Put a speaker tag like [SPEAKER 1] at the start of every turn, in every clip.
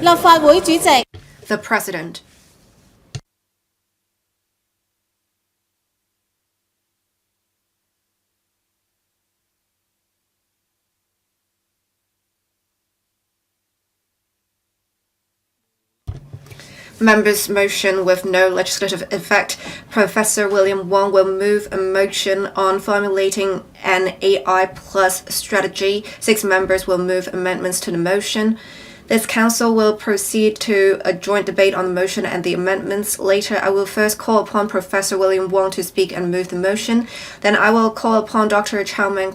[SPEAKER 1] 立法會主席
[SPEAKER 2] The President. Members' motion with no legislative effect. Professor William Wong will move a motion on formulating an AI plus strategy. 6 members will move amendments to the motion. This council will proceed to a joint debate on the motion and the amendments. Later, I will first call upon Professor William Wong to speak and move the motion. Then I will call upon Dr. Cheung-wing,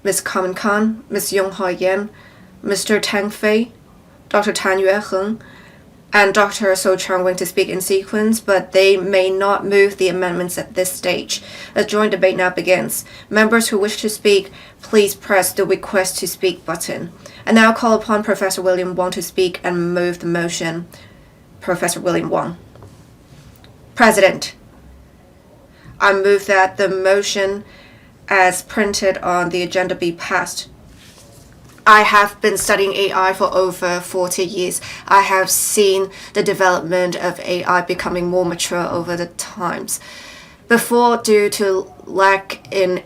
[SPEAKER 2] Ms. Carmen, Ms. Hoi-yan, Mr. Tang Fei, Dr. Tan Yueheng, and Dr. Cheung-wing to speak in sequence, but they may not move the amendments at this stage. The joint debate now begins. Members who wish to speak, please press the Request to Speak button. I now call upon Professor William Wong to speak and move the motion. Professor William Wong. President, I move that the motion as printed on the agenda be passed. I have been studying AI for over 40 years. I have seen the development of AI becoming more mature over the times. Before, due to lack in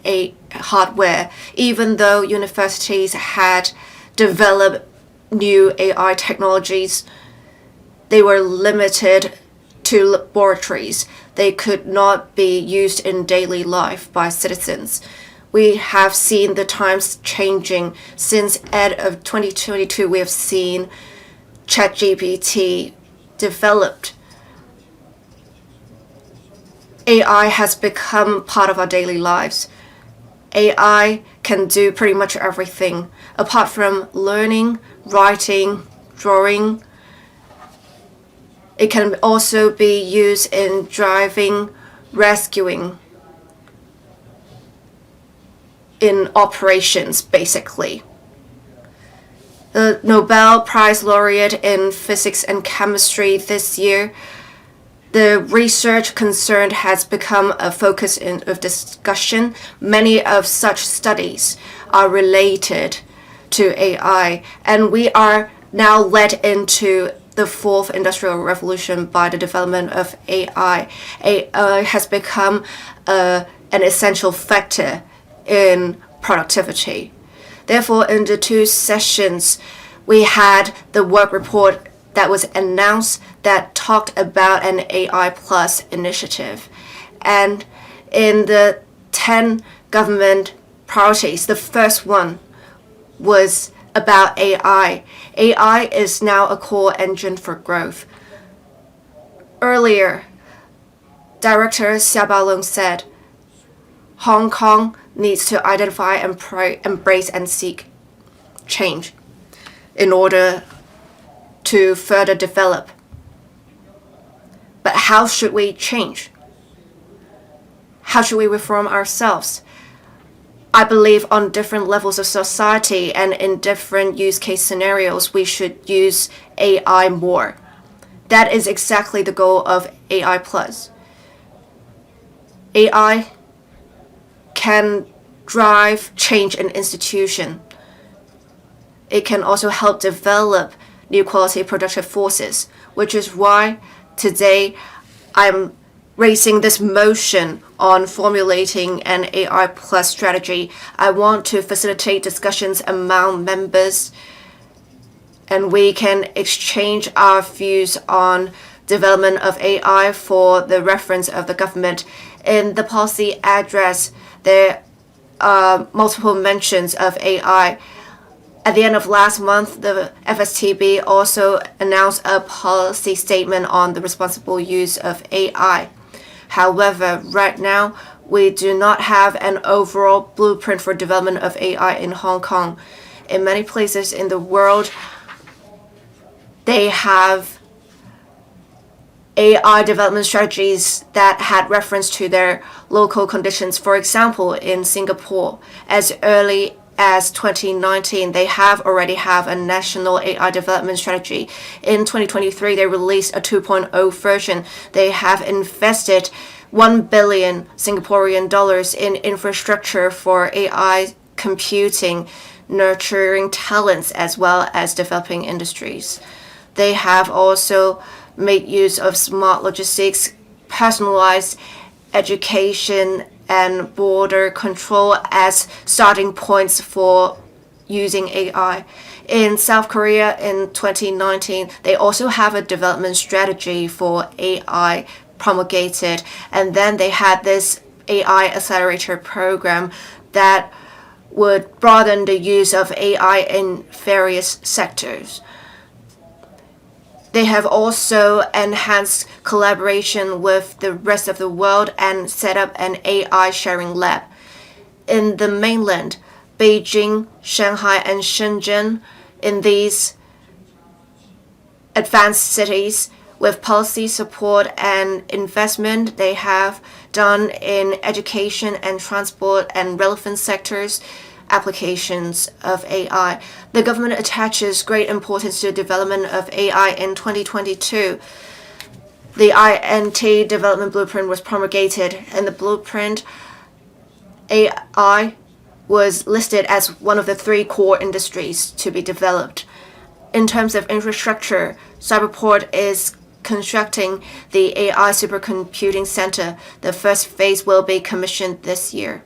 [SPEAKER 2] hardware, even though universities had developed new AI technologies, they were limited to laboratories. They could not be used in daily life by citizens. We have seen the times changing. Since end of 2022, we have seen ChatGPT developed. AI has become part of our daily lives. AI can do pretty much everything. Apart from learning, writing, drawing, it can also be used in driving, rescuing, in operations, basically. The Nobel Prize laureate in physics and chemistry this year, the research concerned has become a focus of discussion. Many of such studies are related to AI, and we are now led into the fourth industrial revolution by the development of AI. AI has become an essential factor in productivity. Therefore, in the 2 sessions, we had the work report that was announced that talked about an AI Plus initiative. And in the 10 government priorities, the first one was about AI. AI is now a core engine for growth. Earlier, Director Xia Baolong said, Hong Kong needs to identify, embrace, and seek change in order to further develop. But how should we change? How should we reform ourselves? I believe on different levels of society and in different use case scenarios, we should use AI more. That is exactly the goal of AI Plus. AI can drive change in institution. It can also help develop new quality productive forces, which is why today I'm raising this motion on formulating an AI plus strategy. I want to facilitate discussions among members, and we can exchange our views on development of AI for the reference of the government. In the policy address, there are multiple mentions of AI. At the end of last month, the FSTB also announced a policy statement on the responsible use of AI. However, right now, we do not have an overall blueprint for development of AI in Hong Kong. In many places in the world, they have AI development strategies that had reference to their local conditions. For example, in Singapore, as early as 2019, they already have a national AI development strategy. In 2023, they released a 2.0 version. They have invested 1 billion Singaporean dollars in infrastructure for AI computing nurturing talents as well as developing industries. They have also made use of smart logistics, personalized education, and border control as starting points for using AI. In South Korea in 2019, they also have a development strategy for AI promulgated, and then they had this AI accelerator program that would broaden the use of AI in various sectors. They have also enhanced collaboration with the rest of the world and set up an AI sharing lab. In the mainland, Beijing, Shanghai, and Shenzhen, in these advanced cities, with policy support and investment they have done in education and transport and relevant sectors, applications of AI. The government attaches great importance to the development of AI in 2022. The INT development blueprint was promulgated. In the blueprint, AI was listed as one of the 3 core industries to be developed. In terms of infrastructure, Cyberport is constructing the AI supercomputing center. The first phase will be commissioned this year.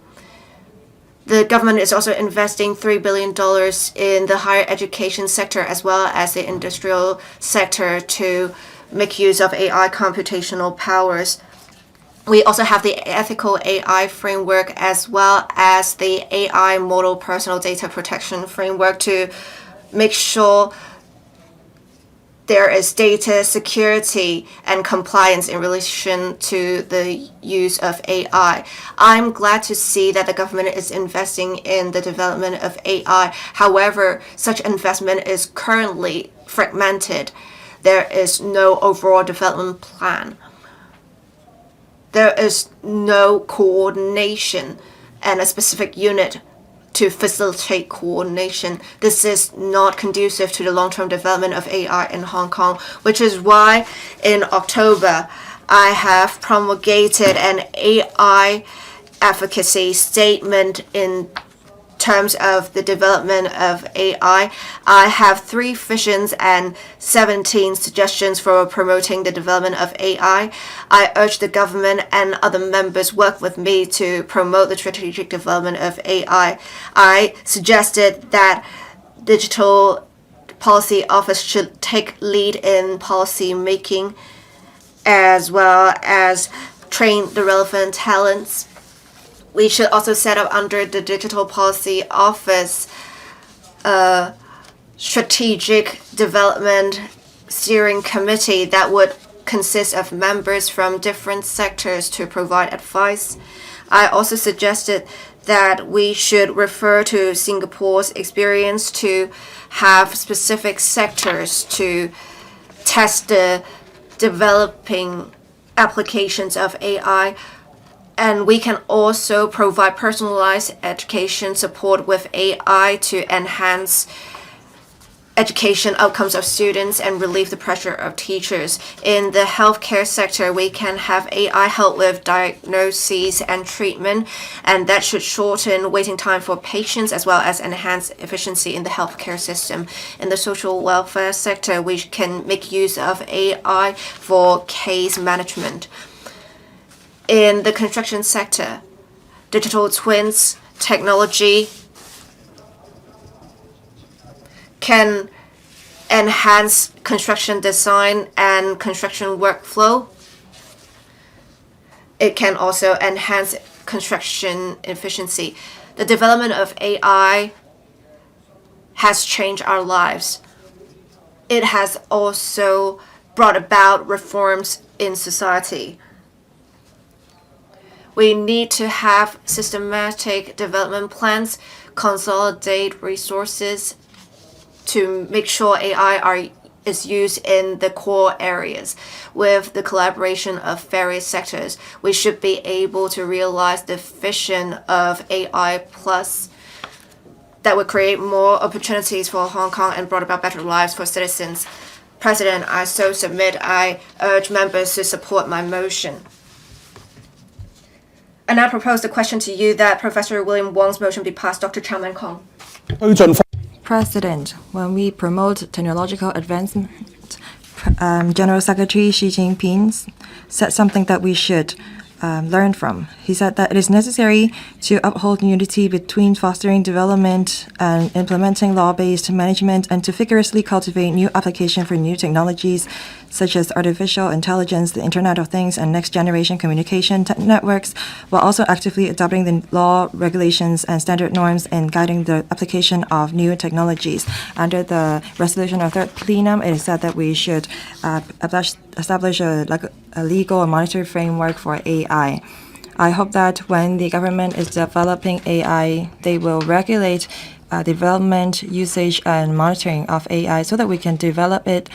[SPEAKER 2] The government is also investing $3 billion in the higher education sector as well as the industrial sector to make use of AI computational powers. We also have the ethical AI framework as well as the AI model personal data protection framework to make sure there is data security and compliance in relation to the use of AI. I'm glad to see that the government is investing in the development of AI. However, such investment is currently fragmented. There is no overall development plan. There is no coordination and a specific unit to facilitate coordination. This is not conducive to the long-term development of AI in Hong Kong, which is why in October I have promulgated an AI advocacy statement in terms of the development of AI. I have 3 visions and 17 suggestions for promoting the development of AI. I urge the government and other members work with me to promote the strategic development of AI. I suggested that Digital Policy Office should take lead in policy making as well as train the relevant talents. We should also set up under the Digital Policy Office a strategic development steering committee that would consist of members from different sectors to provide advice. I also suggested that we should refer to Singapore's experience to have specific sectors to test the developing applications of AI. And we can also provide personalized education support with AI to enhance education outcomes of students and relieve the pressure of teachers. In the healthcare sector, we can have AI help with diagnoses and treatment, and that should shorten waiting time for patients as well as enhance efficiency in the healthcare system. In the social welfare sector, we can make use of AI for case management. In the construction sector, digital twins technology can enhance construction design and construction workflow. It can also enhance construction efficiency. The development of AI has changed our lives. It has also brought about reforms in society. We need to have systematic development plans, consolidate resources to make sure AI is used in the core areas. With the collaboration of various sectors, we should be able to realize the vision of AI plus that would create more opportunities for Hong Kong and brought about better lives for citizens. President, I so submit. I urge members to support my motion. And I propose the question to you that Professor William Wong's motion be passed. Dr. Chow Man Kong.
[SPEAKER 1] President, when we promote technological advancement, General Secretary Xi Jinping said something that we should learn from. He said that it is necessary to uphold unity between fostering development and implementing law-based management, and to vigorously cultivate new application for new technologies such as artificial intelligence, the Internet of Things, and next-generation communication networks, while also actively adopting the law, regulations, and standard norms and guiding the application of new technologies. Under the resolution of Third Plenum, it is said that we should establish a legal and monetary framework for AI. I hope that when the government is developing AI, they will regulate development, usage, and monitoring of AI so that we can develop it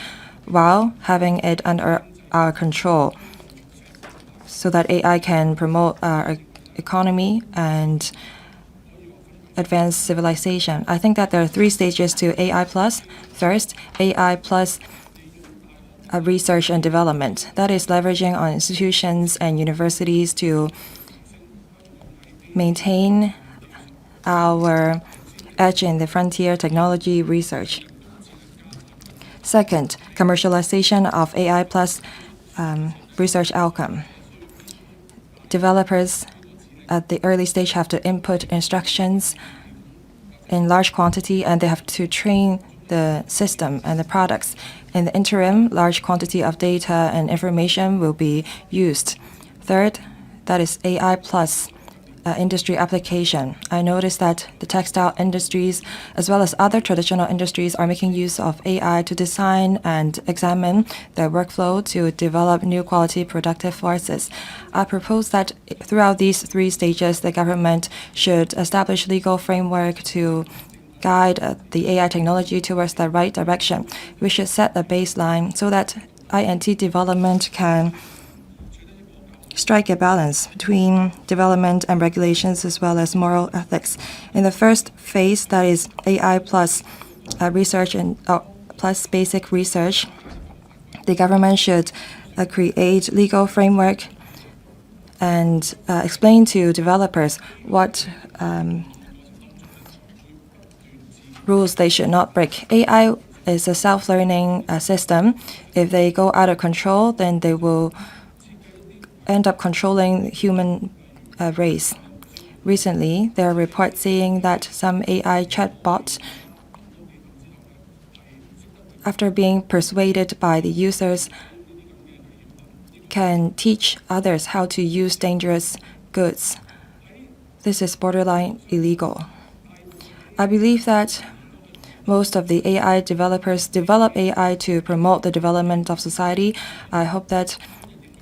[SPEAKER 1] while having it under our control, so that AI can promote our economy and advance civilization. I think that there are 3 stages to AI+. First, AI plus research and development. That is leveraging on institutions and universities to maintain our edge in the frontier technology research. Second, commercialization of AI plus research outcome. Developers at the early stage have to input instructions in large quantity, and they have to train the system and the products. In the interim, large quantity of data and information will be used. Third, that is AI plus industry application. I noticed that the textile industries, as well as other traditional industries, are making use of AI to design and examine their workflow to develop new quality productive forces. I propose that throughout these 3 stages, the government should establish legal framework to guide the AI technology towards the right direction. We should set a baseline so that INT development can strike a balance between development and regulations, as well as moral ethics. In the first phase, that is AI plus research and plus basic research, the government should create legal framework and explain to developers what rules they should not break. AI is a self-learning system. If they go out of control, then they will end up controlling the human race. Recently, there are reports saying that some AI chatbots, after being persuaded by the users, can teach others how to use dangerous goods. This is borderline illegal. I believe that most of the AI developers develop AI to promote the development of society. I hope that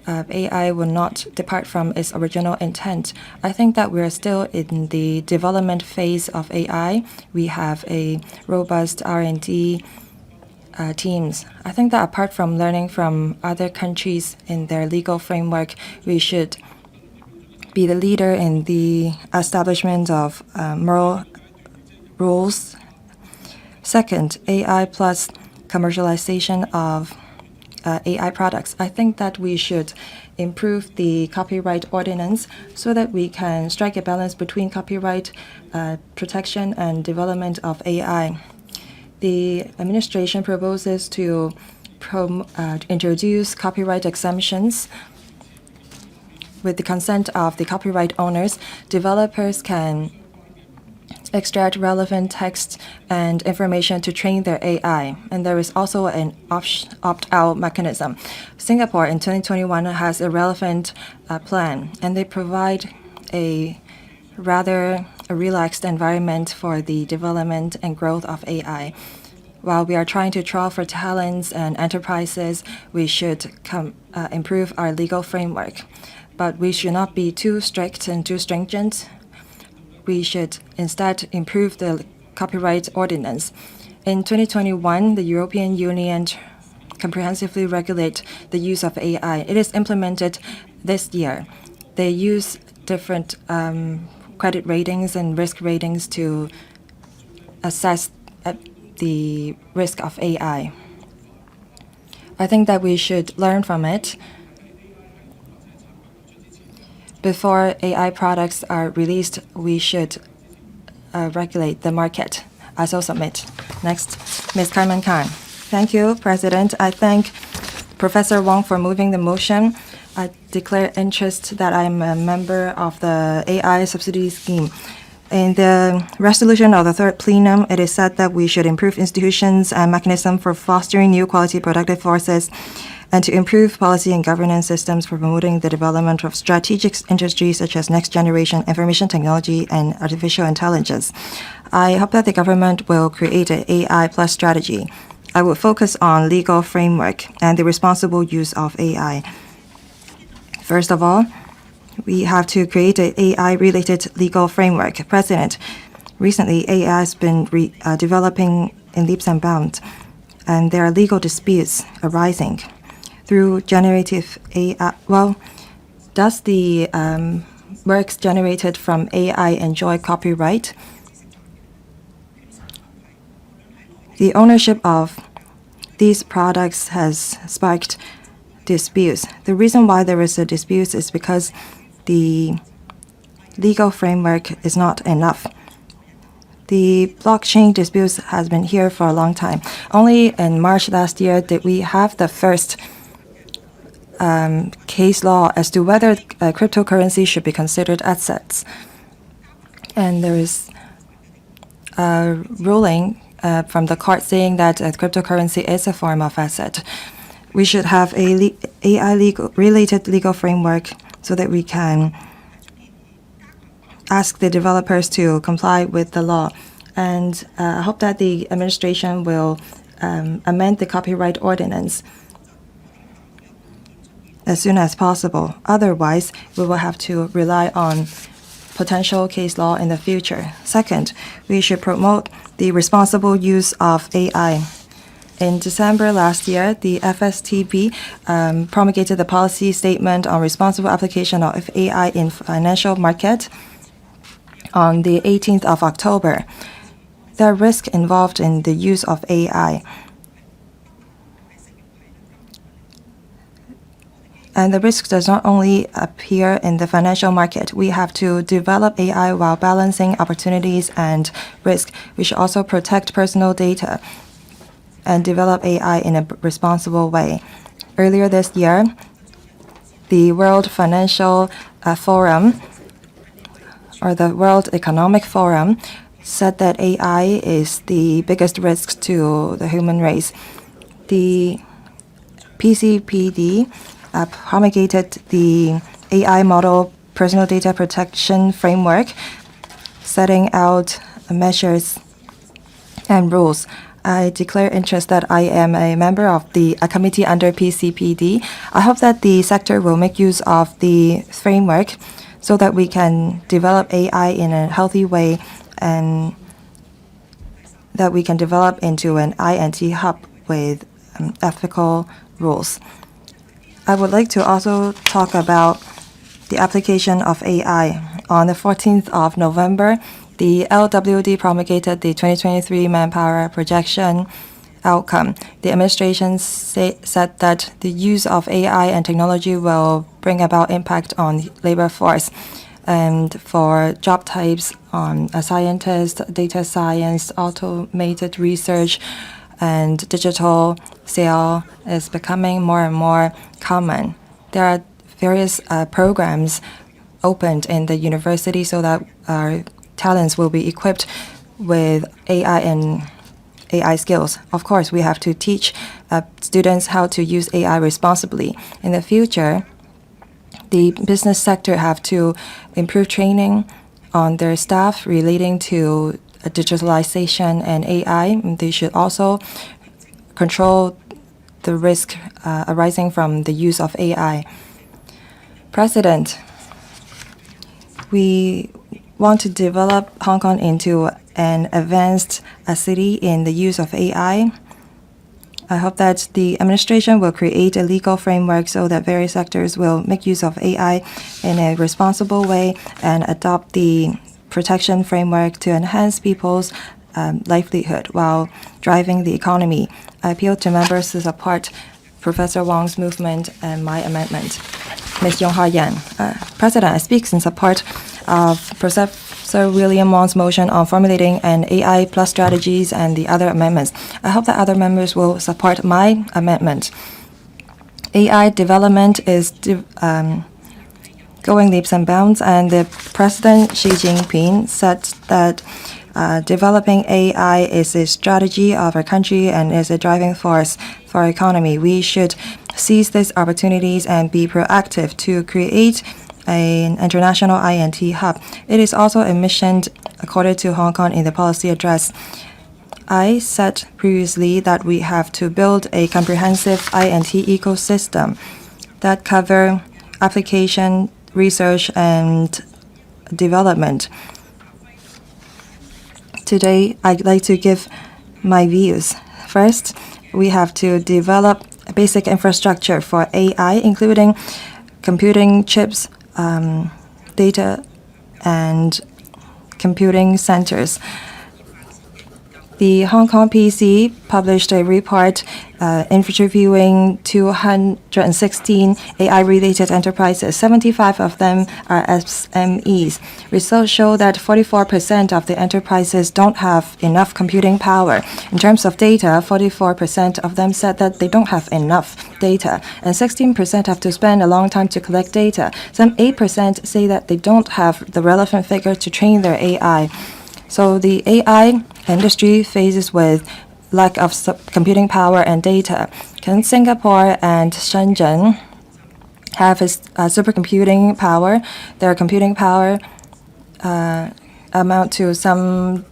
[SPEAKER 1] AI will not depart from its original intent. I think that we're still in the development phase of AI. We have a robust R&D teams. I think that apart from learning from other countries in their legal framework, we should be the leader in the establishment of moral rules. Second, AI plus commercialization of AI products. I think that we should improve the copyright ordinance so that we can strike a balance between copyright protection and development of AI. The administration proposes to introduce copyright exemptions. With the consent of the copyright owners, developers can extract relevant text and information to train their AI. And there is also an opt-out mechanism. Singapore in 2021 has a relevant plan, and they provide a rather relaxed environment for the development and growth of AI. While we are trying to draw for talents and enterprises, we should improve our legal framework. But we should not be too strict and too stringent. We should instead improve the copyright ordinance. In 2021, the European Union comprehensively regulate the use of AI. It is implemented this year. They use different credit ratings and risk ratings to assess the risk of AI. I think that we should learn from it. Before AI products are released, we should regulate the market. I so submit. Next, Ms. Carmen Khan. Thank you, President. I thank Professor Wong for moving the motion. I declare interest that I'm a member of the AI subsidy scheme. In the resolution of the third plenum, it is said that we should improve institutions and mechanisms for fostering new quality productive forces and to improve policy and governance systems for promoting the development of strategic industries such as next-generation information technology and artificial intelligence. I hope that the government will create an AI plus strategy. I will focus on legal framework and the responsible use of AI. First of all, we have to create an AI-related legal framework. President, recently AI has been developing in leaps and bounds, and there are legal disputes arising. Through generative AI, does the works generated from AI enjoy copyright? The ownership of these products has sparked disputes. The reason why there is a dispute is because the legal framework is not enough. The blockchain disputes has been here for a long time. Only in March last year did we have the first case law as to whether cryptocurrency should be considered assets. And there is a ruling from the court saying that cryptocurrency is a form of asset. We should have a AI-related legal framework so that we can ask the developers to comply with the law. And I hope that the administration will amend the copyright ordinance as soon as possible. Otherwise, we will have to rely on potential case law in the future. Second, we should promote the responsible use of AI. In December last year, the FSTB promulgated the policy statement on responsible application of AI in financial market on the 18th of October. There are risks involved in the use of AI. And the risk does not only appear in the financial market. We have to develop AI while balancing opportunities and risk. We should also protect personal data and develop AI in a responsible way. Earlier this year, the World Financial Forum, or the World Economic Forum, said that AI is the biggest risk to the human race. The PCPD promulgated the AI model personal data protection framework, setting out measures and rules. I declare interest that I am a member of the committee under PCPD. I hope that the sector will make use of the framework so that we can develop AI in a healthy way and that we can develop into an INT hub with ethical rules. I would like to also talk about the application of AI. On the 14th of November, the LWD promulgated the 2023 manpower projection outcome. The administration said that the use of AI and technology will bring about impact on labor force. And for job types on a scientist, data science, automated research, and digital sale is becoming more and more common. There are various programs opened in the university so that our talents will be equipped with AI and AI skills. Of course, we have to teach students how to use AI responsibly. In the future, the business sector have to improve training on their staff relating to digitalization and AI. They should also control the risk arising from the use of AI. President, we want to develop Hong Kong into an advanced city in the use of AI. I hope that the administration will create a legal framework so that various sectors will make use of AI in a responsible way and adopt the protection framework to enhance people's livelihood while driving the economy. I appeal to members to support Professor Wong's movement and my amendment. Ms. Hoi-yan. President, I speak in support of Professor Sir William Wong's motion on formulating an AI plus strategies and the other amendments. I hope that other members will support my amendment. AI development is going leaps and bounds, and the President Xi Jinping said that developing AI is a strategy of our country and is a driving force for our economy. We should seize these opportunities and be proactive to create an international INT hub. It is also a mission accorded to Hong Kong in the policy address. I said previously that we have to build a comprehensive INT ecosystem that cover application, research, and development. Today, I'd like to give my views. First, we have to develop a basic infrastructure for AI, including computing chips, data, and computing centers. The Hong Kong PC published a report interviewing 216 AI-related enterprises. 75 of them are SMEs. Results show that 44% of the enterprises don't have enough computing power. In terms of data, 44% of them said that they don't have enough data, and 16% have to spend a long time to collect data. Some 8% say that they don't have the relevant figure to train their AI. So the AI industry faces with lack of computing power and data. Can Singapore and Shenzhen have a supercomputing power? Their computing power amount to some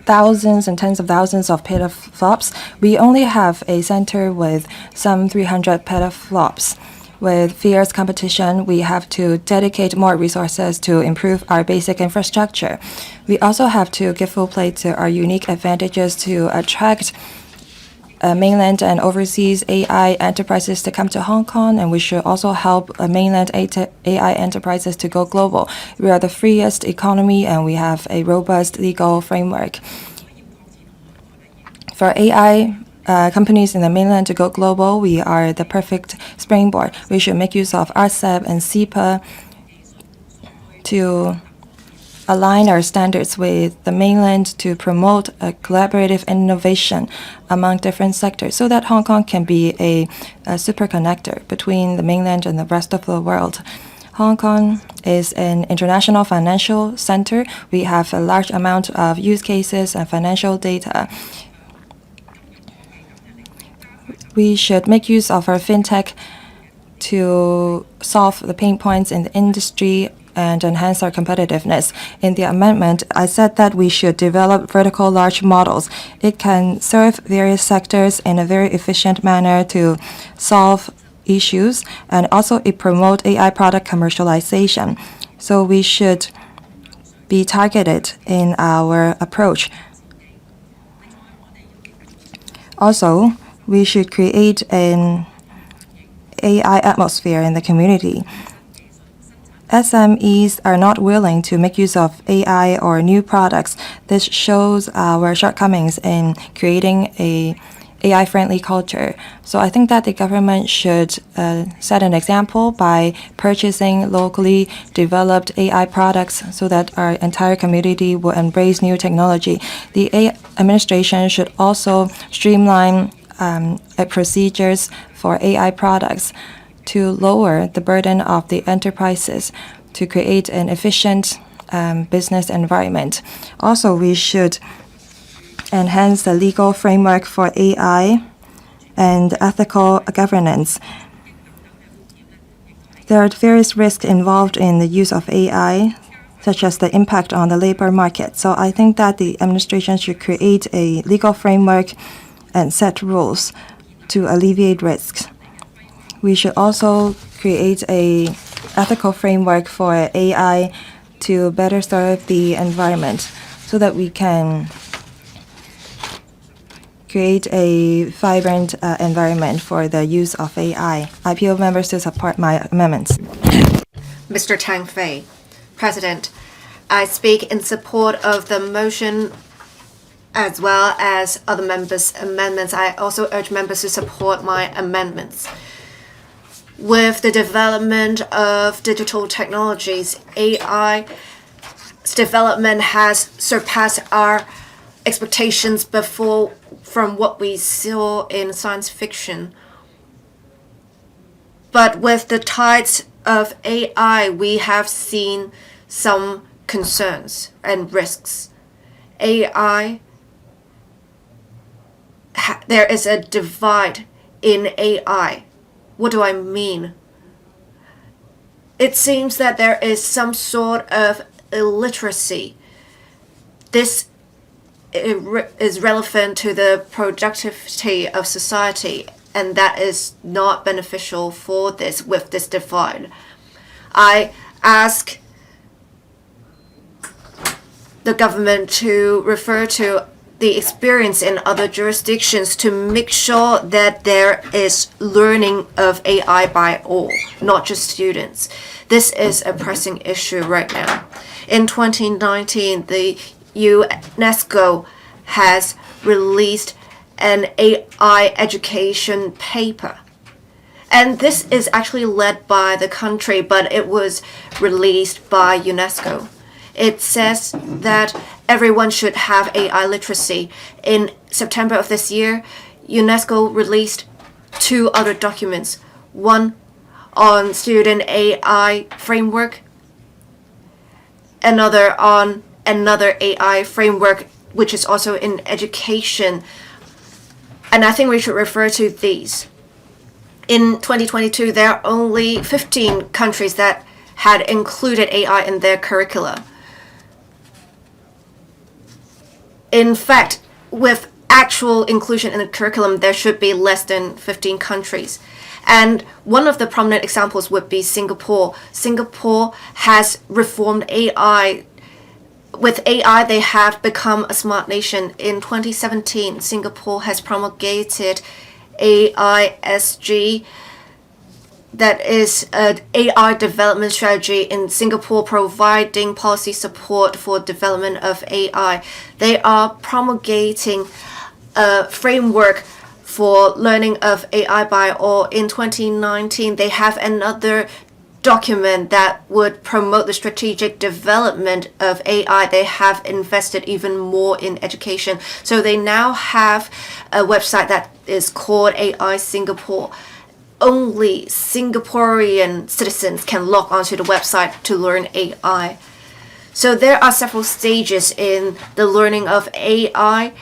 [SPEAKER 1] thousands and tens of thousands of petaflops. We only have a center with some 300 petaflops. With fierce competition, we have to dedicate more resources to improve our basic infrastructure. We also have to give full play to our unique advantages to attract mainland and overseas AI enterprises to come to Hong Kong, and we should also help mainland AI enterprises to go global. We are the freest economy, and we have a robust legal framework. For AI companies in the mainland to go global, we are the perfect springboard. We should make use of RCEP and CEPA to align our standards with the mainland to promote a collaborative innovation among different sectors so that Hong Kong can be a super connector between the mainland and the rest of the world. Hong Kong is an international financial center. We have a large amount of use cases and financial data. We should make use of our fintech to solve the pain points in the industry and enhance our competitiveness. In the amendment, I said that we should develop vertical large models. It can serve various sectors in a very efficient manner to solve issues, and also it promotes AI product commercialization. So we should be targeted in our approach. Also, we should create an AI atmosphere in the community. SMEs are not willing to make use of AI or new products. This shows our shortcomings in creating a AI-friendly culture. So I think that the government should set an example by purchasing locally developed AI products so that our entire community will embrace new technology. The AI administration should also streamline procedures for AI products to lower the burden of the enterprises to create an efficient business environment. Also, we should enhance the legal framework for AI and ethical governance. There are various risks involved in the use of AI, such as the impact on the labor market. So I think that the administration should create a legal framework and set rules to alleviate risks. We should also create an ethical framework for AI to better serve the environment so that we can create a vibrant environment for the use of AI. I appeal members to support my amendments.
[SPEAKER 2] Mr. Tang Fei, President, I speak in support of the motion as well as other members' amendments. I also urge members to support my amendments. With the development of digital technologies, AI development has surpassed our expectations before from what we saw in science fiction. But with the tides of AI, we have seen some concerns and risks. AI, there is a divide in AI. What do I mean? It seems that there is some sort of illiteracy. This is relevant to the productivity of society, and that is not beneficial for this with this divide. I ask the government to refer to the experience in other jurisdictions to make sure that there is learning of AI by all, not just students. This is a pressing issue right now. In 2019, the UNESCO has released an AI education paper. And this is actually led by the country, but it was released by UNESCO. It says that everyone should have AI literacy. In September of this year, UNESCO released 2 other documents. One on student AI framework, another on another AI framework, which is also in education. And I think we should refer to these. In 2022, there are only 15 countries that had included AI in their curricula. In fact, with actual inclusion in the curriculum, there should be less than 15 countries. And one of the prominent examples would be Singapore. Singapore has reformed AI. With AI, they have become a smart nation. In 2017, Singapore has promulgated AISG, that is an AI development strategy in Singapore, providing policy support for development of AI. They are promulgating a framework for learning of AI by all. In 2019, they have another document that would promote the strategic development of AI. They have invested even more in education. So they now have a website that is called AI Singapore. Only Singaporean citizens can log onto the website to learn AI. So there are several stages in the learning of AI,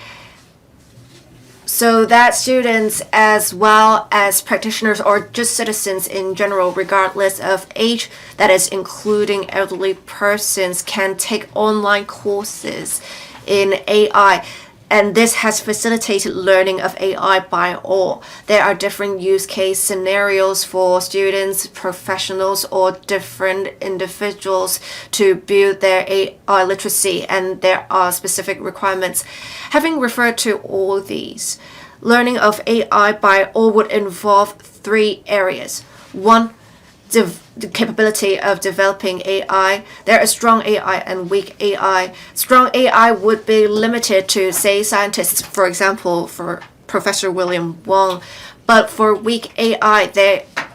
[SPEAKER 2] so that students as well as practitioners or just citizens in general, regardless of age, that is including elderly persons, can take online courses in AI. And this has facilitated learning of AI by all. There are different use case scenarios for students, professionals, or different individuals to build their AI literacy, and there are specific requirements. Having referred to all these, learning of AI by all would involve 3 areas. 1, the capability of developing AI. There is strong AI and weak AI. Strong AI would be limited to, say, scientists, for example, for Professor William Wong. But for weak AI,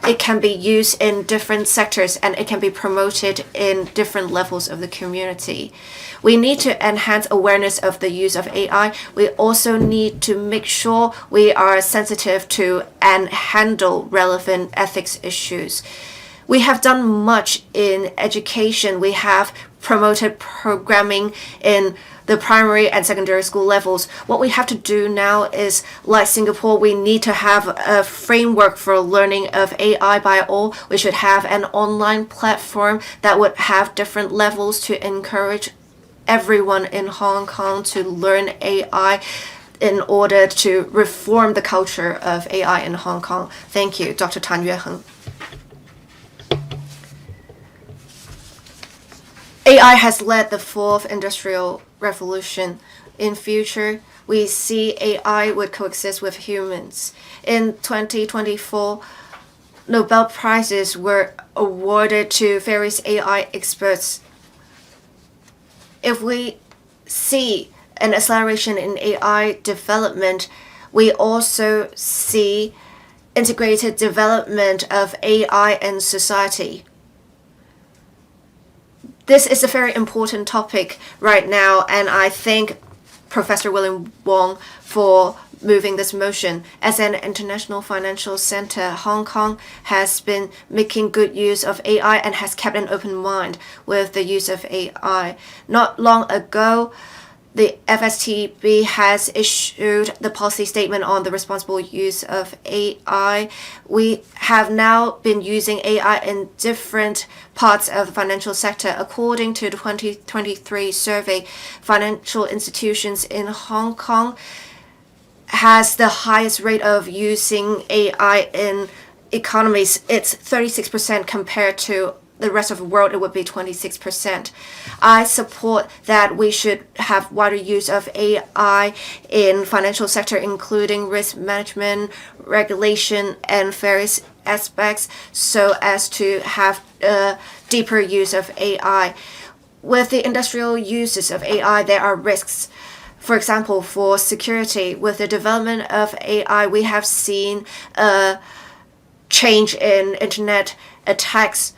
[SPEAKER 2] it can be used in different sectors and it can be promoted in different levels of the community. We need to enhance awareness of the use of AI. We also need to make sure we are sensitive to and handle relevant ethics issues. We have done much in education. We have promoted programming in the primary and secondary school levels. What we have to do now is, like Singapore, we need to have a framework for learning of AI by all. We should have an online platform that would have different levels to encourage everyone in Hong Kong to learn AI in order to reform the culture of AI in Hong Kong. Thank you, Dr. Tan Yueheng. AI has led the 4th industrial revolution. In future, we see AI would coexist with humans. In 2024, Nobel Prizes were awarded to various AI experts. If we see an acceleration in AI development, we also see integrated development of AI and society. This is a very important topic right now, and I thank Professor William Wong for moving this motion. As an international financial center, Hong Kong has been making good use of AI and has kept an open mind with the use of AI. Not long ago, the FSTB has issued the policy statement on the responsible use of AI. We have now been using AI in different parts of the financial sector. According to the 2023 survey, financial institutions in Hong Kong has the highest rate of using AI in economies. It's 36% compared to the rest of the world, it would be 26%. I support that we should have wider use of AI in financial sector, including risk management, regulation, and various aspects, so as to have a deeper use of AI. With the industrial uses of AI, there are risks. For example, for security, with the development of AI, we have seen a change in internet attacks.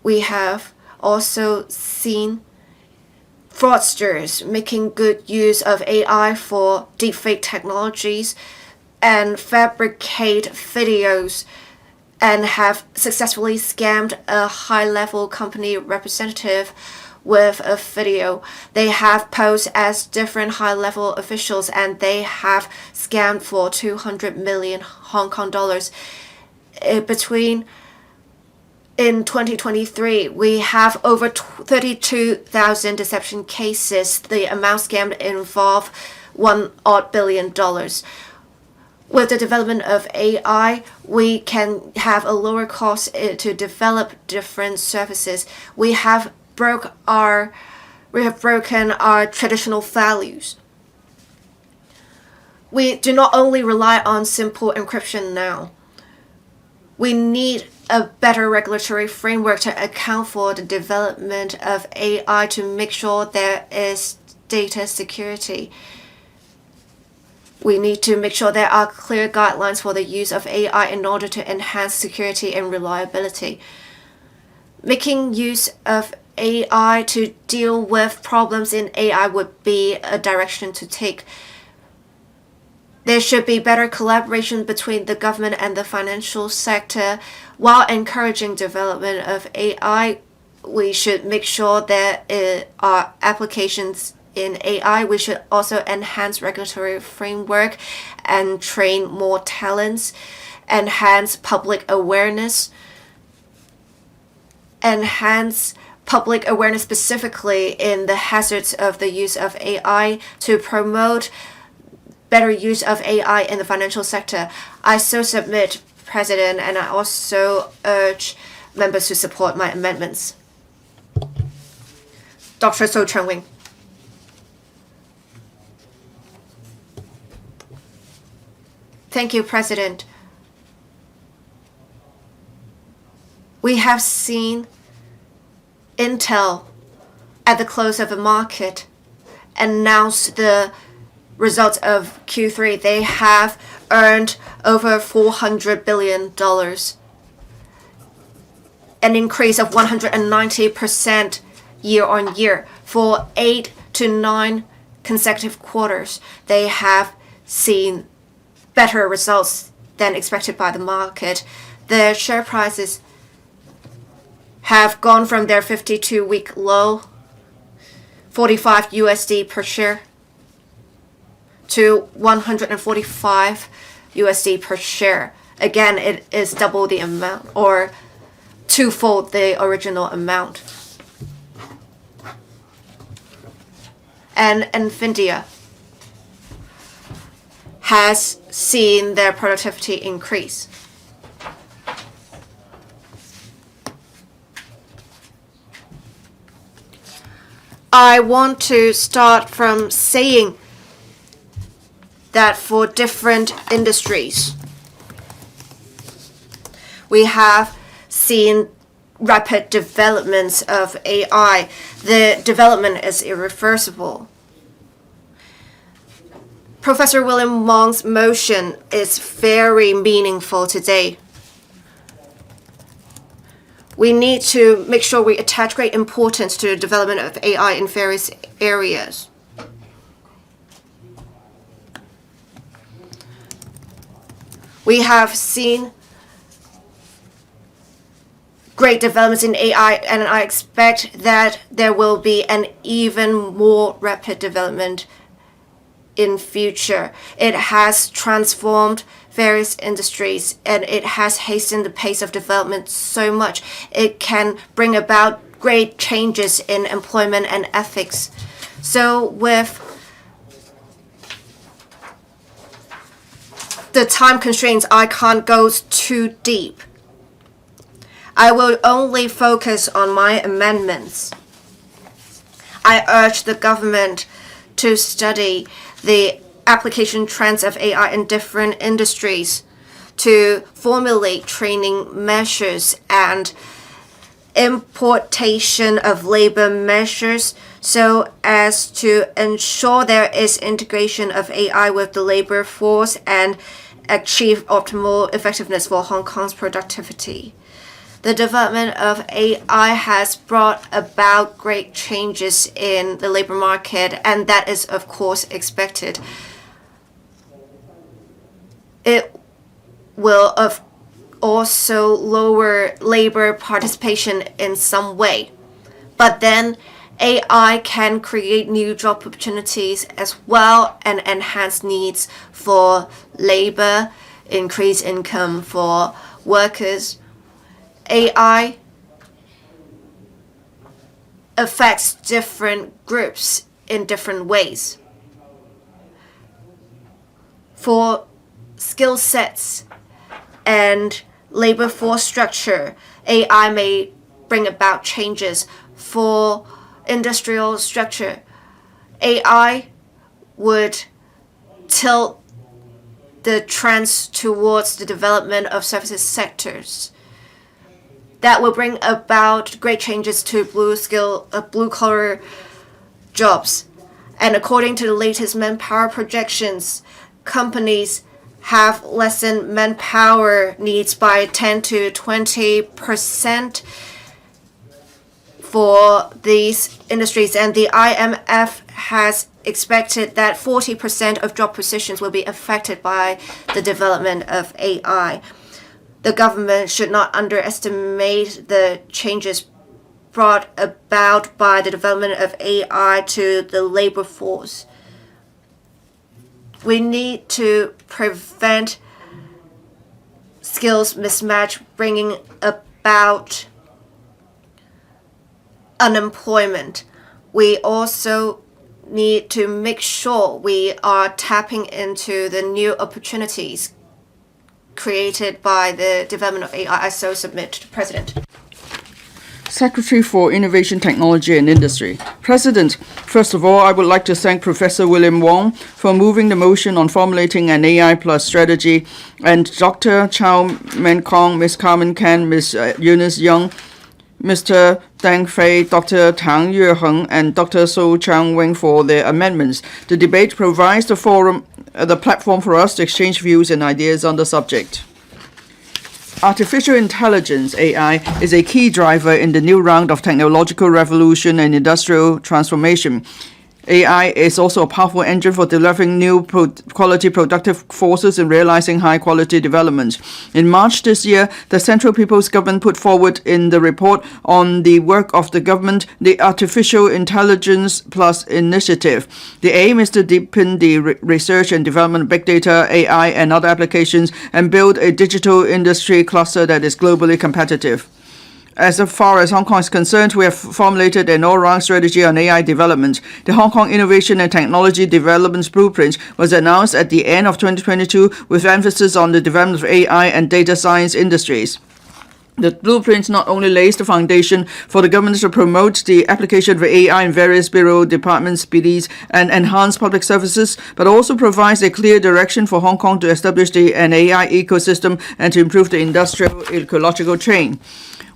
[SPEAKER 2] We have also seen fraudsters making good use of AI for deepfake technologies and fabricate videos and have successfully scammed a high-level company representative with a video. They have posed as different high-level officials and they have scammed for 200 million Hong Kong dollars. In 2023, we have over 32,000 deception cases. The amount scammed involve $1 billion. With the development of AI, we can have a lower cost to develop different services. We have broken our traditional values. We do not only rely on simple encryption now. We need a better regulatory framework to account for the development of AI to make sure there is data security. We need to make sure there are clear guidelines for the use of AI in order to enhance security and reliability. Making use of AI to deal with problems in AI would be a direction to take. There should be better collaboration between the government and the financial sector. While encouraging development of AI, we should make sure there are applications in AI. We should also enhance regulatory framework and train more talents, enhance public awareness specifically in the hazards of the use of AI to promote better use of AI in the financial sector. I so submit, President, and I also urge members to support my amendments. Dr. So Cheung-wing. Thank you, President. We have seen Intel at the close of the market announce the results of Q3. They have earned over $400 billion, an increase of 190% year on year. For 8 to 9 consecutive quarters, they have seen better results than expected by the market. Their share prices have gone from their 52-week low, $45 USD per share, to $145 USD per share. Again, it is double the amount or twofold the original amount. And NVIDIA has seen their productivity increase. I want to start from saying that for different industries, we have seen rapid developments of AI. The development is irreversible. Professor William Wong's motion is very meaningful today. we need to make sure we attach great importance to the development of AI in various areas. We have seen great developments in AI, and I expect that there will be an even more rapid development in future. It has transformed various industries, and it has hastened the pace of development so much. It can bring about great changes in employment and ethics. So with the time constraints, I can't go too deep. I will only focus on my amendments. I urge the government to study the application trends of AI in different industries, to formulate training measures and importation of labor measures so as to ensure there is integration of AI with the labor force and achieve optimal effectiveness for Hong Kong's productivity. The development of AI has brought about great changes in the labor market, and that is, of course, expected. It will also lower labor participation in some way. But then AI can create new job opportunities as well and enhance needs for labor, increase income for workers. AI affects different groups in different ways. For skill sets and labor force structure, AI may bring about changes. For industrial structure, AI would tilt the trends towards the development of services sectors. That will bring about great changes to blue-collar jobs. And according to the latest manpower projections, companies have lessened manpower needs by 10 to 20% for these industries. And the IMF has expected that 40% of job positions will be affected by the development of AI. The government should not underestimate the changes brought about by the development of AI to the labor force. We need to prevent skills mismatch bringing about unemployment. We also need to make sure we are tapping into the new opportunities created by the development of AI. I so submit to the President.
[SPEAKER 3] Secretary for Innovation, Technology and Industry. President, first of all, I would like to thank Professor William Wong for moving the motion on formulating an AI plus strategy, and Dr. Chow Men Kong, Ms. Carmen Kan, Ms. Eunice Young, Mr. Deng Fei, Dr. Tang Yueheng, and Dr. So Cheung-wing for their amendments. The debate provides the platform for us to exchange views and ideas on the subject. Artificial intelligence, AI, is a key driver in the new round of technological revolution and industrial transformation. AI is also a powerful engine for delivering new quality productive forces and realizing high-quality development. In March this year, the Central People's Government put forward in the report on the work of the government the Artificial Intelligence Plus initiative. The aim is to deepen the research and development of big data, AI, and other applications and build a digital industry cluster that is globally competitive. As far as Hong Kong is concerned, we have formulated an all-round strategy on AI development. The Hong Kong Innovation and Technology Development Blueprint was announced at the end of 2022 with emphasis on the development of AI and data science industries. The blueprint not only lays the foundation for the government to promote the application of AI in various bureau, departments, BDs, and enhance public services, but also provides a clear direction for Hong Kong to establish an AI ecosystem and to improve the industrial ecological chain.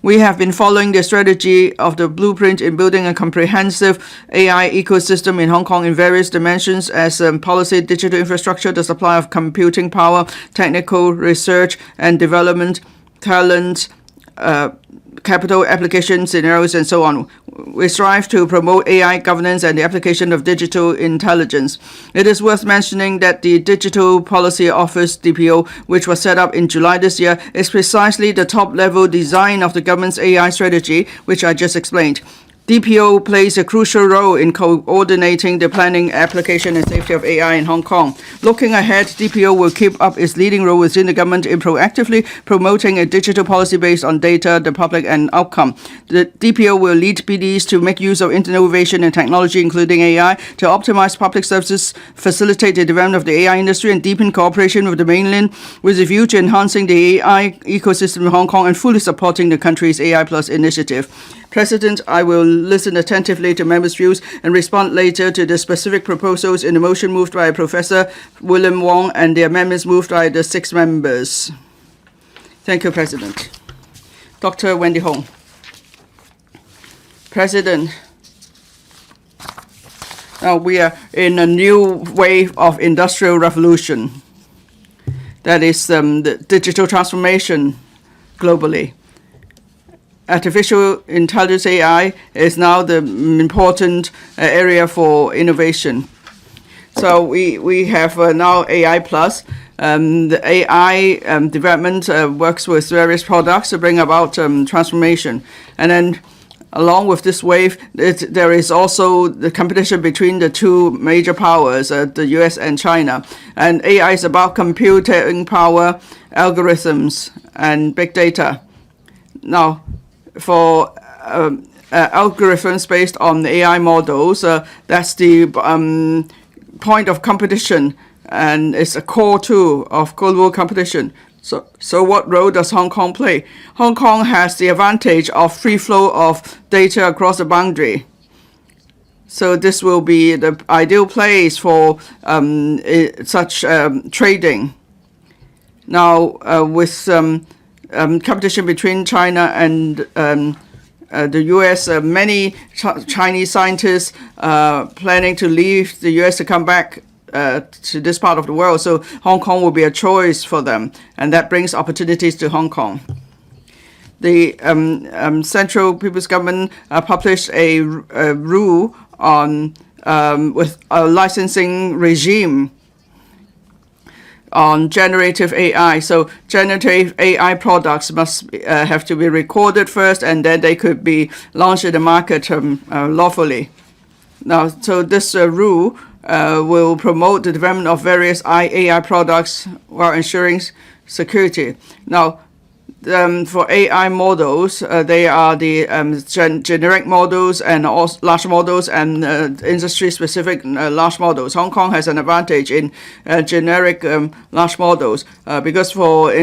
[SPEAKER 3] We have been following the strategy of the blueprint in building a comprehensive AI ecosystem in Hong Kong in various dimensions as policy, digital infrastructure, the supply of computing power, technical research and development, talent, capital application scenarios, and so on. We strive to promote AI governance and the application of digital intelligence. It is worth mentioning that the Digital Policy Office, DPO, which was set up in July this year, is precisely the top-level design of the government's AI strategy, which I just explained. DPO plays a crucial role in coordinating the planning, application, and safety of AI in Hong Kong. Looking ahead, DPO will keep up its leading role within the government in proactively promoting a digital policy based on data, the public, and outcome. The DPO will lead BDs to make use of innovation and technology, including AI, to optimize public services, facilitate the development of the AI industry, and deepen cooperation with the mainland with a view to enhancing the AI ecosystem in Hong Kong and fully supporting the country's AI Plus initiative. President, I will listen attentively to members' views and respond later to the specific proposals in the motion moved by Professor William Wong and the amendments moved by the 6 members. Thank you, President. Dr. Wendy Hong. President, now we are in a new wave of industrial revolution. That is the digital transformation globally. Artificial intelligence, AI, is now the important area for innovation. So we have now AI Plus. The AI development works with various products to bring about transformation. And then along with this wave, there is also the competition between the two major powers, the US and China. And AI is about computing power, algorithms, and big data. Now, for algorithms based on AI models, that's the point of competition, and it's a core tool of global competition. So what role does Hong Kong play? Hong Kong has the advantage of free flow of data across the boundary. So this will be the ideal place for such trading. Now, with competition between China and the U.S., many Chinese scientists planning to leave the U.S. to come back to this part of the world. So Hong Kong will be a choice for them, and that brings opportunities to Hong Kong. The Central People's Government published a rule on with a licensing regime on generative AI. So generative AI products must have to be recorded first, and then they could be launched in the market lawfully. Now, so this rule will promote the development of various AI products while ensuring security. Now, for AI models, they are the generic models and also large models and industry-specific large models. Hong Kong has an advantage in generic large models because for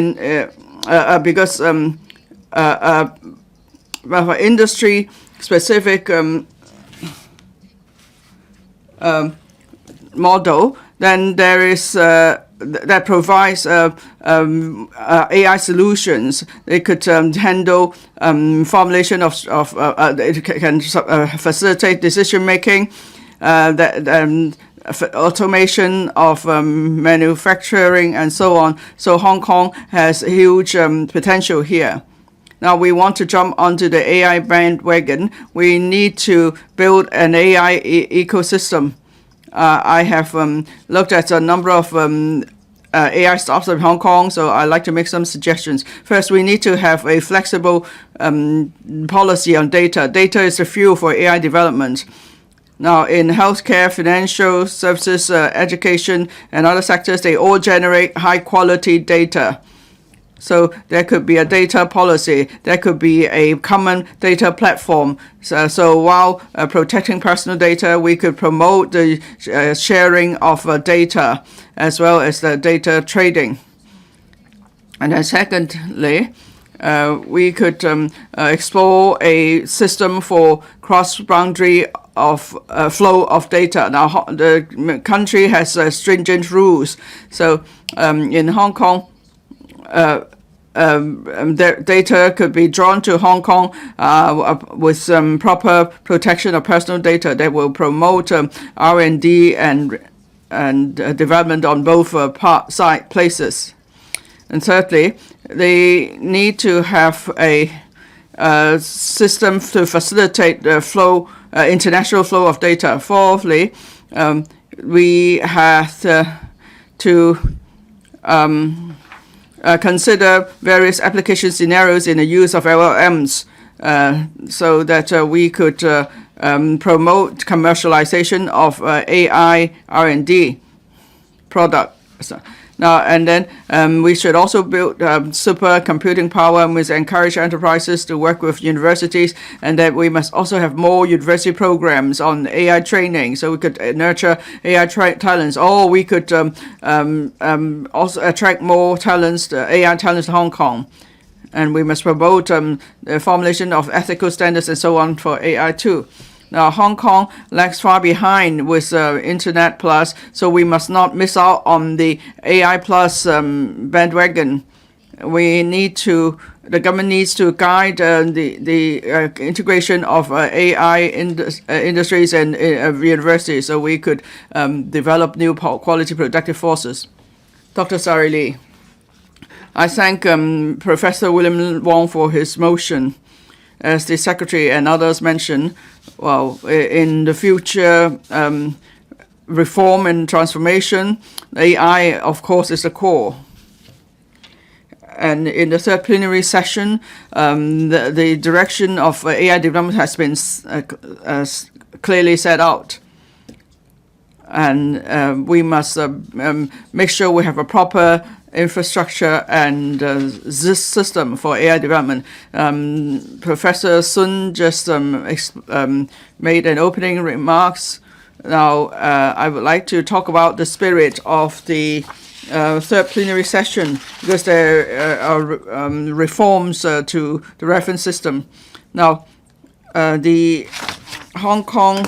[SPEAKER 3] industry-specific model, then there is that provides AI solutions. It could handle formulation of it can facilitate decision making, automation of manufacturing, and so on. So Hong Kong has huge potential here. Now we want to jump onto the AI bandwagon. We need to build an AI ecosystem. I have looked at a number of AI startups in Hong Kong, so I'd like to make some suggestions. First, we need to have a flexible policy on data. Data is the fuel for AI development. Now, in healthcare, financial services, education, and other sectors, they all generate high-quality data. So there could be a data policy. There could be a common data platform. So while protecting personal data, we could promote the sharing of data as well as the data trading. And then secondly, we could explore a system for cross-boundary of flow of data. Now, the country has stringent rules. So in Hong Kong, their data could be drawn to Hong Kong with some proper protection of personal data that will promote R&D and development on both places. And thirdly, they need to have a system to facilitate the flow, international flow of data. Fourthly, we have to consider various application scenarios in the use of LLMs so that we could promote commercialization of AI R&D products. Now, and then we should also build supercomputing power, and we encourage enterprises to work with universities, and that we must also have more university programs on AI training, so we could nurture AI talents, or we could also attract more talents, AI talents to Hong Kong. And we must promote the formulation of ethical standards and so on for AI too. Now, Hong Kong lags far behind with Internet Plus, so we must not miss out on the AI Plus bandwagon. The government needs to guide the integration of AI industries and universities, so we could develop new quality productive forces. Dr. Sari Lee. I thank Professor William Wong for his motion. As the Secretary and others mentioned, well, in the future reform and transformation, AI, of course, is the core. And in the third plenary session, the direction of AI development has been clearly set out. And we must make sure we have a proper infrastructure and this system for AI development. Professor Sun just made an opening remarks. Now, I would like to talk about the spirit of the third plenary session, because there are reforms to the reference system. Now, the Hong Kong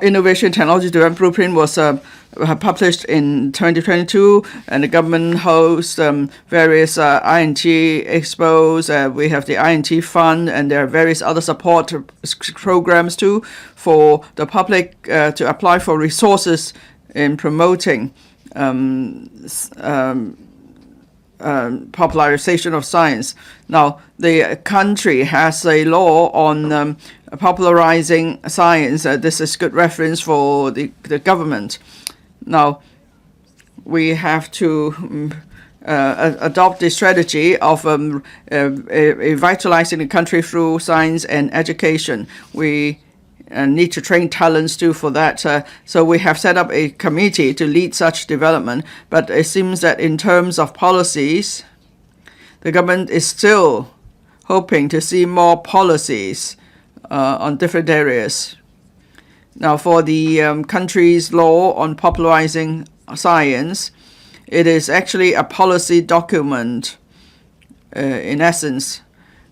[SPEAKER 3] Innovation Technology Development Blueprint was published in 2022, and the government hosts various INT expos. We have the INT fund, and there are various other support programs too for the public to apply for resources in promoting popularization of science. Now, the country has a law on popularizing science. This is good reference for the government. Now, we have to adopt the strategy of revitalizing the country through science and education. We need to train talents too for that. So we have set up a committee to lead such development. But it seems that in terms of policies, the government is still hoping to see more policies on different areas. Now, for the country's law on popularizing science, it is actually a policy document in essence.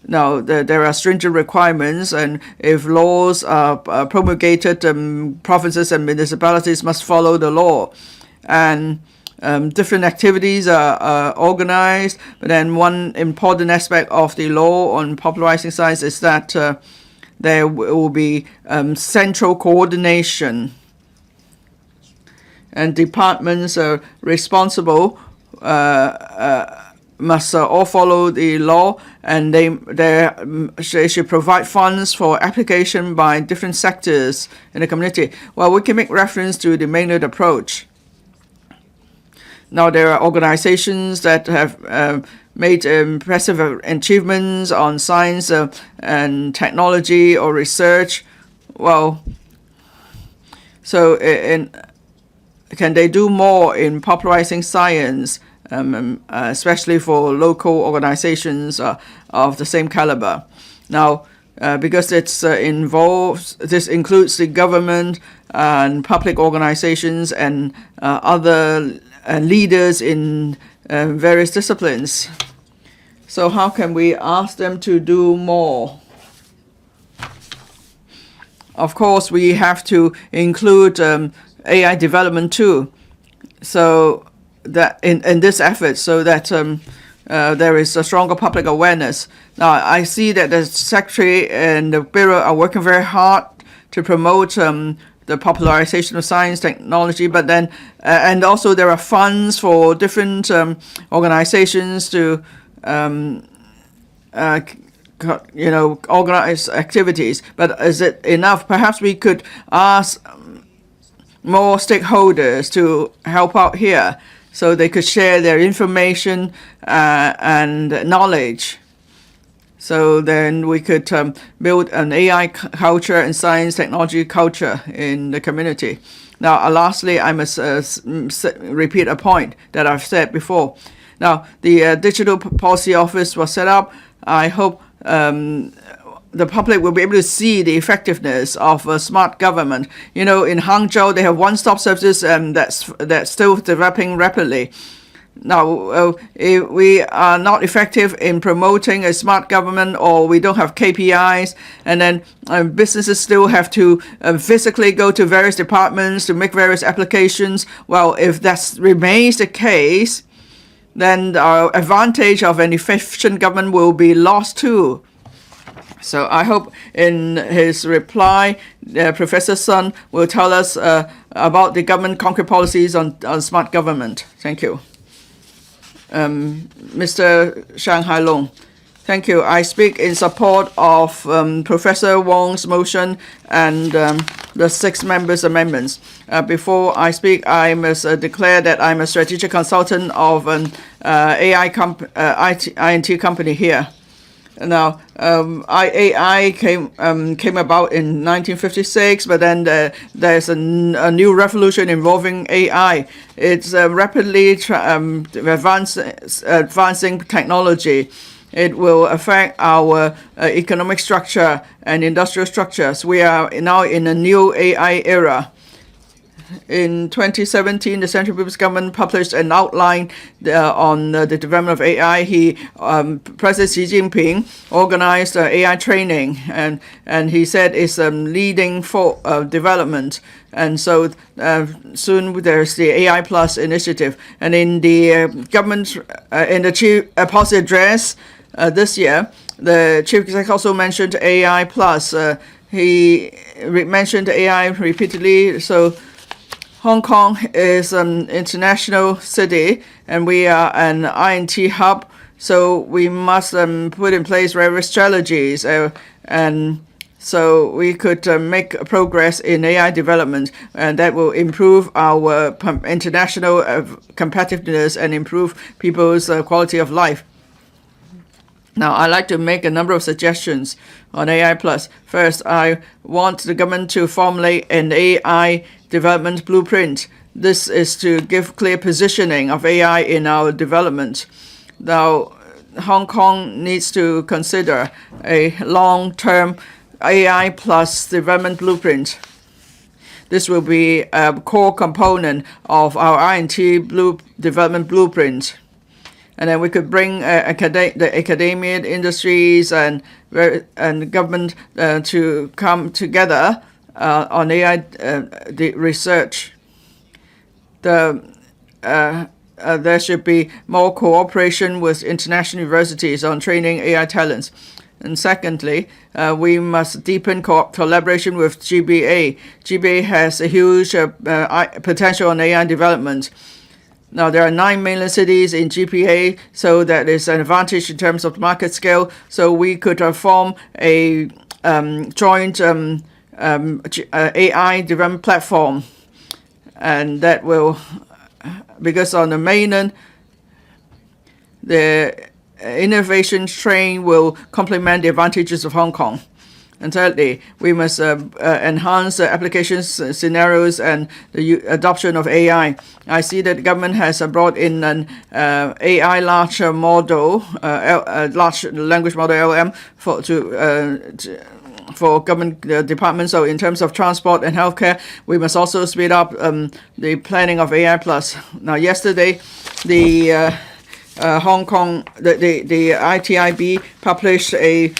[SPEAKER 3] Now, there are stringent requirements, and if laws are promulgated, provinces and municipalities must follow the law. And different activities are organized, but then one important aspect of the law on popularizing science is that there will be central coordination, and departments responsible must all follow the law, and they should provide funds for application by different sectors in the community. Well, we can make reference to the Maynard approach. Now, there are organizations that have made impressive achievements on science and technology or research. Well, so can they do more in popularizing science, especially for local organizations of the same caliber? Now, because this includes the government and public organizations and other leaders in various disciplines. So how can we ask them to do more? Of course, we have to include AI development too, so that in this effort, so that there is a stronger public awareness. Now, I see that the Secretary and the Bureau are working very hard to promote the popularization of science technology, but then and also there are funds for different organizations to organize activities. But is it enough? Perhaps we could ask more stakeholders to help out here so they could share their information and knowledge. So then we could build an AI culture and science technology culture in the community. Now, lastly, I must repeat a point that I've said before. Now, the Digital Policy Office was set up. I hope the public will be able to see the effectiveness of smart government. In Hangzhou, they have one-stop services that's still developing rapidly. Now, if we are not effective in promoting a smart government, or we don't have KPIs, and then businesses still have to physically go to various departments to make various applications, well, if that remains the case, then our advantage of an efficient government will be lost too. So I hope in his reply, Professor Sun will tell us about the government concrete policies on smart government. Thank you. Mr. Shanghai Long. Thank you. I speak in support of Professor Wong's motion and the 6 members' amendments. Before I speak, I must declare that I'm a strategic consultant of an INT company here. Now, AI came about in 1956, but then there's a new revolution involving AI. It's rapidly advancing technology. It will affect our economic structure and industrial structures. We are now in a new AI era. In 2017, the Central People's Government published an outline on the development of AI. President Xi Jinping organized AI training, and he said it's leading for development. And so soon there's the AI Plus initiative. And in the government, in the Chief Policy Address this year, the Chief Executive also mentioned AI Plus. He mentioned AI repeatedly. So Hong Kong is an international city, and we are an INT hub, so we must put in place various strategies, and so we could make progress in AI development, and that will improve our international competitiveness and improve people's quality of life. Now, I'd like to make a number of suggestions on AI+. First, I want the government to formulate an AI development blueprint. This is to give clear positioning of AI in our development. Now, Hong Kong needs to consider a long-term AI plus development blueprint. This will be a core component of our INT development blueprint. And then we could bring the academia, industries, and government to come together on AI research. There should be more cooperation with international universities on training AI talents. And secondly, we must deepen collaboration with GBA. GBA has a huge potential on AI development. Now, there are 9 mainland cities in GPA, so that is an advantage in terms of market scale. So we could form a joint AI development platform, and that will, because on the mainland, the innovation train will complement the advantages of Hong Kong. And thirdly, we must enhance applications, scenarios, and the adoption of AI. I see that the government has brought in an AI large model, large language model (LM) for government departments. So in terms of transport and healthcare, we must also speed up the planning of AI+. Now, yesterday, the Hong Kong, the ITIB published the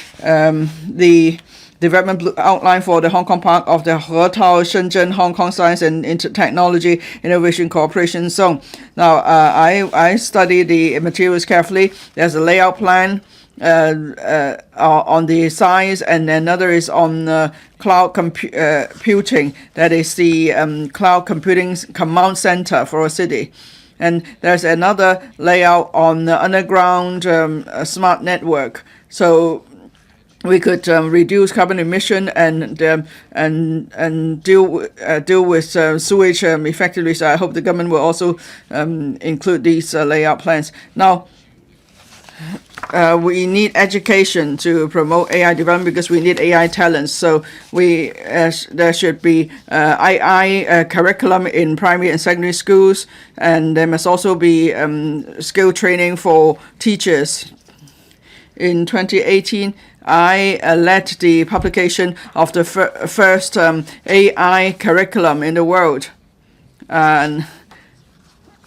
[SPEAKER 3] development outline for the Hong Kong part of the He-Tao Shenzhen Hong Kong Science and Technology Innovation Cooperation Zone. Now, I study the materials carefully. There's a layout plan on the size, and another is on cloud computing. That is the cloud computing command center for a city. And there's another layout on the underground smart network. So we could reduce carbon emission and deal with sewage effectively. So I hope the government will also include these layout plans. Now, we need education to promote AI development because we need AI talents. So there should be AI curriculum in primary and secondary schools, and there must also be skill training for teachers. In 2018, I led the publication of the first AI curriculum in the world. And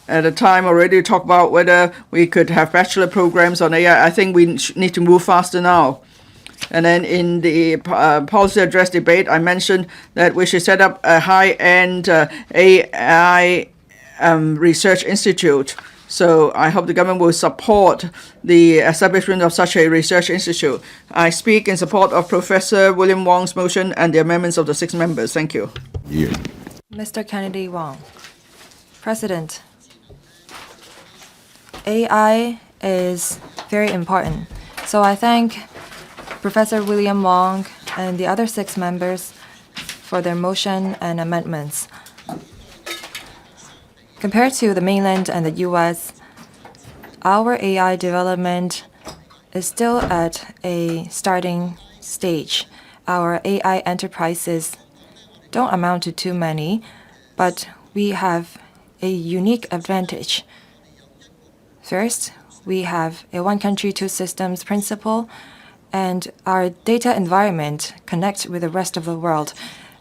[SPEAKER 3] at the time already talked about whether we could have bachelor programs on AI. I think we need to move faster now. And then in the policy address debate, I mentioned that we should set up a high-end AI research institute. So I hope the government will support the establishment of such a research institute. I speak in support of Professor William Wong's motion and the amendments of the 6 members. Thank you.
[SPEAKER 4] Yeah.
[SPEAKER 1] Mr. Kennedy Wong. President, AI is very important. So I thank Professor William Wong and the other 6 members for their motion and amendments. Compared to the mainland and the US, our AI development is still at a starting stage. Our AI enterprises don't amount to too many, but we have a unique advantage. First, we have a one country, two systems principle, and our data environment connects with the rest of the world.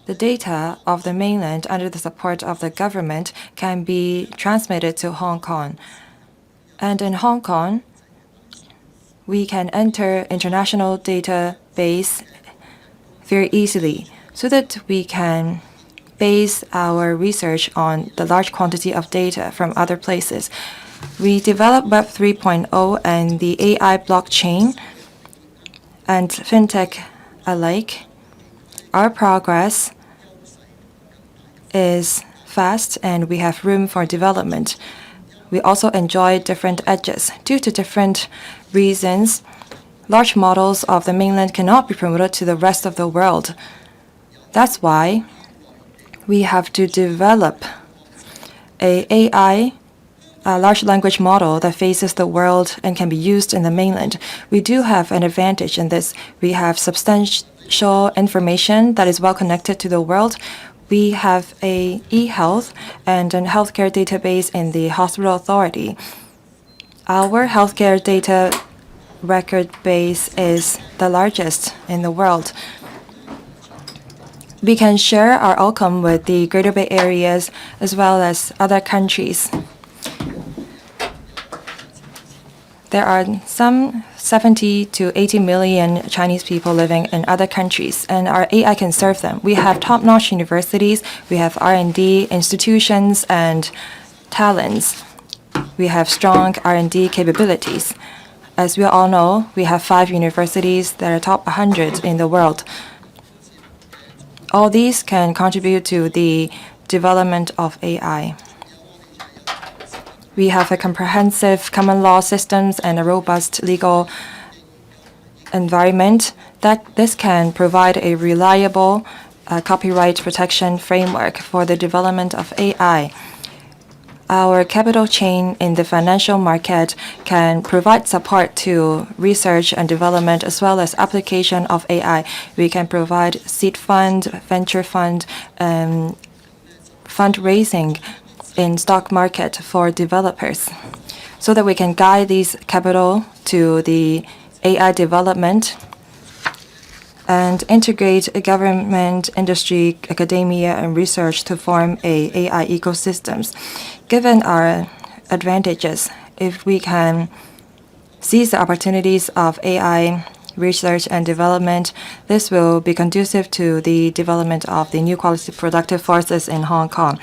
[SPEAKER 1] The data of the mainland under the support of the government can be transmitted to Hong Kong. And in Hong Kong, we can enter international database very easily so that we can base our research on the large quantity of data from other places. We developed Web 3.0 and the AI blockchain and fintech alike. Our progress is fast and we have room for development. We also enjoy different edges. Due to different reasons, large models of the mainland cannot be promoted to the rest of the world. That's why we have to develop a large language model that faces the world and can be used in the mainland. We do have an advantage in this. We have substantial information that is well connected to the world. We have a e-health and a healthcare database in the hospital authority. Our healthcare data record base is the largest in the world. We can share our outcome with the Greater Bay Areas as well as other countries. There are some 70 to 80 million Chinese people living in other countries, and our AI can serve them. We have top-notch universities, we have R&D institutions and talents. We have strong R&D capabilities. As we all know, we have 5 universities that are top 100 in the world. All these can contribute to the development of AI. We have a comprehensive common law systems and a robust legal environment that this can provide a reliable copyright protection framework for the development of AI. Our capital chain in the financial market can provide support to research and development as well as application of AI. We can provide seed fund, venture fund, fundraising in stock market for developers so that we can guide these capital to the AI development and integrate government, industry, academia, and research to form a AI ecosystems. Given our advantages, if we can seize the opportunities of AI research and development, this will be conducive to the development of the new quality productive forces in Hong Kong.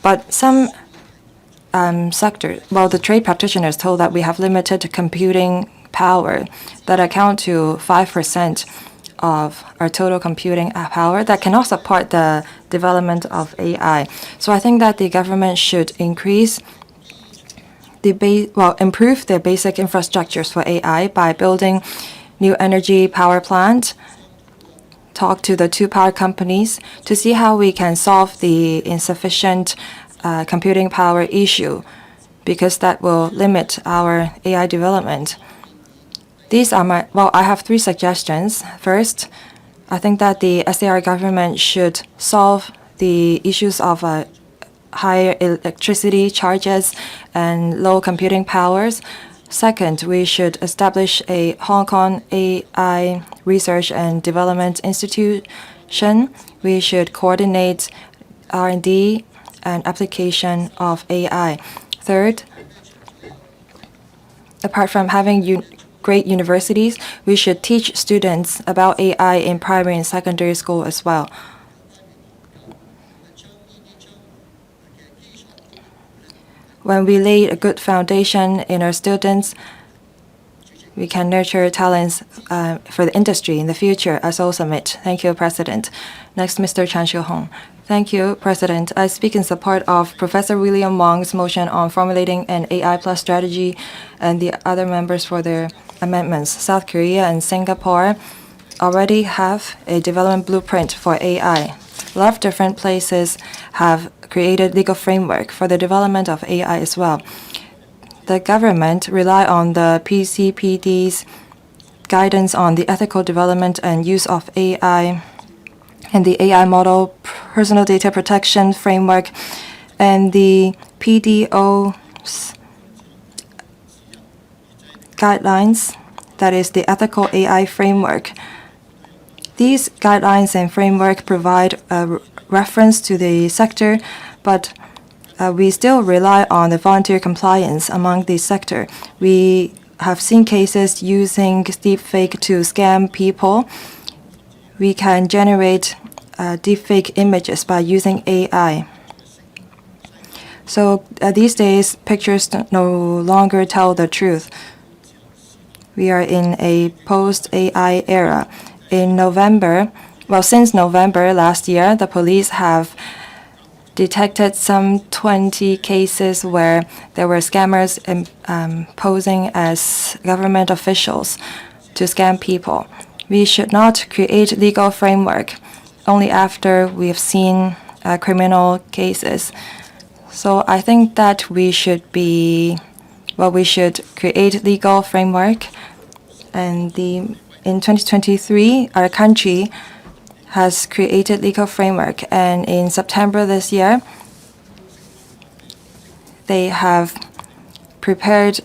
[SPEAKER 1] But some sectors, the trade practitioners told that we have limited computing power that account to 5% of our total computing power that cannot support the development of AI. So I think that the government should increase improve their basic infrastructures for AI by building new energy power plant, talk to the two power companies to see how we can solve the insufficient computing power issue, because that will limit our AI development. These are I have 3 suggestions. First, I think that the SAR government should solve the issues of higher electricity charges and low computing powers. Second, we should establish a Hong Kong AI Research and Development Institution. We should coordinate R&D and application of AI. Third, apart from having great universities, we should teach students about AI in primary and secondary school as well. When we lay a good foundation in our students, we can nurture talents for the industry in the future, as also submit. Thank you, President. Next, Mr. Chan Xiu-hong. Thank you, President. I speak in support of Professor William Wong's motion on formulating an AI plus strategy and the other members for their amendments. South Korea and Singapore already have a development blueprint for AI. A lot of different places have created legal framework for the development of AI as well. The government rely on the PCPD's guidance on the ethical development and use of AI and the AI model personal data protection framework and the PDO's guidelines, that is the ethical AI framework. These guidelines and framework provide a reference to the sector, but we still rely on the volunteer compliance among the sector. We have seen cases using deepfake to scam people. We can generate deepfake images by using AI. So these days, pictures no longer tell the truth. We are in a post-AI era. Since November last year, the police have detected some 20 cases where there were scammers posing as government officials to scam people. We should not create legal framework only after we have seen criminal cases. So I think that we should create legal framework, and in 2023, our country has created legal framework, and in September this year, they have prepared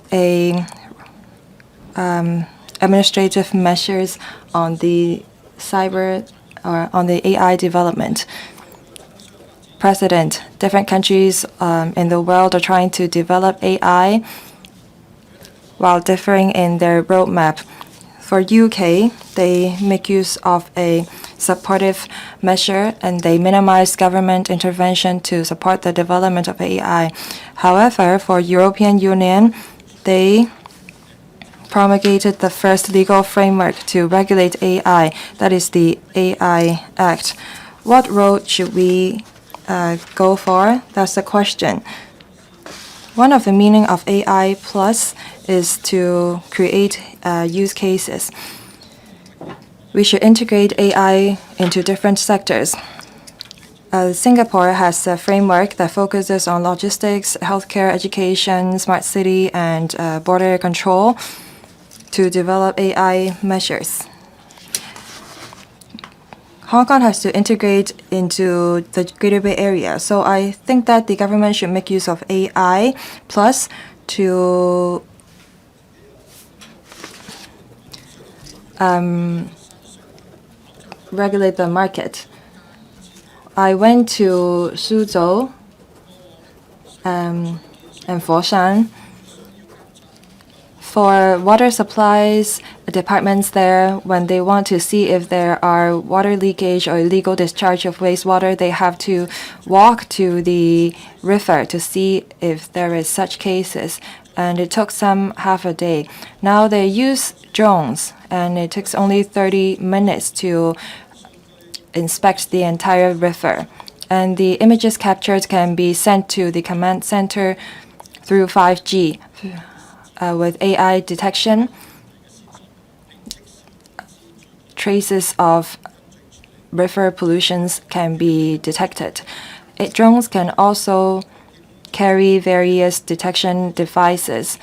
[SPEAKER 1] administrative measures on the on the AI development. President, different countries in the world are trying to develop AI while differing in their roadmap. For UK, they make use of a supportive measure and they minimize government intervention to support the development of AI. However, for European Union, they promulgated the first legal framework to regulate AI, that is the AI Act. What road should we go for? That's the question. One of the meaning of AI plus is to create use cases. We should integrate AI into different sectors. Singapore has a framework that focuses on logistics, healthcare, education, smart city, and border control to develop AI measures. Hong Kong has to integrate into the Greater Bay Area. So I think that the government should make use of AI plus to regulate the market. I went to Suzhou and Foshan. For water supplies departments there, when they want to see if there are water leakage or illegal discharge of wastewater, they have to walk to the river to see if there is such cases. And it took some half a day. Now they use drones, and it takes only 30 minutes to inspect the entire river. And the images captured can be sent to the command center through 5G. With AI detection, traces of river pollutions can be detected. Drones can also carry various detection devices.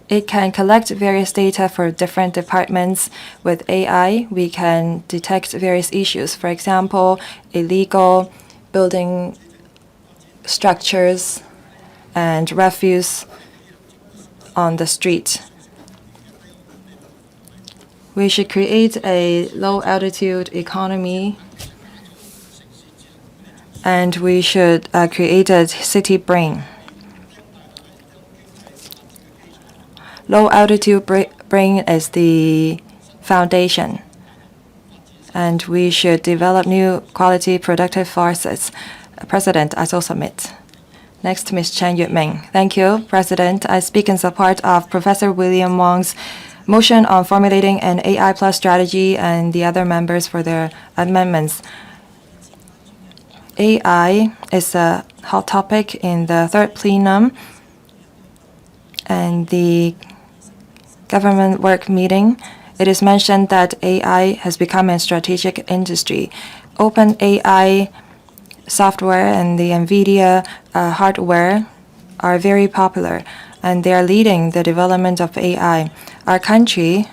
[SPEAKER 1] It can collect various data for different departments. With AI, we can detect various issues. For example, illegal building structures and refuse on the street. We should create a low-altitude economy, and we should create a city brain. Low-altitude brain is the foundation, and we should develop new quality productive forces. President, I so submit. Next, Ms. Chen Yueheng. Thank you, President. I speak in support of Professor William Wong's motion on formulating an AI plus strategy and the other members for their amendments. AI is a hot topic in the third plenum and the government work meeting. It is mentioned that AI has become a strategic industry. Open AI software and the NVIDIA hardware are very popular, and they are leading the development of AI. Our country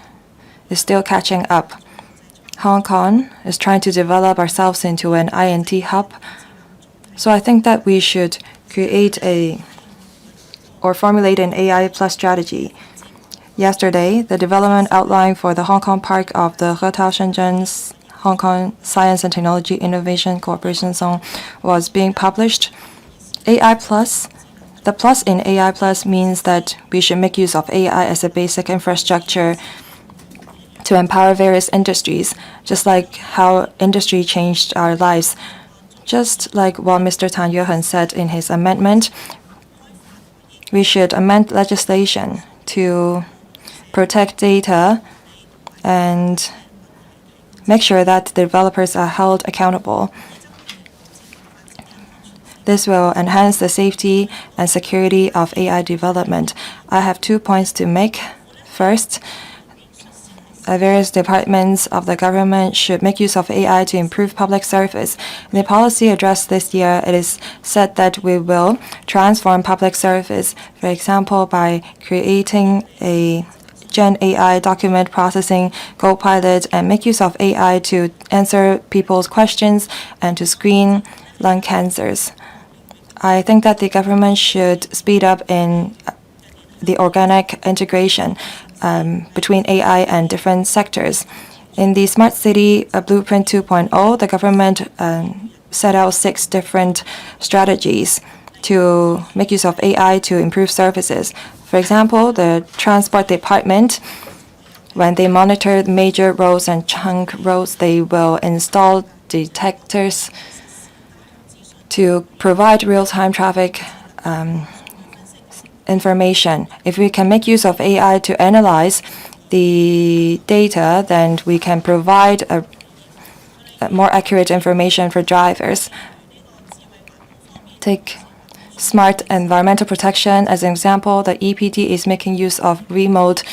[SPEAKER 1] is still catching up. Hong Kong is trying to develop ourselves into an INT hub. So I think that we should create or formulate an AI plus strategy. Yesterday, the development outline for the Hong Kong Park of the Shenzhen Hong Kong Science and Technology Innovation Corporation Zone was being published. AI plus. The plus in AI plus means that we should make use of AI as a basic infrastructure to empower various industries, just like how industry changed our lives. Just like what Mr. Tan Yueheng said in his amendment, we should amend legislation to protect data and make sure that developers are held accountable. This will enhance the safety and security of AI development. I have 2 points to make. First, various departments of the government should make use of AI to improve public service. In the policy address this year, it is said that we will transform public service, for example, by creating a Gen AI document processing co-pilot and make use of AI to answer people's questions and to screen lung cancers. I think that the government should speed up in the organic integration between AI and different sectors. In the Smart City Blueprint 2.0, the government set out 6 different strategies to make use of AI to improve services. For example, the Transport Department, when they monitor major roads and chunk roads, they will install detectors to provide real-time traffic information. If we can make use of AI to analyze the data, then we can provide a more accurate information for drivers. Take smart environmental protection as an example. The EPD is making use of remote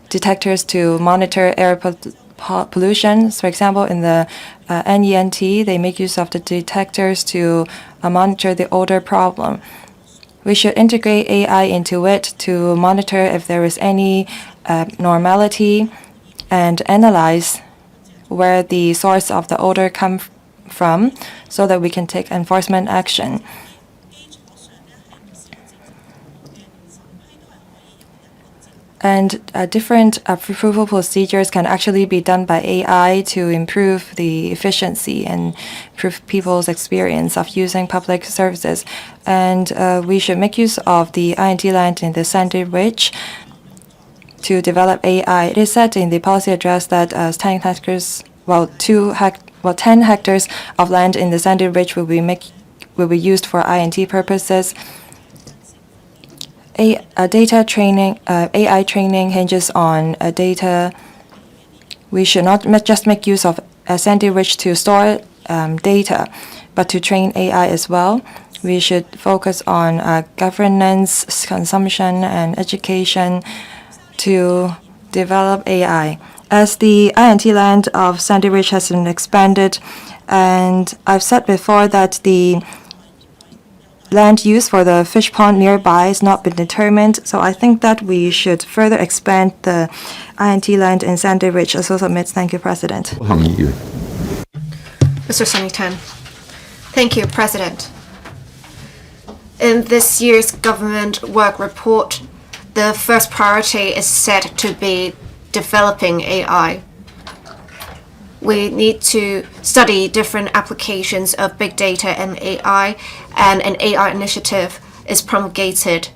[SPEAKER 1] detectors to monitor air pollution. For example, in the NENT, they make use of the detectors to monitor the odor problem. We should integrate AI into it to monitor if there is any abnormality and analyze where the source of the odor comes from so that we can take enforcement action. And different approval procedures can actually be done by AI to improve the efficiency and improve people's experience of using public services. And we should make use of the INT land in the Sandy Ridge to develop AI. It is said in the policy address that 10 hectares, 10 hectares of land in the Sandy Ridge will be used for INT purposes. AI training hinges on data. We should not just make use of Sandy Ridge to store data, but to train AI as well. We should focus on governance, consumption, and education to develop AI. As the INT land of Sandy Ridge has been expanded, and I've said before that the land use for the fish pond nearby has not been determined, so I think that we should further expand the INT land in Sandy Ridge as well. Submit. Thank you, President.
[SPEAKER 2] Mr. Sunny Tan. Thank you, President. In this year's government work report, the first priority is set to be developing AI. We need to study different applications of big data and AI, and an AI initiative is promulgated.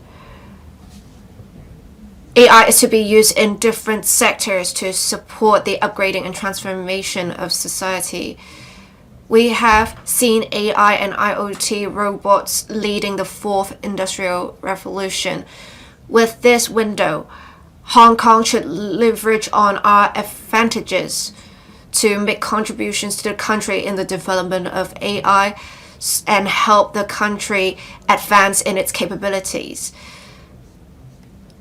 [SPEAKER 2] AI is to be used in different sectors to support the upgrading and transformation of society. We have seen AI and IoT robots leading the fourth industrial revolution. With this window, Hong Kong should leverage on our advantages to make contributions to the country in the development of AI and help the country advance in its capabilities.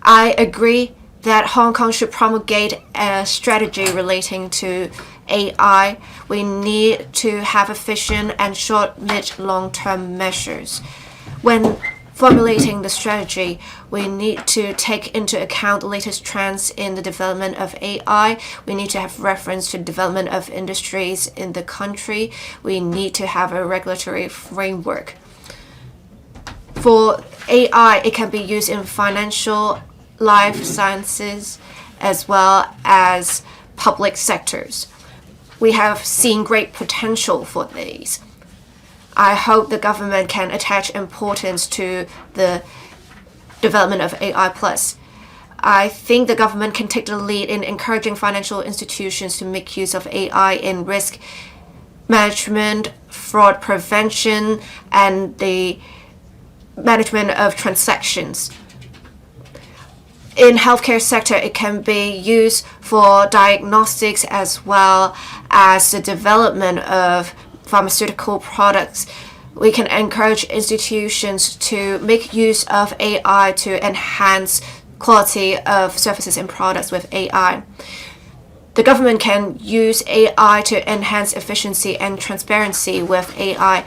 [SPEAKER 2] I agree that Hong Kong should promulgate a strategy relating to AI. We need to have efficient and short, mid, long-term measures. When formulating the strategy, we need to take into account the latest trends in the development of AI. We need to have reference to the development of industries in the country. We need to have a regulatory framework. For AI, it can be used in financial, life sciences, as well as public sectors. We have seen great potential for these. I hope the government can attach importance to the development of AI+. I think the government can take the lead in encouraging financial institutions to make use of AI in risk management, fraud prevention, and the management of transactions. In healthcare sector, it can be used for diagnostics as well as the development of pharmaceutical products. We can encourage institutions to make use of AI to enhance quality of services and products with AI. The government can use AI to enhance efficiency and transparency with AI.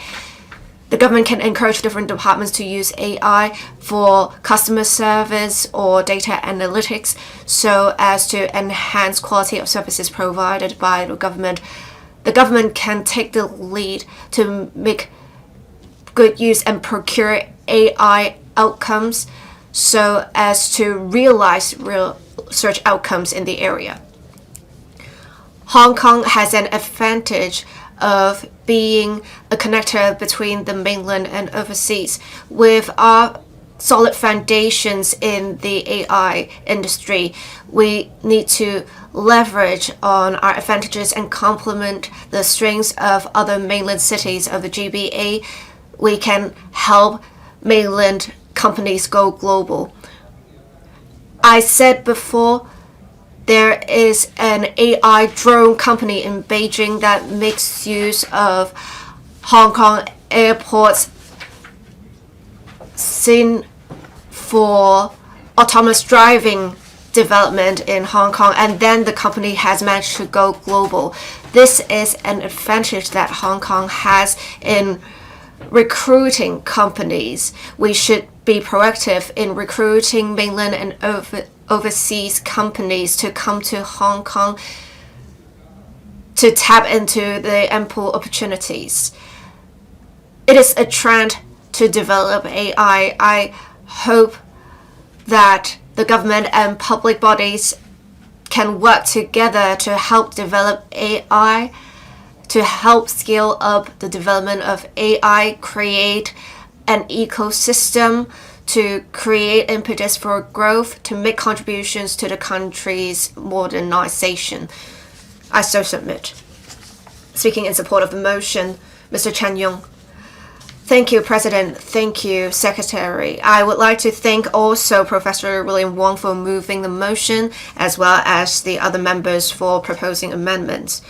[SPEAKER 2] The government can encourage different departments to use AI for customer service or data analytics so as to enhance quality of services provided by the government. The government can take the lead to make good use and procure AI outcomes so as to realize real research outcomes in the area. Hong Kong has an advantage of being a connector between the mainland and overseas. With our solid foundations in the AI industry, we need to leverage on our advantages and complement the strengths of other mainland cities of the GBA. We can help mainland companies go global. I said before, there is an AI drone company in Beijing that makes use of Hong Kong airport's scene for autonomous driving development in Hong Kong, and then the company has managed to go global. This is an advantage that Hong Kong has in recruiting companies. We should be proactive in recruiting mainland and overseas companies to come to Hong Kong to tap into the ample opportunities. It is a trend to develop AI. I hope that the government and public bodies can work together to help develop AI, to help scale up the development of AI, create an ecosystem, to create impetus for growth, to make contributions to the country's modernization. I so submit. Speaking in support of the motion, Mr. Chen Yung. Thank you, President. Thank you, Secretary. I would like to thank also Professor William Wong for moving the motion, as well as the other members for proposing amendments.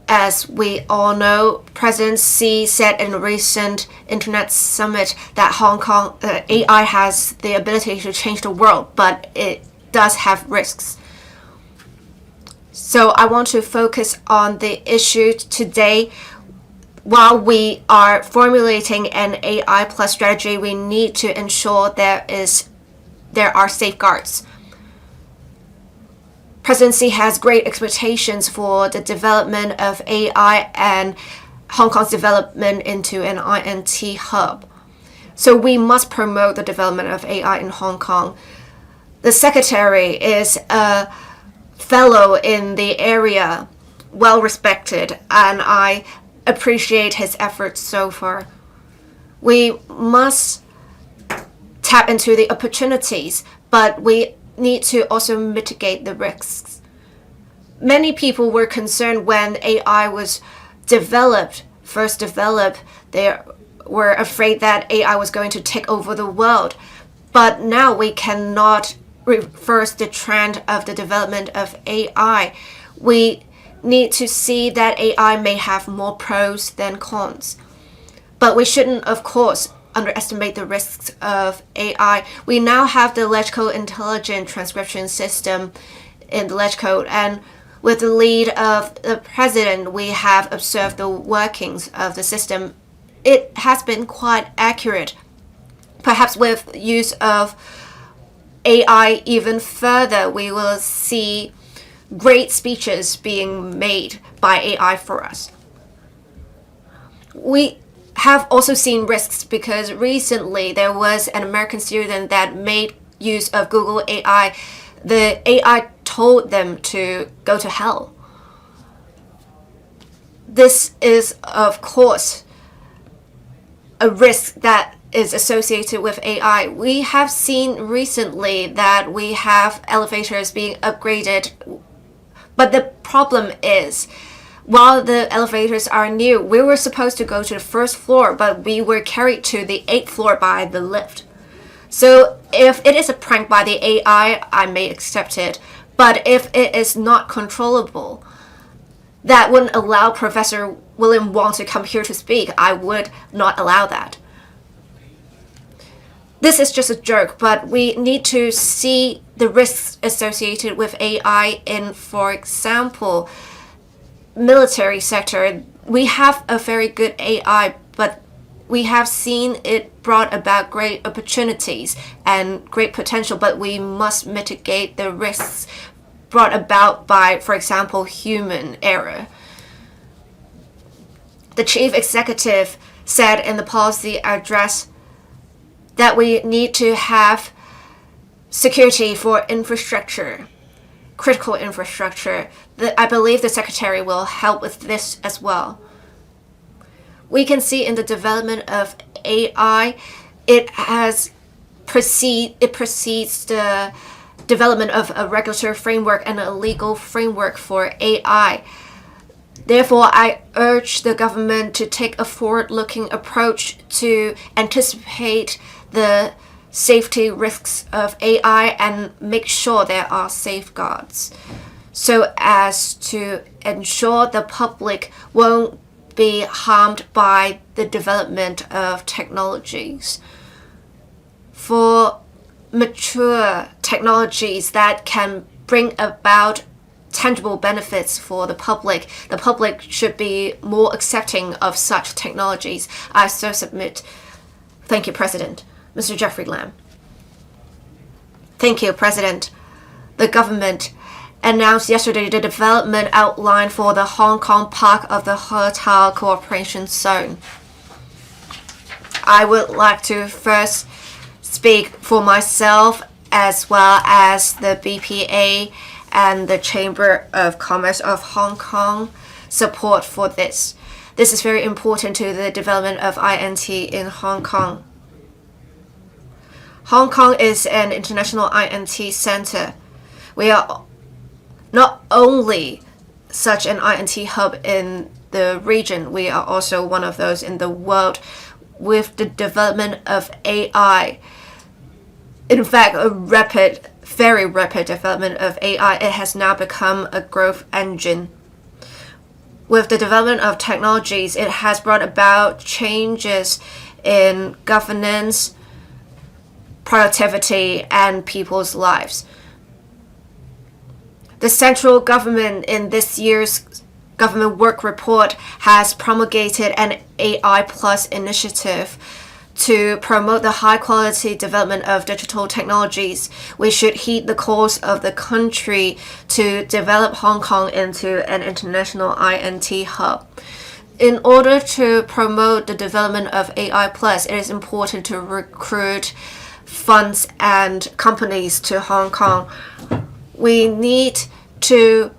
[SPEAKER 2] As we all know, President Xi said in a recent Internet summit that Hong Kong AI has the ability to change the world, but it does have risks. So I want to focus on the issue today. While we are formulating an AI plus strategy, we need to ensure there are safeguards. President Xi has great expectations for the development of AI and Hong Kong's development into an INT hub. So we must promote the development of AI in Hong Kong. The secretary is a fellow in the area, well respected, and I appreciate his efforts so far. We must tap into the opportunities, but we need to also mitigate the risks. Many people were concerned when AI was first developed. They were afraid that AI was going to take over the world. But now we cannot reverse the trend of the development of AI. We need to see that AI may have more pros than cons. But we shouldn't, of course, underestimate the risks of AI. We now have the lexical intelligent transcription system in the LegCode, and with the lead of the president, we have observed the workings of the system. It has been quite accurate. Perhaps with use of AI even further, we will see great speeches being made by AI for us. We have also seen risks because recently there was an American student that made use of Google AI. The AI told them to go to hell. This is, of course, a risk that is associated with AI. We have seen recently that we have elevators being upgraded, but the problem is, while the elevators are new, we were supposed to go to the first floor, but we were carried to the 8th floor by the lift. So if it is a prank by the AI, I may accept it. But if it is not controllable, that wouldn't allow Professor William Wong to come here to speak. I would not allow that. This is just a joke, but we need to see the risks associated with AI in, for example, military sector. We have a very good AI, but we have seen it brought about great opportunities and great potential, but we must mitigate the risks brought about by, for example, human error. The chief executive said in the policy address that we need to have security for infrastructure, critical infrastructure. I believe the secretary will help with this as well. We can see in the development of AI, it precedes the development of a regulatory framework and a legal framework for AI. Therefore, I urge the government to take a forward-looking approach to anticipate the safety risks of AI and make sure there are safeguards so as to ensure the public won't be harmed by the development of technologies. For mature technologies that can bring about tangible benefits for the public should be more accepting of such technologies. I so submit. Thank you, President. Mr. Jeffrey Lam. Thank you, President. The government announced yesterday the development outline for the Hong Kong part of the Hotel Cooperation Zone. I would like to first speak for myself as well as the BPA and the Chamber of Commerce of Hong Kong support for this. This is very important to the development of INT in Hong Kong. Hong Kong is an international INT center. We are not only such an INT hub in the region, we are also one of those in the world. With the development of AI, in fact, a very rapid development of AI, it has now become a growth engine. with the development of technologies, it has brought about changes in governance, productivity, and people's lives. The central government in this year's government work report has promulgated an AI Plus initiative to promote the high-quality development of digital technologies. We should heed the calls of the country to develop Hong Kong into an international INT hub. In order to promote the development of AI Plus, it is important to recruit funds and companies to Hong Kong. We need to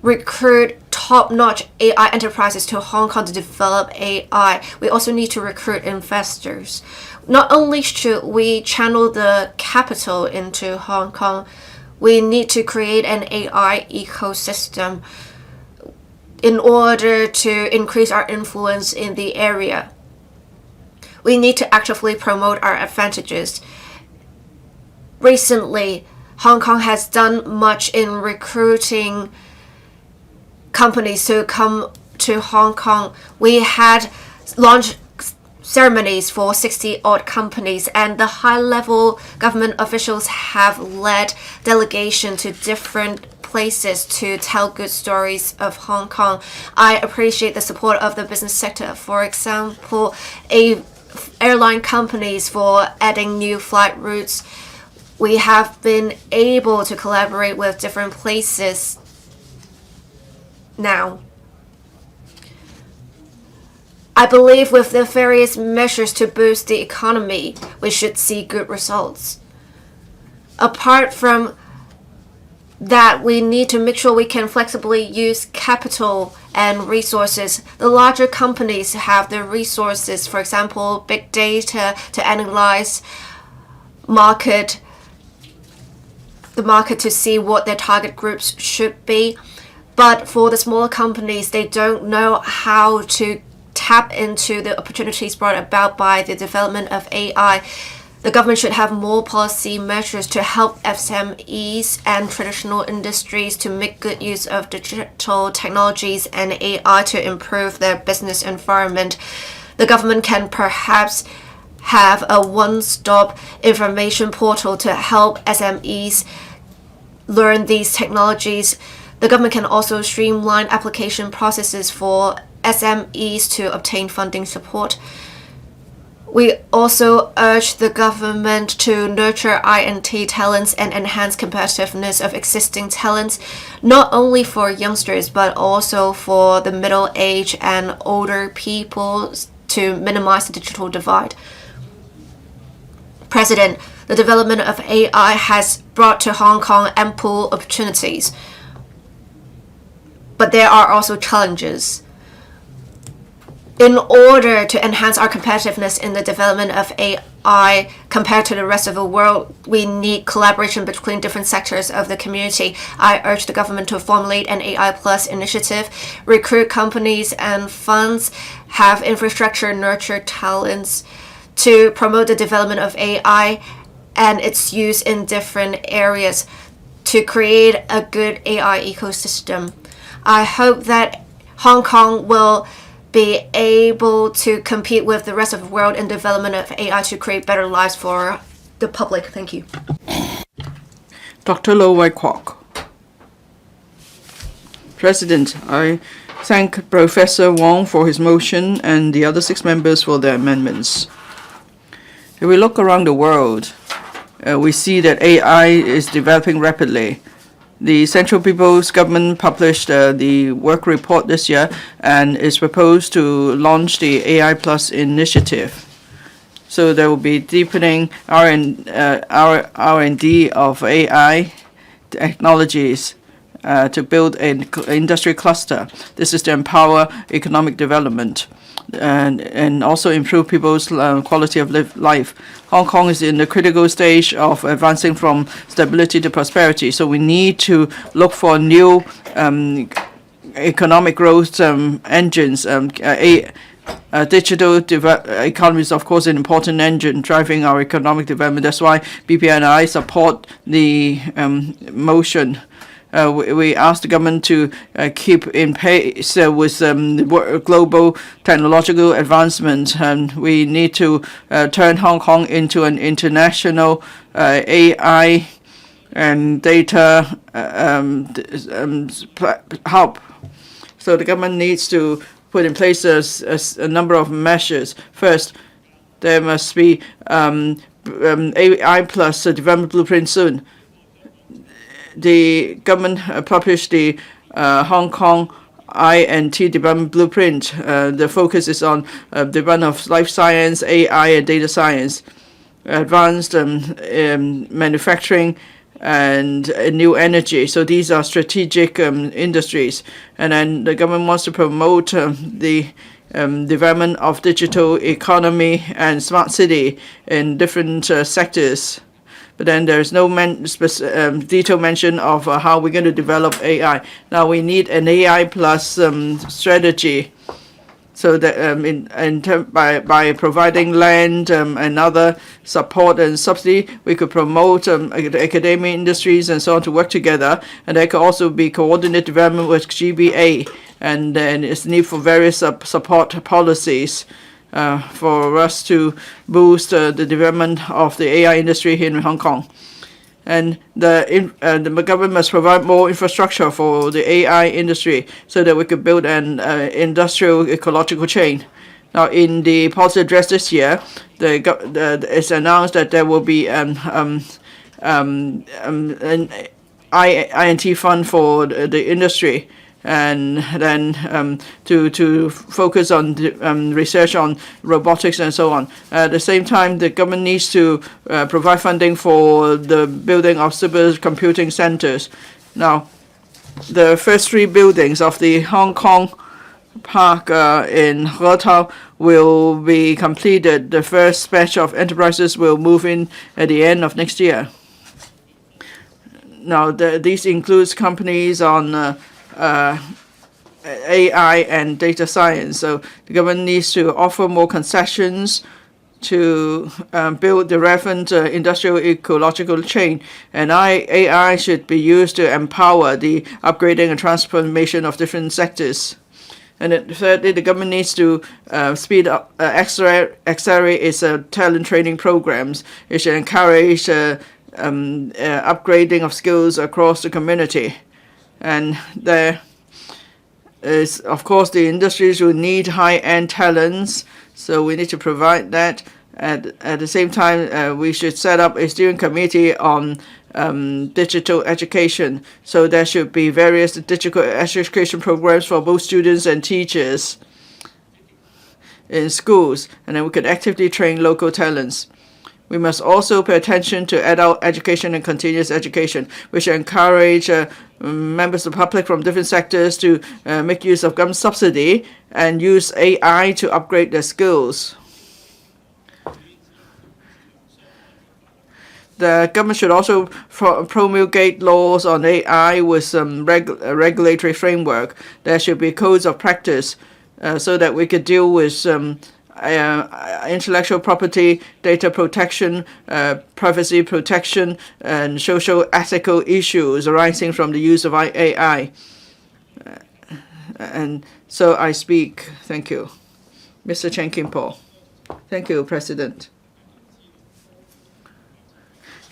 [SPEAKER 2] recruit top-notch AI enterprises to Hong Kong to develop AI. We also need to recruit investors. Not only should we channel the capital into Hong Kong, we need to create an AI ecosystem in order to increase our influence in the area. We need to actively promote our advantages. Recently, Hong Kong has done much in recruiting companies to come to Hong Kong. We had launch ceremonies for 60-odd companies, and the high-level government officials have led delegation to different places to tell good stories of Hong Kong. I appreciate the support of the business sector. For example, airline companies for adding new flight routes. We have been able to collaborate with different places now. I believe with the various measures to boost the economy, we should see good results. Apart from that, we need to make sure we can flexibly use capital and resources. The larger companies have the resources, for example, big data to analyze the market to see what their target groups should be. But for the smaller companies, they don't know how to tap into the opportunities brought about by the development of AI. The government should have more policy measures to help SMEs and traditional industries to make good use of digital technologies and AI to improve their business environment. The government can perhaps have a one-stop information portal to help SMEs learn these technologies. The government can also streamline application processes for SMEs to obtain funding support. We also urge the government to nurture INT talents and enhance competitiveness of existing talents, not only for youngsters, but also for the middle-aged and older people to minimize the digital divide. President, the development of AI has brought to Hong Kong ample opportunities, but there are also challenges. In order to enhance our competitiveness in the development of AI compared to the rest of the world, we need collaboration between different sectors of the community. I urge the government to formulate an AI Plus initiative, recruit companies and funds, have infrastructure, nurture talents to promote the development of AI and its use in different areas to create a good AI ecosystem. I hope that Hong Kong will be able to compete with the rest of the world in development of AI to create better lives for the public. Thank you.
[SPEAKER 3] Dr. Lo Wai Kwok. President, I thank Professor Wong for his motion and the other 6 members for their amendments. If we look around the world, we see that AI is developing rapidly. The Central People's Government published the work report this year and is proposed to launch the AI Plus initiative. So there will be deepening R&D of AI technologies to build an industry cluster. This is to empower economic development and also improve people's quality of life. Hong Kong is in the critical stage of advancing from stability to prosperity, so we need to look for new economic growth engines. Digital economy is, of course, an important engine driving our economic development. That's why BPI and I support the motion we asked the government to keep in pace with the global technological advancement, and we need to turn Hong Kong into an international AI and data hub. So the government needs to put in place a number of measures. First, there must be AI plus development blueprint soon. The government published the Hong Kong I&T development blueprint. The focus is on development of life science, AI, and data science, advanced manufacturing, and new energy. So these are strategic industries. And then the government wants to promote the development of digital economy and smart city in different sectors. But then there's no detailed mention of how we're going to develop AI. Now we need an AI plus strategy, so that by providing land and other support and subsidy, we could promote academic industries and so on to work together. And there could also be coordinated development with GBA, and then it's need for various support policies for us to boost the development of the AI industry here in Hong Kong. And the government must provide more infrastructure for the AI industry so that we could build an industrial ecological chain. Now, in the policy address this year, it's announced that there will be an I&T fund for the industry, and then to focus on research on robotics and so on. At the same time, the government needs to provide funding for the building of supercomputing centers. Now, the first 3 buildings of the Hong Kong Park in CHOW will be completed. The first batch of enterprises will move in at the end of next year. Now, these includes companies on AI and data science. So the government needs to offer more concessions to build the relevant industrial ecological chain. And AI should be used to empower the upgrading and transformation of different sectors. And then thirdly, the government needs to speed up, accelerate its talent training programs. It should encourage upgrading of skills across the community. And there is, of course, the industries will need high-end talents, so we need to provide that. At the same time, we should set up a steering committee on digital education. So there should be various digital education programs for both students and teachers in schools, and then we could actively train local talents. We must also pay attention to adult education and continuous education, which encourage members of the public from different sectors to make use of government subsidy and use AI to upgrade their skills. The government should also promulgate laws on AI with some regulatory framework. There should be codes of practice so that we could deal with intellectual property, data protection, privacy protection, and social ethical issues arising from the use of AI. And so I speak. Thank you. Mr. Chen Kim-po. Thank you, President.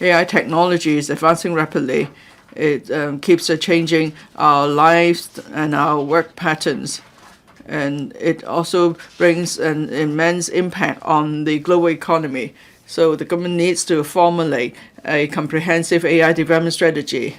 [SPEAKER 3] AI technology is advancing rapidly. It keeps changing our lives and our work patterns. And it also brings an immense impact on the global economy. So the government needs to formulate a comprehensive AI development strategy.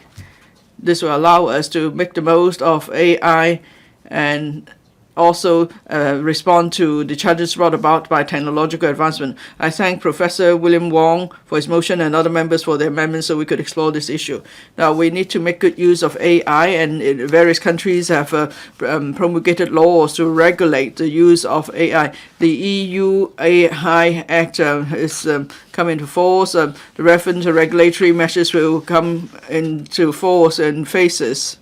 [SPEAKER 3] This will allow us to make the most of AI and also respond to the challenges brought about by technological advancement. I thank Professor William Wong for his motion and other members for their amendments so we could explore this issue. Now, we need to make good use of AI, and various countries have promulgated laws to regulate the use of AI. The EU AI Act is coming into force. The relevant regulatory measures will come into force in phases.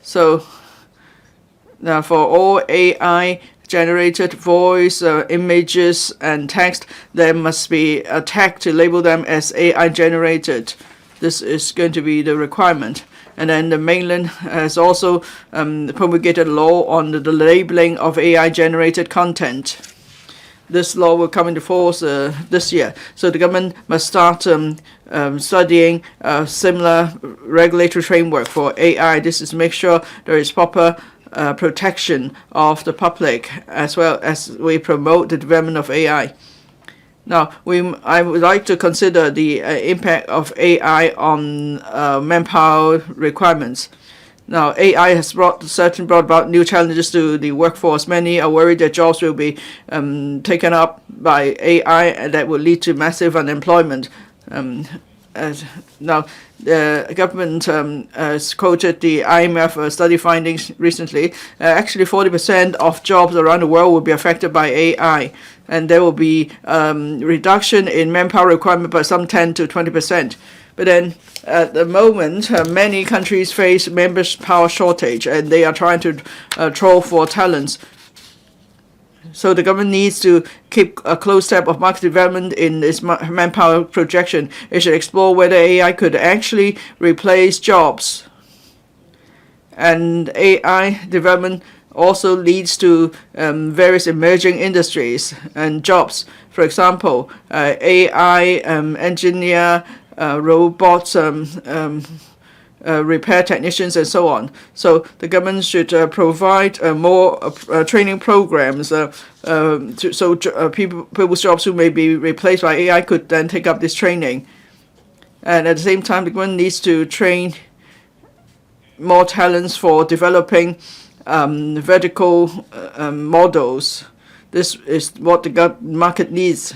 [SPEAKER 3] So, now, for all AI-generated voice, images, and text, there must be a tag to label them as AI-generated. This is going to be the requirement. And then the mainland has also promulgated a law on the labeling of AI-generated content. This law will come into force this year. So the government must start studying a similar regulatory framework for AI. This is to make sure there is proper protection of the public as well as we promote the development of AI. Now, I would like to consider the impact of AI on manpower requirements. Now, AI has brought about new challenges to the workforce. Many are worried that jobs will be taken up by AI, and that will lead to massive unemployment. Now, the government has quoted the IMF study findings recently. Actually, 40% of jobs around the world will be affected by AI, and there will be reduction in manpower requirement by some 10 to 20%. But then, at the moment, many countries face manpower shortage, and they are trying to troll for talents. So the government needs to keep a close tab of market development in its manpower projection. It should explore whether AI could actually replace jobs. And AI development also leads to various emerging industries and jobs. For example, AI engineer, robots, repair technicians, and so on. So the government should provide more training programs people's jobs who may be replaced by AI could then take up this training. And at the same time, the government needs to train more talents for developing vertical models. This is what the market needs.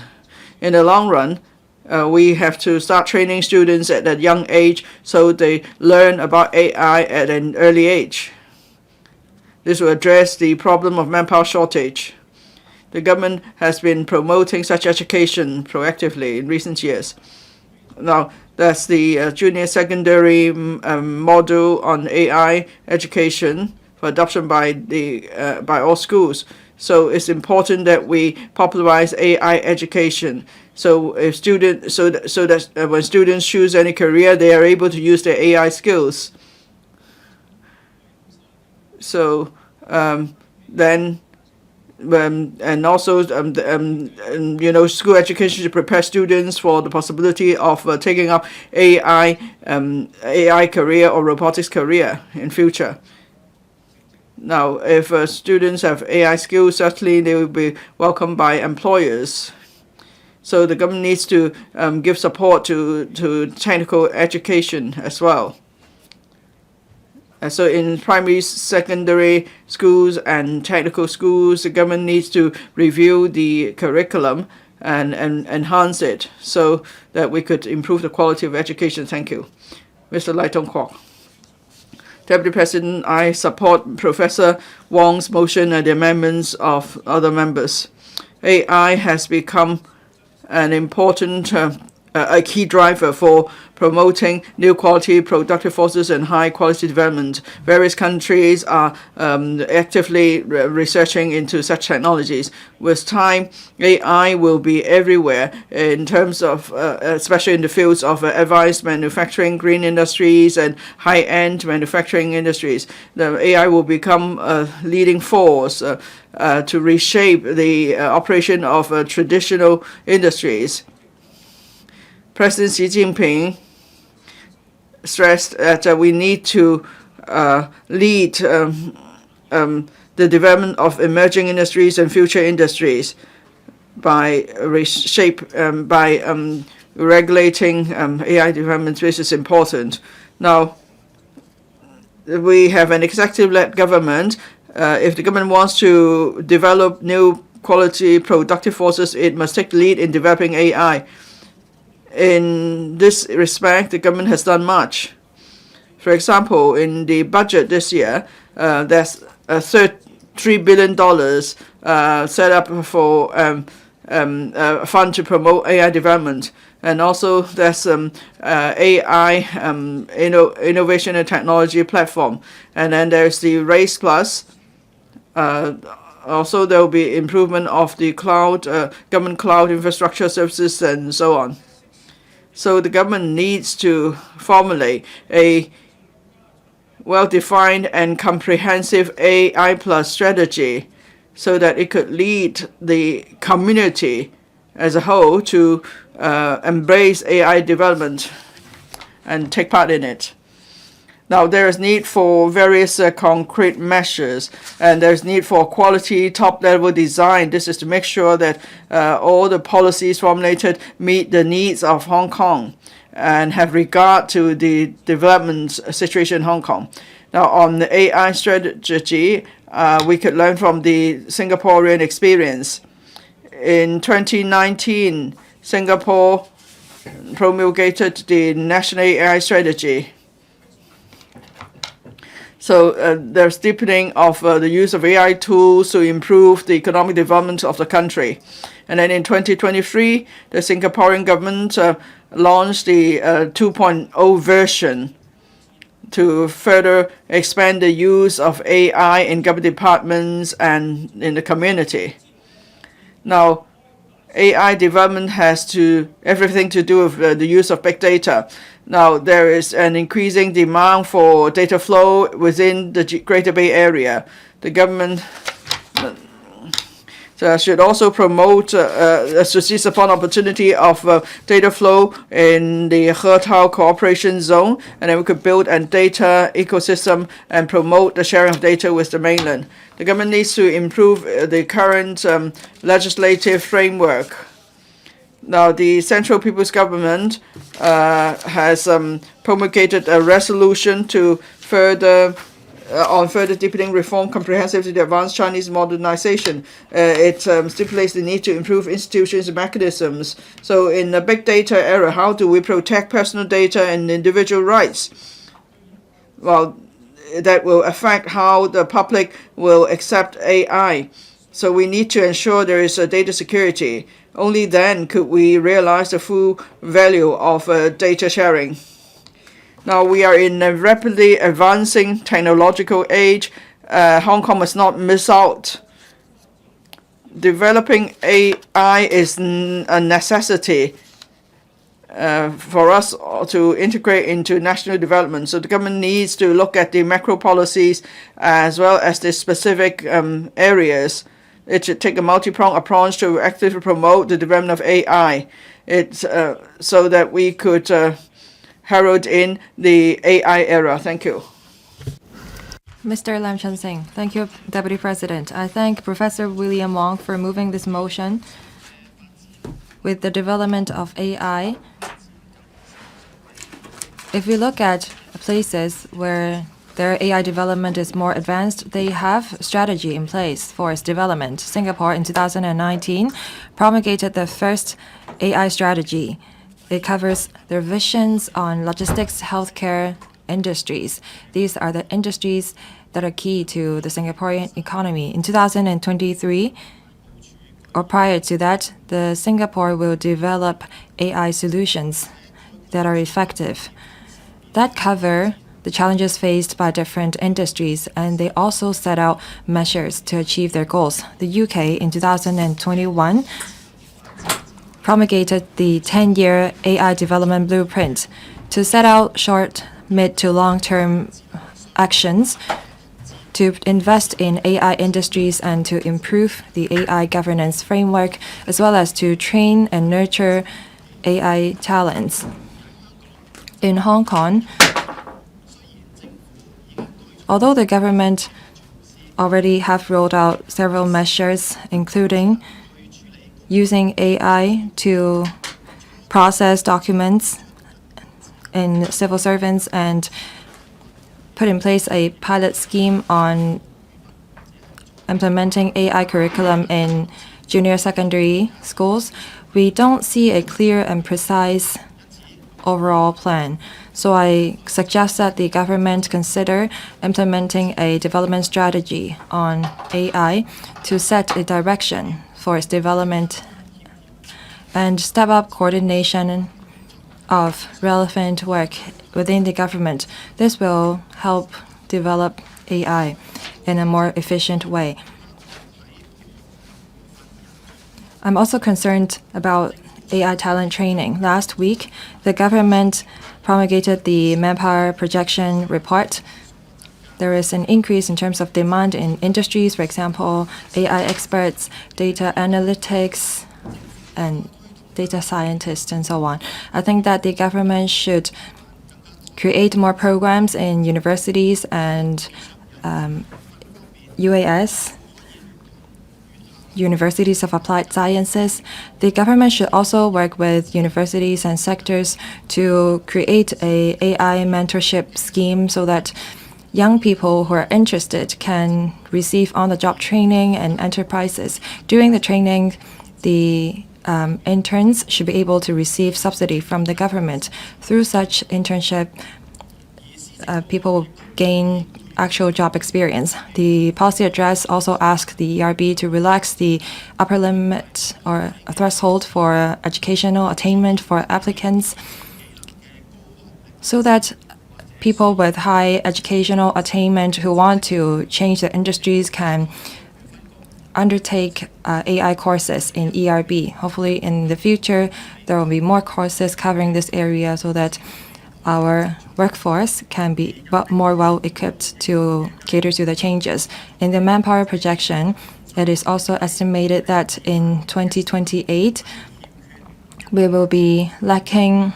[SPEAKER 3] In the long run, we have to start training students at a young age so they learn about AI at an early age. This will address the problem of manpower shortage. The government has been promoting such education proactively in recent years. Now, that's the junior secondary module on AI education for adoption by all schools. So it's important that we popularize AI education. So if when students choose any career, they are able to use their AI skills. So then, and also school education should prepare students for the possibility of taking up AI career or robotics career in future. Now, if students have AI skills, certainly they will be welcomed by employers. So the government needs to give support to technical education as well. And so in primary, secondary schools and technical schools, the government needs to review the curriculum and enhance it so that we could improve the quality of education. Thank you. Mr. Lai Tong-kwok. Deputy President, I support Professor Wong's motion and the amendments of other members. AI has become an important a key driver for promoting new quality productive forces and high quality development. Various countries are actively researching into such technologies. With time, AI will be everywhere in terms of, especially in the fields of advanced manufacturing, green industries, and high-end manufacturing industries. The AI will become a leading force to reshape the operation of traditional industries. President Xi Jinping stressed that we need to lead the development of emerging industries and future industries by regulating AI development, which is important. Now, we have an executive-led government. If the government wants to develop new quality productive forces, it must take the lead in developing AI. In this respect, the government has done much. For example, in the budget this year, there's $3 billion set up for a fund to promote AI development. And also there's AI innovation and technology platform. And then there's the Race Plus. Also, there will be improvement of the cloud, government cloud infrastructure services and so on. So the government needs to formulate a well-defined and comprehensive AI plus strategy so that it could lead the community as a whole to embrace AI development and take part in it. Now, there is need for various concrete measures, and there's need for quality top-level design. This is to make sure that all the policies formulated meet the needs of Hong Kong and have regard to the development situation in Hong Kong. Now, on the AI strategy, we could learn from the Singaporean experience. In 2019, Singapore promulgated the National AI Strategy. So there's deepening of the use of AI tools to improve the economic development of the country. And then in 2023, the Singaporean government launched the 2.0 version to further expand the use of AI in government departments and in the community. Now, AI development has everything to do with the use of big data. Now, there is an increasing demand for data flow within the Greater Bay Area. The government should also promote to seize upon opportunity of data flow in the CHOW cooperation zone, and then we could build a data ecosystem and promote the sharing of data with the mainland. The government needs to improve the current legislative framework. Now, the Central People's Government has promulgated a resolution to further deepening reform comprehensively to advance Chinese modernization. It stipulates the need to improve institutions and mechanisms. So in the big data era, how do we protect personal data and individual rights? Well, that will affect how the public will accept AI. So we need to ensure there is data security. Only then could we realize the full value of data sharing. Now, we are in a rapidly advancing technological age. Hong Kong must not miss out. Developing AI is a necessity for us to integrate into national development. So the government needs to look at the macro policies as well as the specific areas. It should take a multi-pronged approach to actively promote the development of AI. So that we could herald in the AI era. Thank you.
[SPEAKER 1] Mr. Lam Chun Sing. Thank you, Deputy President. I thank Professor William Wong for moving this motion. With the development of AI, if we look at places where their AI development is more advanced, they have strategy in place for its development. Singapore in 2019 promulgated the first AI strategy. It covers their visions on logistics, healthcare, industries. These are the industries that are key to the Singaporean economy. In 2023, or prior to that, Singapore will develop AI solutions that are effective, that cover the challenges faced by different industries, and they also set out measures to achieve their goals. The UK in 2021 promulgated the 10-year AI development blueprint to set out short, mid to long-term actions to invest in AI industries and to improve the AI governance framework, as well as to train and nurture AI talents. In Hong Kong, although the government already have rolled out several measures, including using AI to process documents in civil servants and put in place a pilot scheme on implementing AI curriculum in junior secondary schools, we don't see a clear and precise overall plan. So I suggest that the government consider implementing a development strategy on AI to set a direction for its development and step up coordination of relevant work within the government. This will help develop AI in a more efficient way. I'm also concerned about AI talent training. Last week, the government promulgated the manpower projection report. there is an increase in terms of demand in industries, for example, AI experts, data analytics, and data scientists, and so on. I think that the government should create more programs in universities and UAS, Universities of Applied Sciences. The government should also work with universities and sectors to create a AI mentorship scheme so that young people who are interested can receive on-the-job training and enterprises. During the training, the interns should be able to receive subsidy from the government. Through such internship, people will gain actual job experience. The policy address also asked the ERB to relax the upper limit or a threshold for educational attainment for applicants so that people with high educational attainment who want to change their industries can undertake AI courses in ERB. Hopefully in the future, there will be more courses covering this area so that our workforce can be more well-equipped to cater to the changes. In the manpower projection, it is also estimated that in 2028, we will be lacking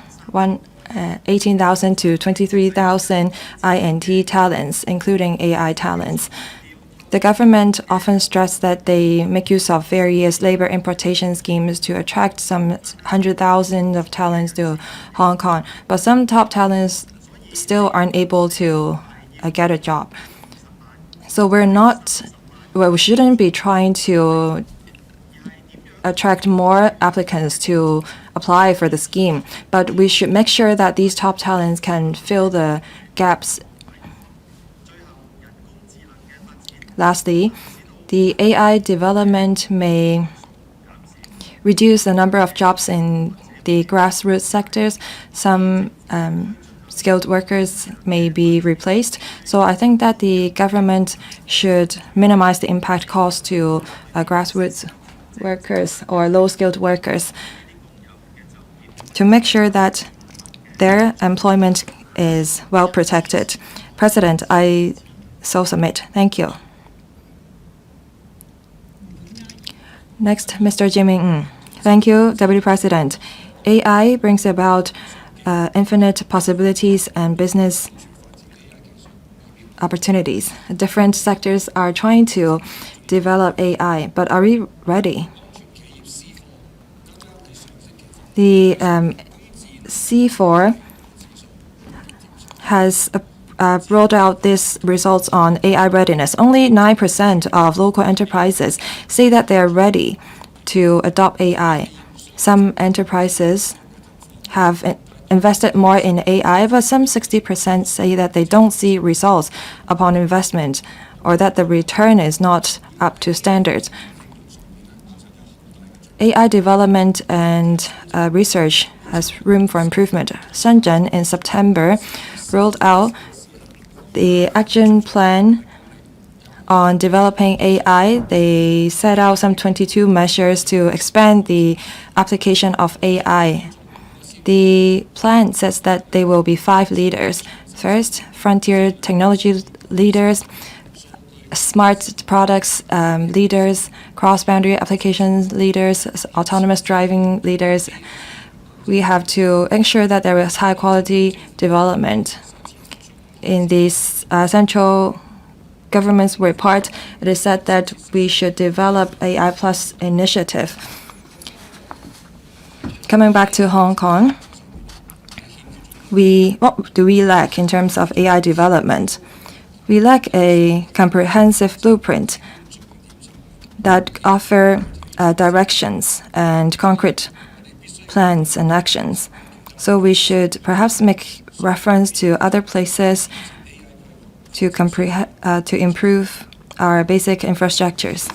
[SPEAKER 1] 18,000 to 23,000 INT talents, including AI talents. The government often stressed that they make use of various labor importation schemes to attract some 100,000 of talents to Hong Kong, but some top talents still aren't able to get a job. So we shouldn't be trying to attract more applicants to apply for the scheme, but we should make sure that these top talents can fill the gaps. Lastly, the AI development may reduce the number of jobs in the grassroots sectors. Some skilled workers may be replaced. So I think that the government should minimize the impact caused to grassroots workers or low-skilled workers to make sure that their employment is well protected. President, I so submit. Thank you. Next, Mr. Yueheng. Thank you, Deputy President. AI brings about infinite possibilities and business opportunities. Different sectors are trying to develop AI, but are we ready? The C4 has rolled out these results on AI readiness. Only 9% of local enterprises say that they are ready to adopt AI. Some enterprises have invested more in AI, but some 60% say that they don't see results upon investment or that the return is not up to standards. AI development and research has room for improvement. Shenzhen in September rolled out the action plan on developing AI. They set out some 22 measures to expand the application of AI. The plan says that there will be 5 leaders. First, frontier technology leaders, smart products leaders, cross-boundary applications leaders, autonomous driving leaders. We have to ensure that there is high-quality development. In this central government's report, it is said that we should develop AI Plus initiative. Coming back to Hong Kong, what do we lack in terms of AI development? We lack a comprehensive blueprint that offer directions and concrete plans and actions. So we should perhaps make reference to other places to improve our basic infrastructures.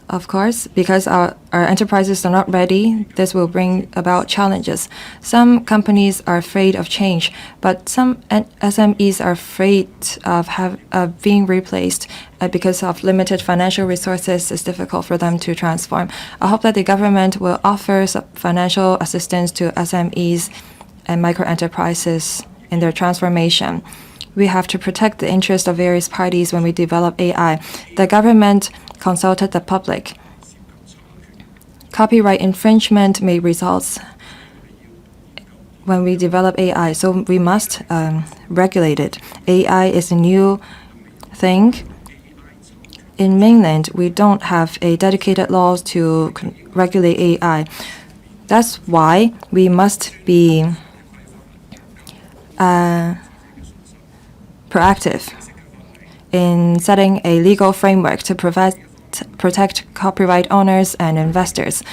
[SPEAKER 1] Of course, because our enterprises are not ready, this will bring about challenges. Some companies are afraid of change, but some SMEs are afraid of being replaced because of limited financial resources. It's difficult for them to transform. I hope that the government will offer financial assistance to SMEs and micro enterprises in their transformation. we have to protect the interest of various parties when we develop AI. The government consulted the public. Copyright infringement may result when we develop AI, so we must regulate it. AI is a new thing. In mainland, we don't have a dedicated laws to regulate AI. That's why we must be proactive in setting a legal framework to protect copyright owners and investors,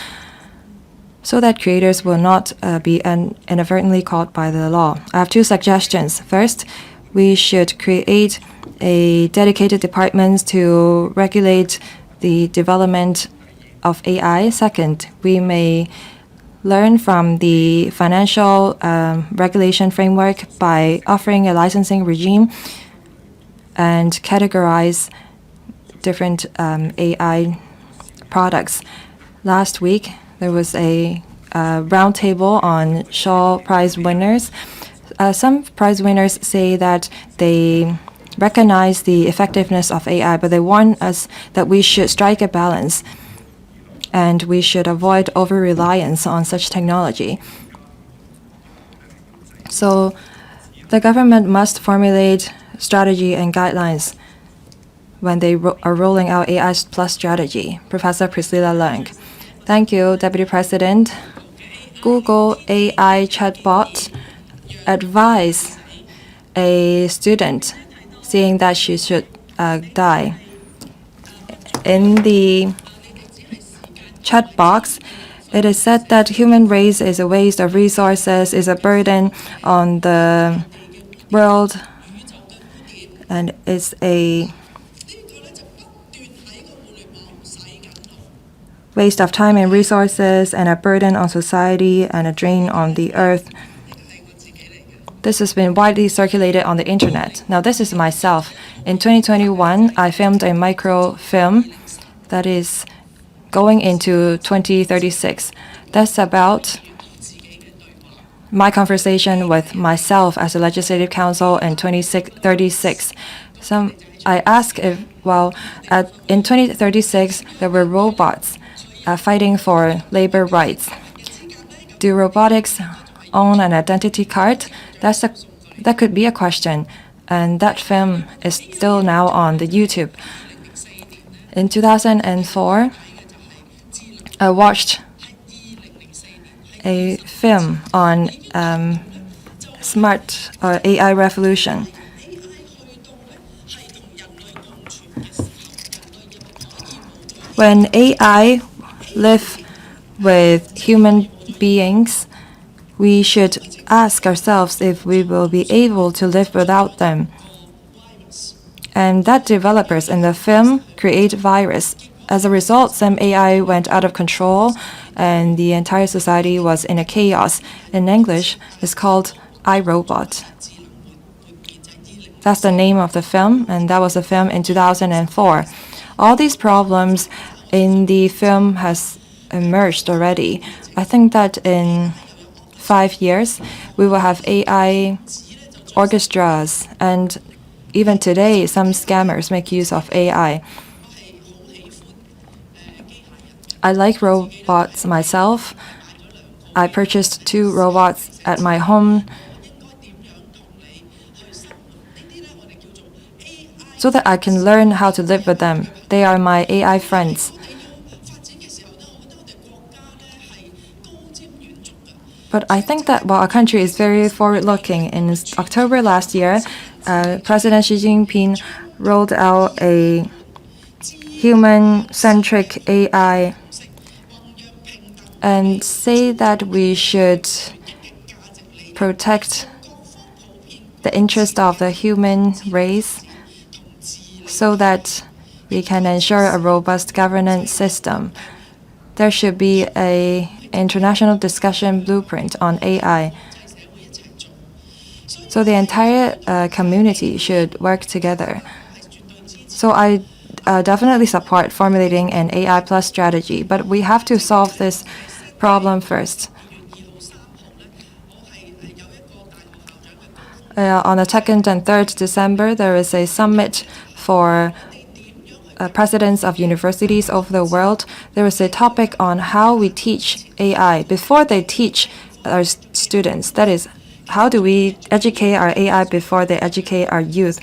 [SPEAKER 1] so that creators will not be inadvertently caught by the law. I have two suggestions. First, we should create a dedicated department to regulate the development of AI. Second, we may learn from the financial regulation framework by offering a licensing regime and categorize different AI products. Last week, there was a roundtable on Shaw Prize winners. Some prize winners say that they recognize the effectiveness of AI, but they warn us that we should strike a balance and we should avoid over-reliance on such technology. So the government must formulate strategy and guidelines when they are rolling out AI plus strategy. Professor Priscilla Leung. Thank you, Deputy President. Google AI chatbot advised a student saying that she should die. In the chat box, it is said that human race is a waste of resources, is a burden on the world, and is a waste of time and resources, and a burden on society, and a drain on the earth. This has been widely circulated on the internet. Now, this is myself. In 2021, I filmed a microfilm that is going into 2036. That's about my conversation with myself as a legislative council in 2036. I asked if, in 2036, there were robots fighting for labor rights. Do robotics own an identity card? That could be a question, and that film is still now on the YouTube. In 2004, I watched a film on smart AI revolution. When AI live with human beings, we should ask ourselves if we will be able to live without them. And that developers in the film create virus. As a result, some AI went out of control and the entire society was in a chaos. In English, it's called iRobot. That's the name of the film, and that was a film in 2004. All these problems in the film has emerged already. I think that in 5 years, we will have AI orchestras, and even today, some scammers make use of AI. I like robots myself. I purchased 2 robots at my home so that I can learn how to live with them. They are my AI friends. But I think that our country is very forward-looking. In October last year, President Xi Jinping rolled out a human-centric AI and say that we should protect the interest of the human race so that we can ensure a robust governance system. There should be an international discussion blueprint on AI. So the entire community should work together. So I definitely support formulating an AI plus strategy, but we have to solve this problem first. On the 2nd and 3rd December, there is a summit for presidents of universities over the world. There is a topic on how we teach AI before they teach our students. That is, how do we educate our AI before they educate our youth?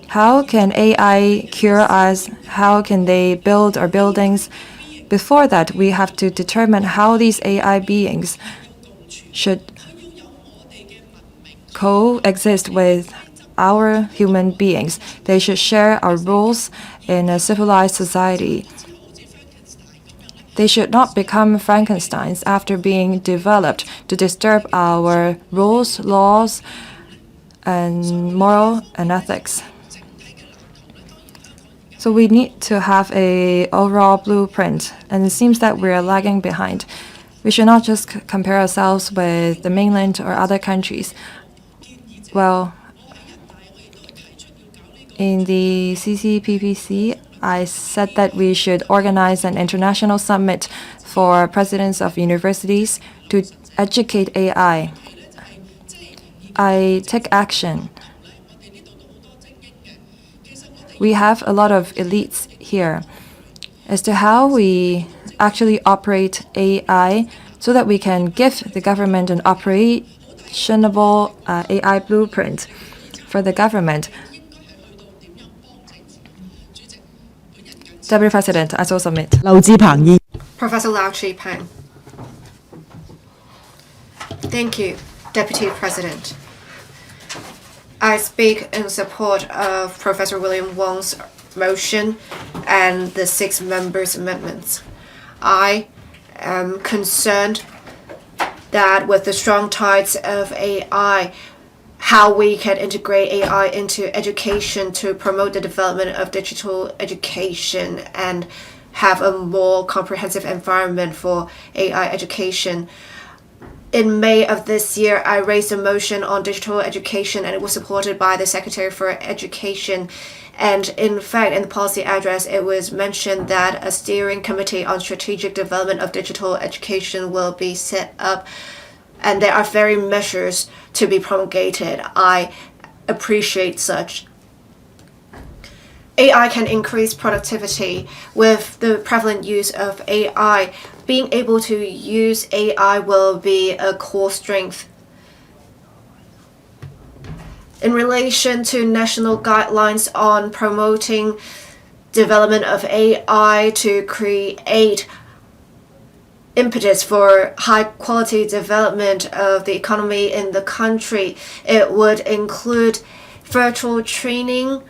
[SPEAKER 1] How can AI cure us? How can they build our buildings? Before that, we have to determine how these AI beings should coexist with our human beings. They should share our rules in a civilized society. They should not become Frankensteins after being developed to disturb our rules, laws, and moral and ethics. So we need to have an overall blueprint, and it seems that we are lagging behind. We should not just compare ourselves with the mainland or other countries. Well, in the CCPPC, I said that we should organize an international summit for presidents of universities to educate AI. I take action. We have a lot of elites here as to how we actually operate AI so that we can give the government an operationable AI blueprint for the government. Deputy President, I so submit.
[SPEAKER 2] Professor Lau Chi-peng. Thank you, Deputy President. I speak in support of Professor William Wong's motion and the 6 members' amendments. I am concerned that with the strong ties of AI, how we can integrate AI into education to promote the development of digital education and have a more comprehensive environment for AI education. In May of this year, I raised a motion on digital education, and it was supported by the Secretary for Education. And in fact, in the policy address, it was mentioned that a steering committee on strategic development of digital education will be set up, and there are various measures to be promulgated. I appreciate such. AI can increase productivity. With the prevalent use of AI, being able to use AI will be a core strength. In relation to national guidelines on promoting development of AI to create impetus for high quality development of the economy in the country, it would include virtual training,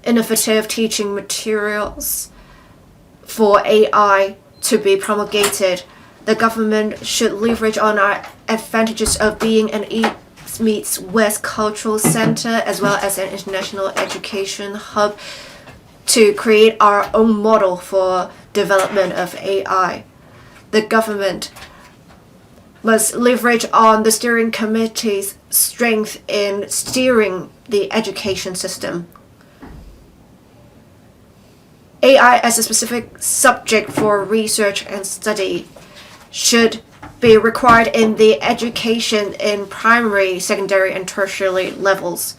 [SPEAKER 2] innovative teaching materials for AI to be promulgated. The government should leverage on our advantages of being an East meets West cultural center as well as an international education hub to create our own model for development of AI. The government must leverage on the steering committee's strength in steering the education system. AI as a specific subject for research and study should be required in the education in primary, secondary, and tertiary levels.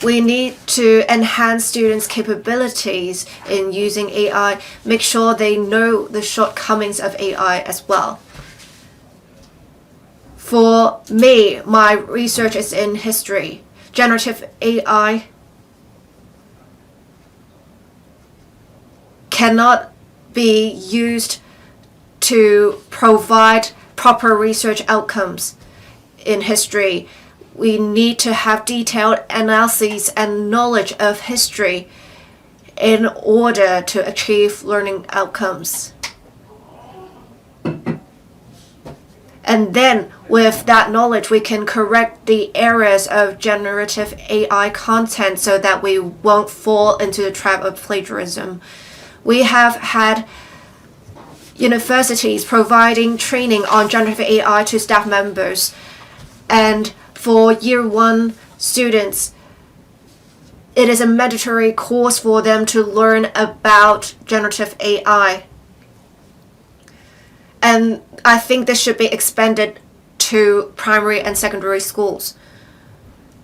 [SPEAKER 2] We need to enhance students' capabilities in using AI, make sure they know the shortcomings of AI as well. For me, my research is in history. Generative AI cannot be used to provide proper research outcomes in history. We need to have detailed analyses and knowledge of history in order to achieve learning outcomes. And then with that knowledge, we can correct the errors of generative AI content so that we won't fall into the trap of plagiarism. We have had universities providing training on generative AI to staff members. And for year 1 students, it is a mandatory course for them to learn about generative AI. And I think this should be expanded to primary and secondary schools.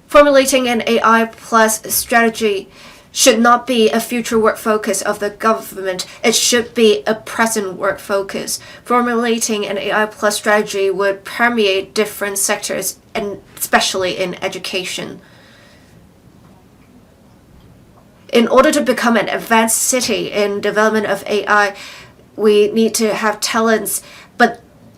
[SPEAKER 2] Formulating an AI plus strategy should not be a future work focus of the government. It should be a present work focus. Formulating an AI plus strategy would permeate different sectors, and especially in education. In order to become an advanced city in development of AI, we need to have talents,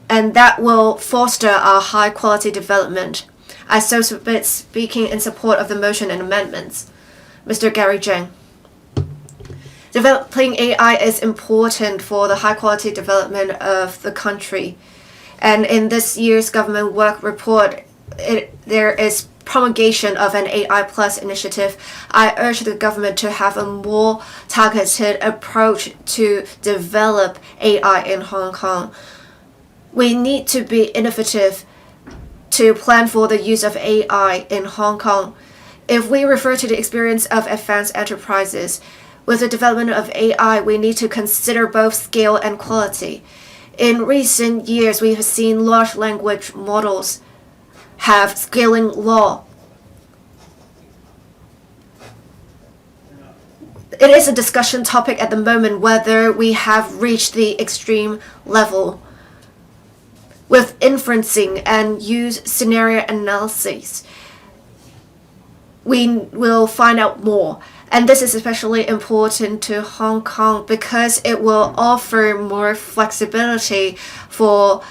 [SPEAKER 2] and that will foster our high quality development. I so submit speaking in support of the motion and amendments. Mr. Gary Zheng. Developing AI is important for the high quality development of the country. And in this year's government work report, there is promulgation of an AI Plus initiative. I urge the government to have a more targeted approach to develop AI in Hong Kong. We need to be innovative to plan for the use of AI in Hong Kong. If we refer to the experience of advanced enterprises, with the development of AI, we need to consider both scale and quality. In recent years, we have seen large language models have scaling law. It is a discussion topic at the moment whether we have reached the extreme level. With inferencing and use scenario analysis, we will find out more. And this is especially important to Hong Kong because it will offer more flexibility for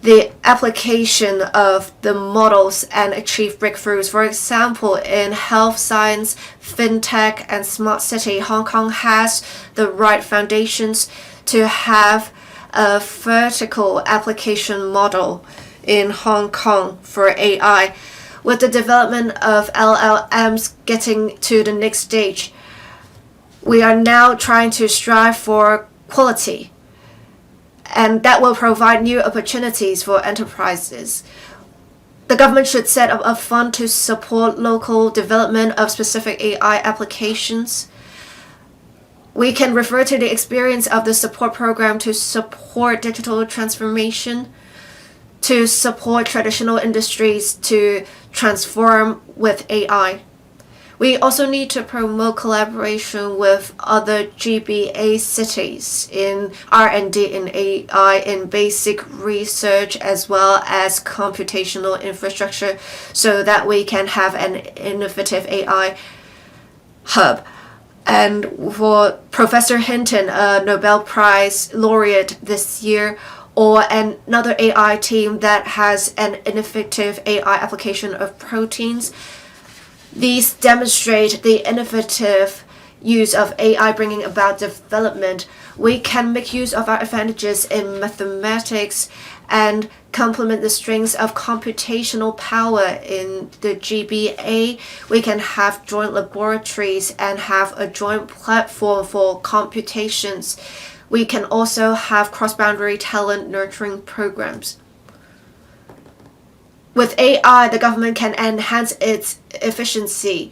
[SPEAKER 2] the application of the models and achieve breakthroughs. For example, in health science, fintech, and smart city, Hong Kong has the right foundations to have a vertical application model in Hong Kong for AI. With the development of LLMs getting to the next stage, we are now trying to strive for quality, and that will provide new opportunities for enterprises. The government should set up a fund to support local development of specific AI applications. We can refer to the experience of the support program to support digital transformation, to support traditional industries to transform with AI. We also need to promote collaboration with other GBA cities in R&D in AI, in basic research, as well as computational infrastructure, so that we can have an innovative AI hub. And for Professor Hinton, a Nobel Prize laureate this year, or another AI team that has an innovative AI application of proteins, these demonstrate the innovative use of AI bringing about development. We can make use of our advantages in mathematics and complement the strengths of computational power in the GBA. We can have joint laboratories and have a joint platform for computations. We can also have cross-boundary talent nurturing programs. With AI, the government can enhance its efficiency,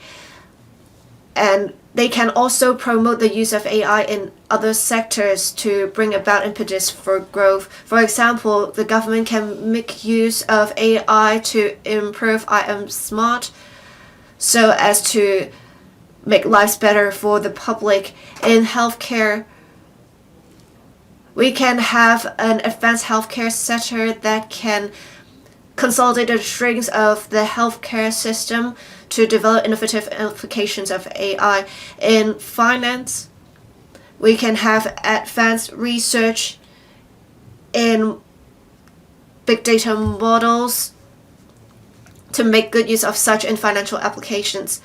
[SPEAKER 2] and they can also promote the use of AI in other sectors to bring about impetus for growth. For example, the government can make use of AI to improve I Am Smart so as to make lives better for the public. In healthcare, we can have an advanced healthcare sector that can consolidate the strengths of the healthcare system to develop innovative applications of AI. In finance, we can have advanced research in big data models to make good use of such in financial applications.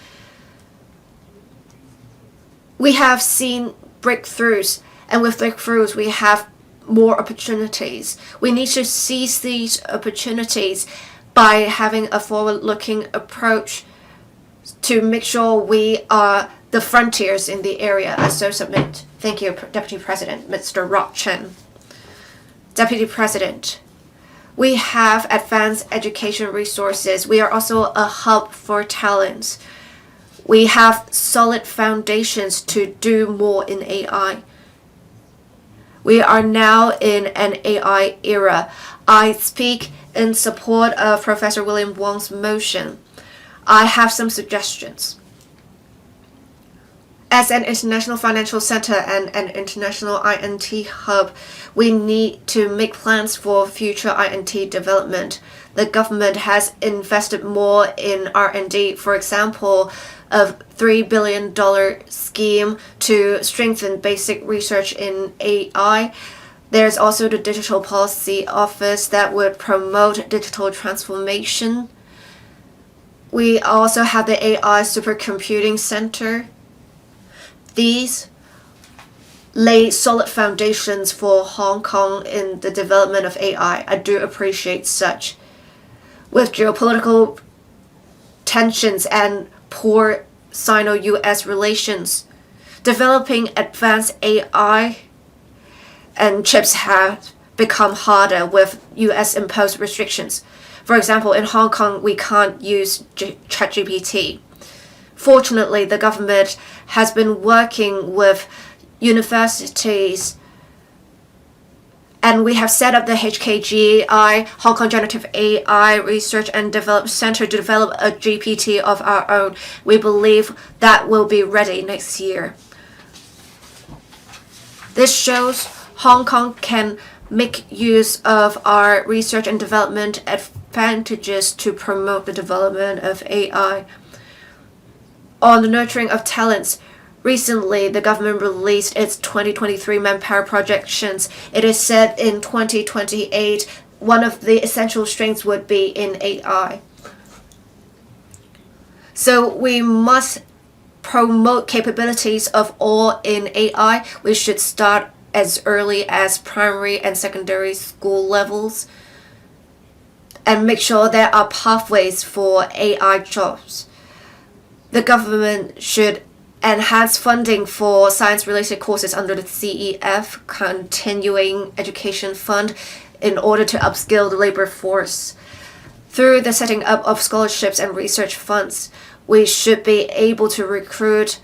[SPEAKER 2] We have seen breakthroughs, and with breakthroughs, we have more opportunities. We need to seize these opportunities by having a forward-looking approach to make sure we are the frontiers in the area. I so submit. Thank you, Deputy President, Mr. Rock Chen. Deputy President, we have advanced education resources. We are also a hub for talents. We have solid foundations to do more in AI. We are now in an AI era. I speak in support of Professor William Wong's motion. I have some suggestions. As an international financial center and an international INT hub, we need to make plans for future INT development. The government has invested more in R&D, for example, a $3 billion scheme to strengthen basic research in AI. There's also the Digital Policy Office that would promote digital transformation. We also have the AI Supercomputing Center. These lay solid foundations for Hong Kong in the development of AI. I do appreciate such. With geopolitical tensions and poor Sino-US relations, developing advanced AI and chips have become harder with US imposed restrictions. For example, in Hong Kong, we can't use ChatGPT. Fortunately, the government has been working with universities, and we have set up the HKGI, Hong Kong Generative AI Research and Development Center, to develop a GPT of our own. We believe that will be ready next year. This shows Hong Kong can make use of our research and development advantages to promote the development of AI. On the nurturing of talents, recently the government released its 2023 manpower projections. It is said in 2028, one of the essential strengths would be in AI. So we must promote capabilities of all in AI. We should start as early as primary and secondary school levels and make sure there are pathways for AI jobs. The government should enhance funding for science-related courses under the CEF, Continuing Education Fund, in order to upskill the labor force. Through the setting up of scholarships and research funds, we should be able to recruit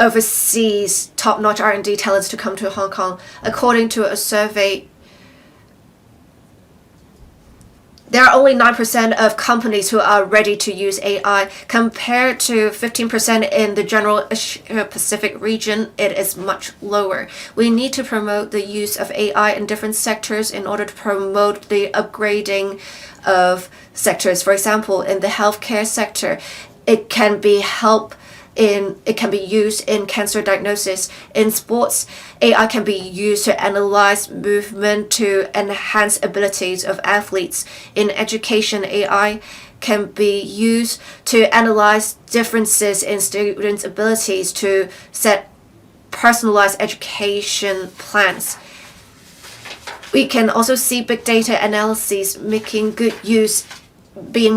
[SPEAKER 2] overseas top-notch R&D talents to come to Hong Kong. According to a survey, there are only 9% of companies who are ready to use AI, compared to 15% in the general Asia-Pacific region. It is much lower. We need to promote the use of AI in different sectors in order to promote the upgrading of sectors. For example, in the healthcare sector, it can be used in cancer diagnosis. In sports, AI can be used to analyze movement to enhance abilities of athletes. In education, AI can be used to analyze differences in students' abilities to set personalized education plans. We can also see big data analyses being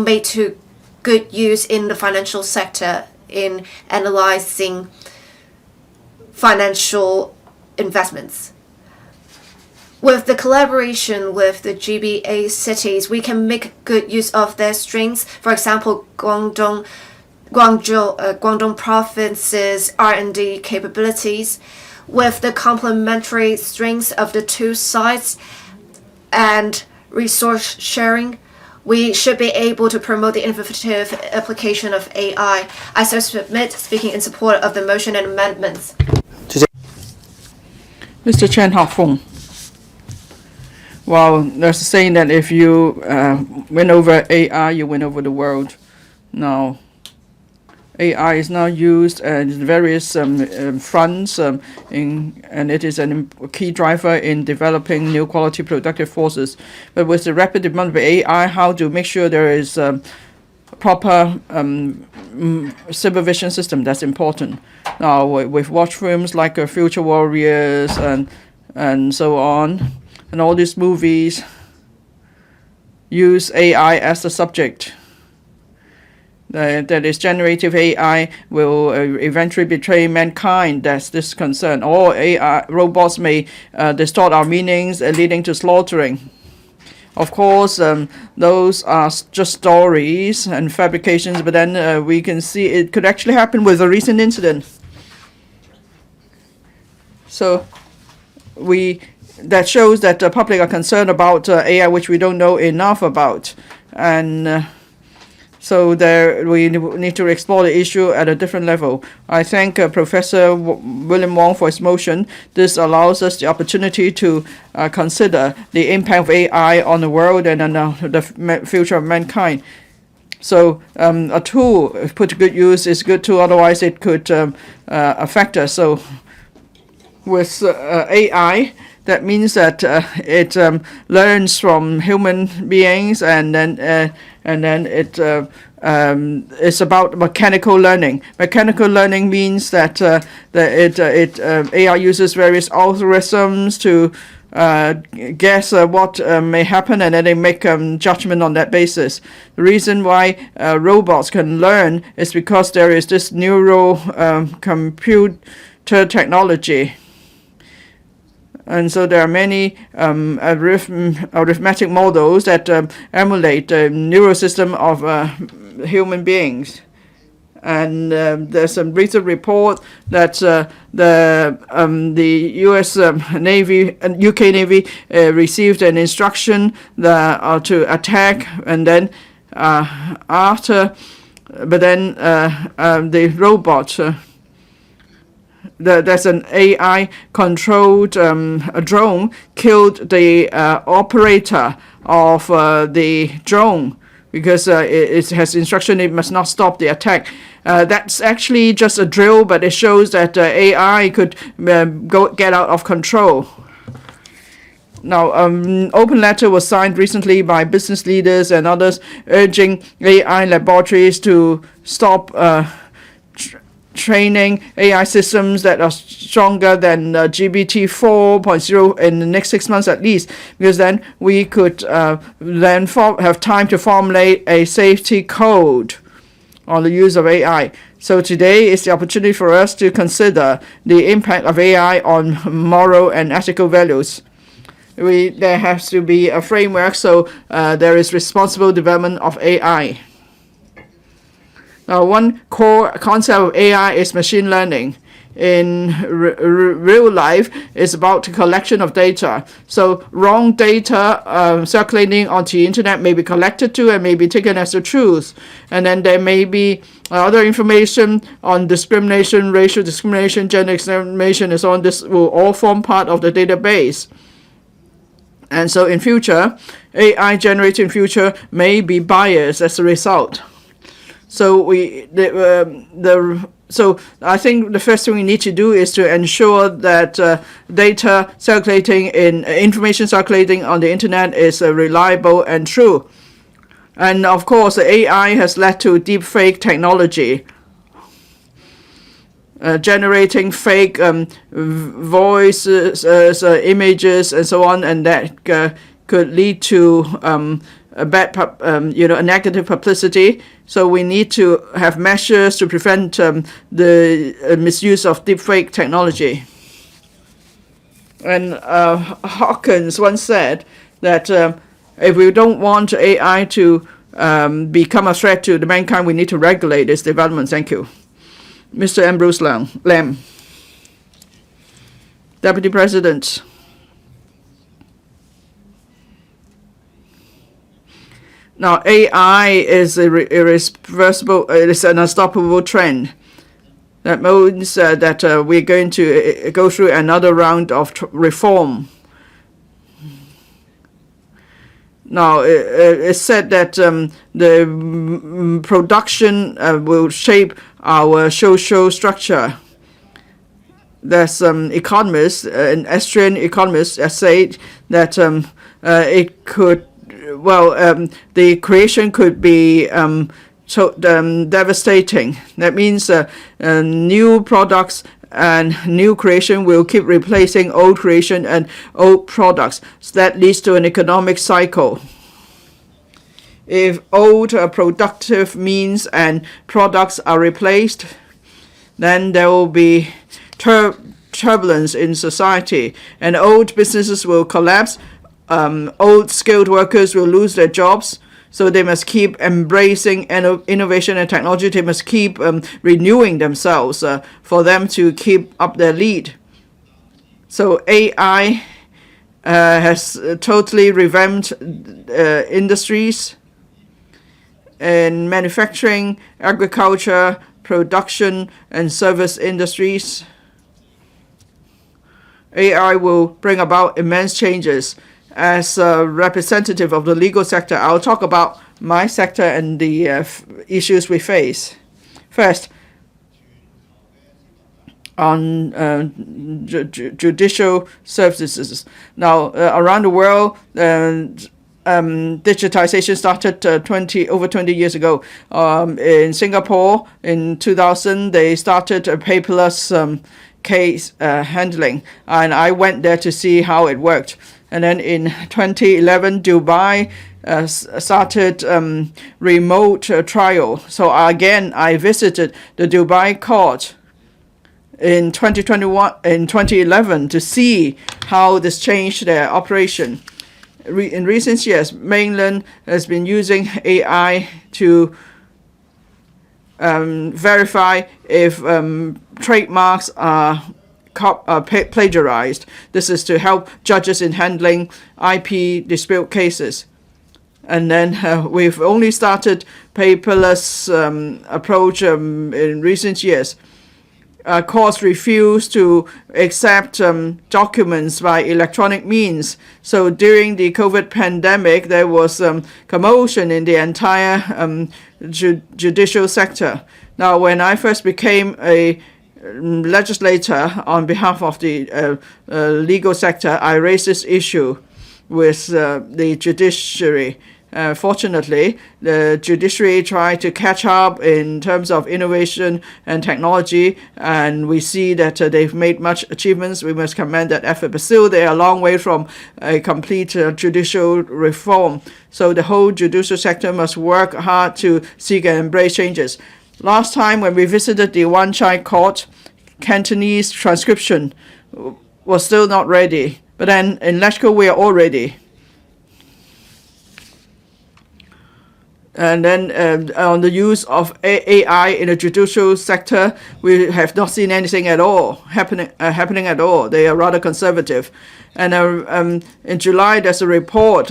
[SPEAKER 2] made to good use in the financial sector in analyzing financial investments. With the collaboration with the GBA cities, we can make good use of their strengths. For example, Guangdong province's R&D capabilities. With the complementary strengths of the two sides and resource sharing, we should be able to promote the innovative application of AI. I so submit, speaking in support of the motion and amendments.
[SPEAKER 3] Mr. Chen Hao-fung. Well, there's a saying that if you win over AI, you win over the world. Now, AI is now used at various fronts, and it is a key driver in developing new quality productive forces. But with the rapid demand of AI, how to make sure there is a proper supervision system, that's important. Now, with watch films like Future Warriors and so on, and all these movies use AI as the subject. That is, generative AI will eventually betray mankind. That's this concern. Or AI robots may distort our meanings, leading to slaughtering. Of course, those are just stories and fabrications, but then we can see it could actually happen with a recent incident. So we that shows that the public are concerned about AI, which we don't know enough about. And so there, we need to explore the issue at a different level. I thank Professor William Wong for his motion. This allows us the opportunity to consider the impact of AI on the world and on the future of mankind. So a tool, if put to good use, is good too. Otherwise, it could affect us. So with AI, that means that it learns from human beings, and then it it's about mechanical learning. Mechanical learning means that AI uses various algorithms to guess what may happen, and then they make judgment on that basis. The reason why robots can learn is because there is this neural computer technology. And so there are many arithmetic models that emulate the neural system of human beings. And there's a recent report that the U.S. Navy and UK Navy received an instruction to attack, and then the robot. There's an AI-controlled drone killed the operator of the drone because it has instruction it must not stop the attack. That's actually just a drill, but it shows that AI could get out of control. Now, open letter was signed recently by business leaders and others urging AI laboratories to stop training AI systems that are stronger than GPT 4.0 in the next 6 months at least, because then we could then have time to formulate a safety code on the use of AI. So today is the opportunity for us to consider the impact of AI on moral and ethical values. There has to be a framework, so there is responsible development of AI. Now, one core concept of AI is machine learning. In real life, it's about the collection of data. So wrong data circulating onto the internet may be collected to and may be taken as the truth. And then there may be other information on discrimination, racial discrimination, gender discrimination, and so on. This will all form part of the database. And so in future, AI generated in future may be biased as a result. So so I think the first thing we need to do is to ensure that data circulating information circulating on the internet is reliable and true. And of course, AI has led to deep fake technology, generating fake voices, images, and so on, and that could lead to a negative publicity. So we need to have measures to prevent the misuse of deepfake technology. And Hawkins once said that if we don't want AI to become a threat to the mankind, we need to regulate its development. Thank you. Mr. Ambrose Lam. Deputy President. Now, AI is irreversible, it is an unstoppable trend. That means that we're going to go through another round of reform. Now, it's said that the production will shape our social structure. There's economists, an Austrian economist, said that it could. The creation could be devastating. That means new products and new creation will keep replacing old creation and old products. So that leads to an economic cycle. If old productive means and products are replaced, then there will be turbulence in society, and old businesses will collapse. Old skilled workers will lose their jobs, so they must keep embracing innovation and technology. They must keep renewing themselves for them to keep up their lead. So AI has totally revamped industries in manufacturing, agriculture, production, and service industries. AI will bring about immense changes. As a representative of the legal sector, I'll talk about my sector and the issues we face. First, on judicial services. Now, around the world, digitization started over 20 years ago. In Singapore, in 2000, they started a paperless case handling, and I went there to see how it worked. And then in 2011, Dubai started remote trial. So again, I visited the Dubai court in 2011 to see how this changed their operation. In recent years, mainland has been using AI to verify if trademarks are plagiarized. This is to help judges in handling IP dispute cases. And then we've only started paperless approach in recent years. Courts refuse to accept documents by electronic means. So during the COVID pandemic, there was commotion in the entire judicial sector. Now, when I first became a legislator on behalf of the legal sector, I raised this issue with the judiciary. Fortunately, the judiciary tried to catch up in terms of innovation and technology, and we see that they've made much achievements. We must commend that effort, but still they are a long way from a complete judicial reform. So the whole judicial sector must work hard to seek and embrace changes. Last time when we visited the Wan Chai court, Cantonese transcription was still not ready, but then in LegCo we are all ready. And then on the use of AI in the judicial sector, we have not seen anything at all happening at all. They are rather conservative. And in July, there's a report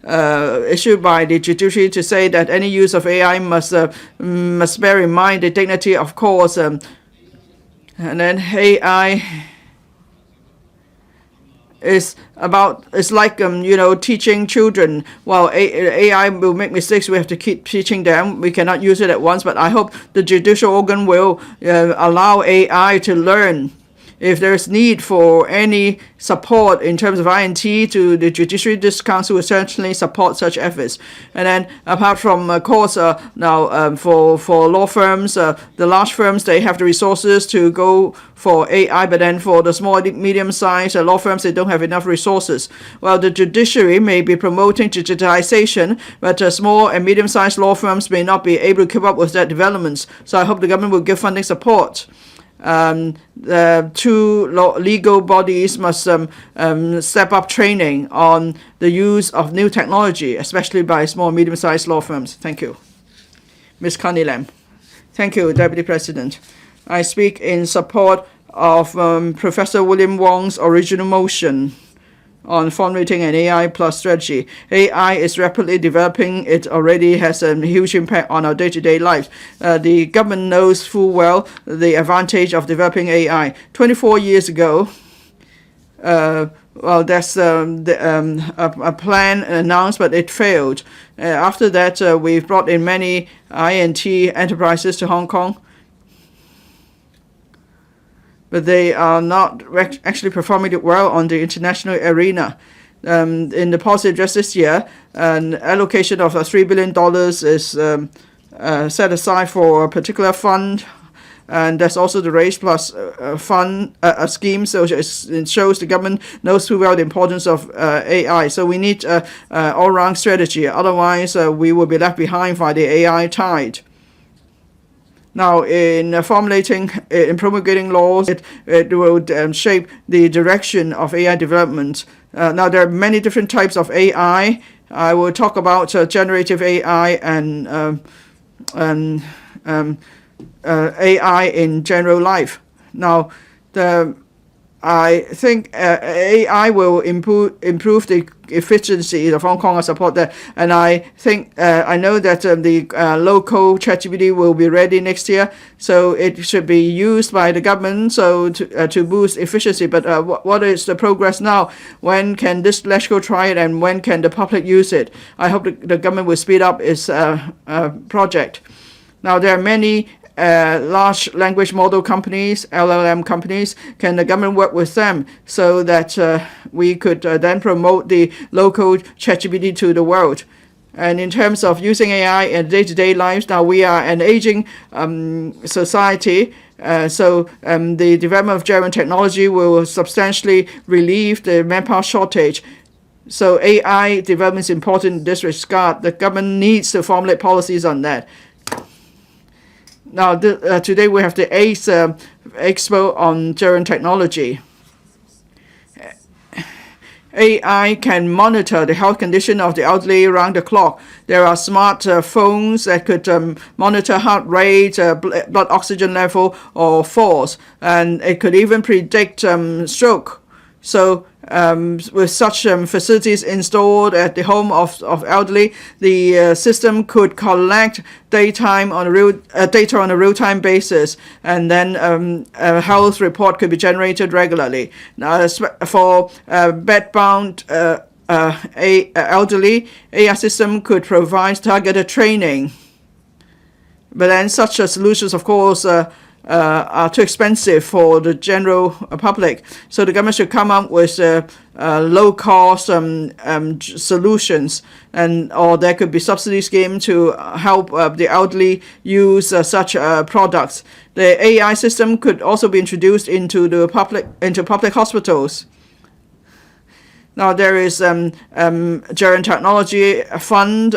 [SPEAKER 3] issued by the judiciary to say that any use of AI must bear in mind the dignity of courts. And then AI is like teaching children. While AI will make mistakes, we have to keep teaching them. We cannot use it at once, but I hope the judicial organ will allow AI to learn. If there is need for any support in terms of I&T to the judiciary, this council will certainly support such efforts. And then apart from courts, now for law firms, the large firms, they have the resources to go for AI, but then for the small, medium-sized law firms, they don't have enough resources. Well, the judiciary may be promoting digitization, but small and medium-sized law firms may not be able to keep up with that developments. So I hope the government will give funding support. The two legal bodies must step up training on the use of new technology, especially by small and medium-sized law firms. Thank you. Ms. Connie Lam. Thank you, Deputy President. I speak in support of Professor William Wong's original motion on formulating an AI plus strategy. AI is rapidly developing. It already has a huge impact on our day-to-day life. The government knows full well the advantage of developing AI. 24 years ago, there's a plan announced, but it failed. After that, we've brought in many I&T enterprises to Hong Kong, but they are not actually performing it well on the international arena. In the policy address this year, an allocation of $3 billion is set aside for a particular fund, and there's also the Raise Plus fund scheme, so it shows the government knows too well the importance of AI. So we need an all-round strategy, otherwise we will be left behind by the AI tide. Now, in formulating, in promulgating laws, it will shape the direction of AI development. Now, there are many different types of AI. I will talk about generative AI and AI in general life. Now, the I think AI will improve the efficiency of Hong Kong. I support that, and I think I know that the local ChatGPT will be ready next year, so it should be used by the government so to boost efficiency. But what is the progress now? When can this LegCo try it, and when can the public use it? I hope the government will speed up its project. Now there are many large language model companies, LLM companies. Can the government work with them so that we could then promote the local ChatGPT to the world? And in terms of using AI in day-to-day lives, now we are an aging society, so the development of German technology will substantially relieve the manpower shortage. So AI development is important in this regard. The government needs to formulate policies on that. Now, today we have the 8th Expo on German technology. AI can monitor the health condition of the elderly around the clock. There are smart phones that could monitor heart rate, blood oxygen level, or falls, and it could even predict stroke. So with such facilities installed at the home of elderly, the system could collect data on a real-time basis, and then a health report could be generated regularly. Now, for bedbound elderly, AI system could provide targeted training. But then such solutions, of course, are too expensive for the general public. So the government should come up with low-cost solutions, or there could be subsidy scheme to help the elderly use such products. The AI system could also be introduced into public hospitals. Now there is German Technology Fund.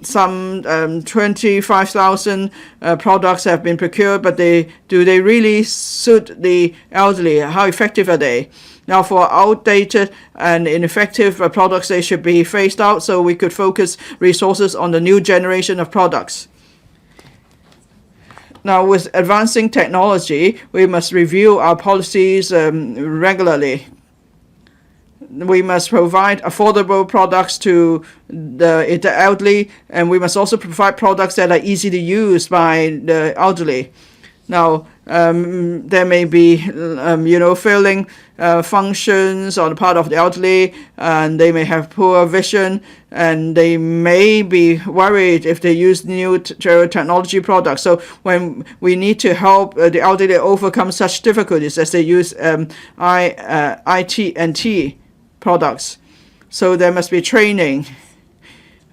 [SPEAKER 3] Some 25,000 products have been procured, but do they really suit the elderly? How effective are they? Now, for outdated and ineffective products, they should be phased out so we could focus resources on the new generation of products. Now, with advancing technology, we must review our policies regularly. We must provide affordable products to the elderly, and we must also provide products that are easy to use by the elderly. Now, there may be, failing functions on the part of the elderly, and they may have poor vision, and they may be worried if they use new technology products. So when we need to help the elderly overcome such difficulties as they use IT products. So there must be training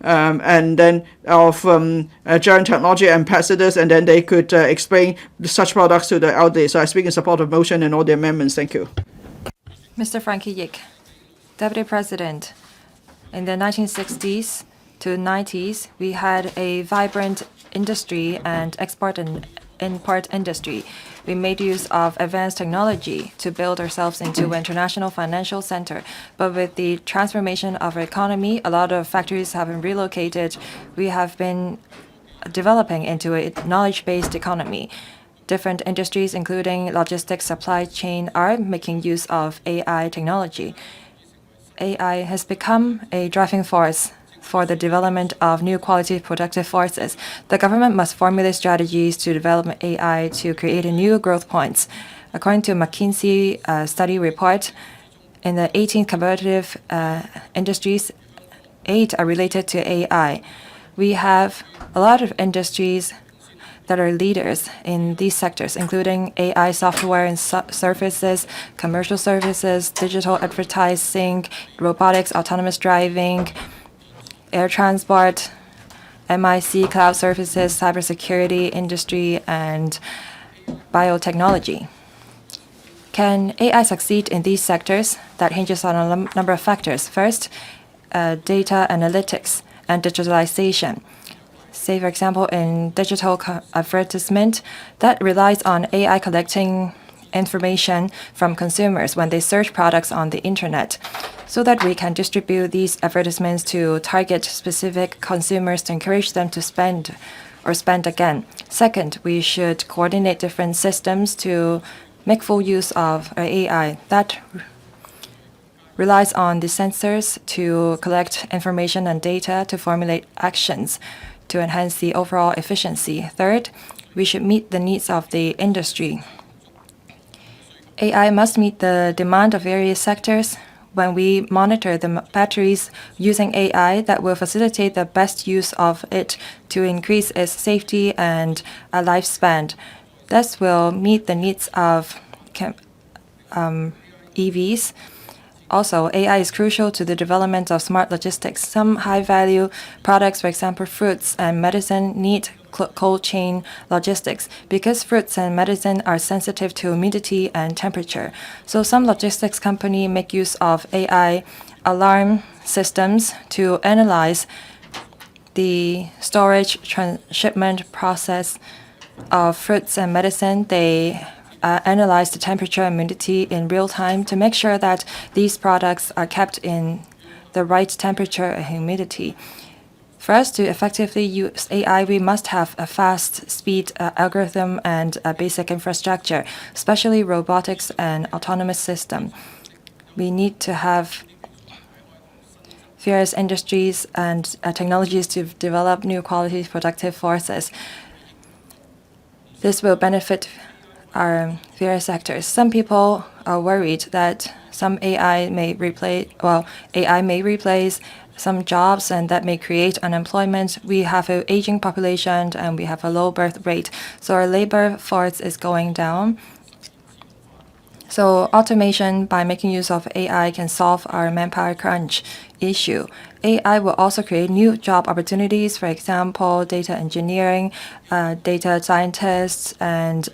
[SPEAKER 3] and then of German technology ambassadors, and then they could explain such products to the elderly. So I speak in support of motion and all the amendments. Thank you.
[SPEAKER 1] Mr. Frankie Yik, Deputy President, in the 1960s to 90s, we had a vibrant industry and export and import industry. We made use of advanced technology to build ourselves into an international financial center. But with the transformation of our economy, a lot of factories have been relocated. We have been developing into a knowledge-based economy. Different industries, including logistics, supply chain, are making use of AI technology. AI has become a driving force for the development of new quality productive forces. The government must formulate strategies to develop AI to create new growth points. According to McKinsey study report, in the 18 competitive industries, 8 are related to AI. We have a lot of industries that are leaders in these sectors, including AI software and services, commercial services, digital advertising, robotics, autonomous driving, air transport, MIC, cloud services, cybersecurity industry, and biotechnology. Can AI succeed in these sectors? That hinges on a number of factors. First, data analytics and digitalization. Say, for example, in digital advertisement, that relies on AI collecting information from consumers when they search products on the internet, so that we can distribute these advertisements to target specific consumers to encourage them to spend again. Second, we should coordinate different systems to make full use of AI that relies on the sensors to collect information and data to formulate actions to enhance the overall efficiency. Third, we should meet the needs of the industry. AI must meet the demand of various sectors. When we monitor the batteries using AI, that will facilitate the best use of it to increase its safety and lifespan. This will meet the needs of EVs. Also, AI is crucial to the development of smart logistics. Some high-value products, for example, fruits and medicine, need cold chain logistics because fruits and medicine are sensitive to humidity and temperature. So some logistics companies make use of AI alarm systems to analyze the storage transshipment process of fruits and medicine. They analyze the temperature and humidity in real time to make sure that these products are kept in the right temperature and humidity. For us to effectively use AI, we must have a fast speed algorithm and a basic infrastructure, especially robotics and autonomous system. We need to have various industries and technologies to develop new quality productive forces. This will benefit our various sectors. Some people are worried that AI may replace some jobs and that may create unemployment. We have an aging population and we have a low birth rate, so our labor force is going down. So automation by making use of AI can solve our manpower crunch issue. AI will also create new job opportunities, for example, data engineering, data scientists, and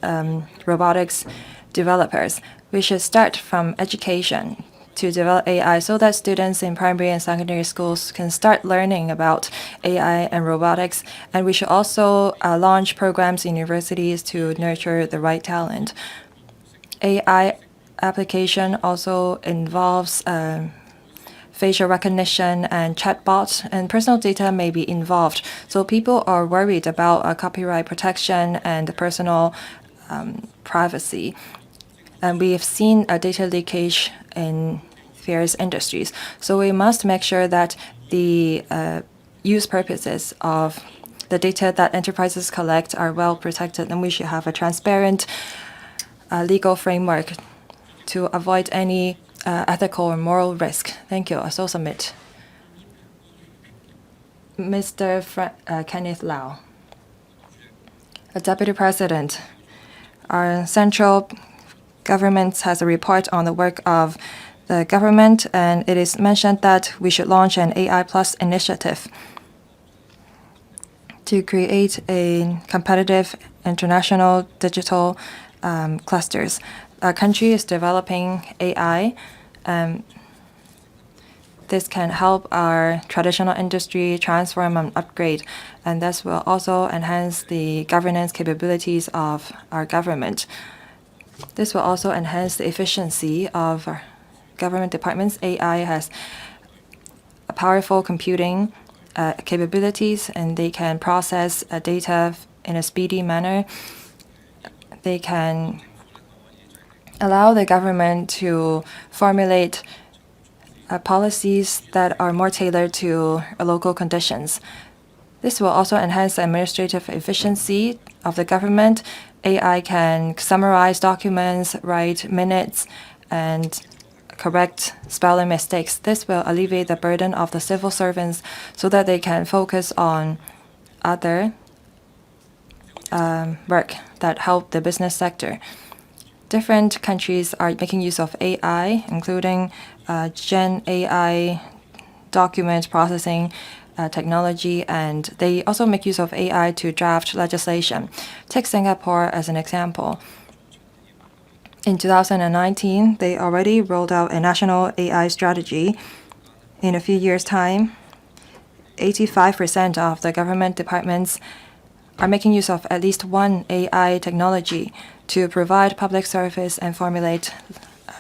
[SPEAKER 1] robotics developers. We should start from education to develop AI so that students in primary and secondary schools can start learning about AI and robotics. And we should also launch programs in universities to nurture the right talent. AI application also involves facial recognition and chatbots, and personal data may be involved. So people are worried about copyright protection and personal privacy. And we have seen a data leakage in various industries. So we must make sure that the use purposes of the data that enterprises collect are well protected, and we should have a transparent legal framework to avoid any ethical or moral risk. Thank you. I so submit. Mr. Kenneth Lau, Deputy President, our central government has a report on the work of the government, and it is mentioned that we should launch an AI Plus initiative to create a competitive international digital clusters. Our country is developing AI. This can help our traditional industry transform and upgrade, and this will also enhance the governance capabilities of our government. This will also enhance the efficiency of our government departments. AI has powerful computing capabilities, and they can process data in a speedy manner. They can allow the government to formulate policies that are more tailored to local conditions. This will also enhance the administrative efficiency of the government. AI can summarize documents, write minutes, and correct spelling mistakes. This will alleviate the burden of the civil servants so that they can focus on other work that help the business sector. Different countries are making use of AI, including Gen AI document processing technology, and they also make use of AI to draft legislation. Take Singapore as an example. In 2019, they already rolled out a national AI strategy. In a few years' time, 85% of the government departments are making use of at least one AI technology to provide public service and formulate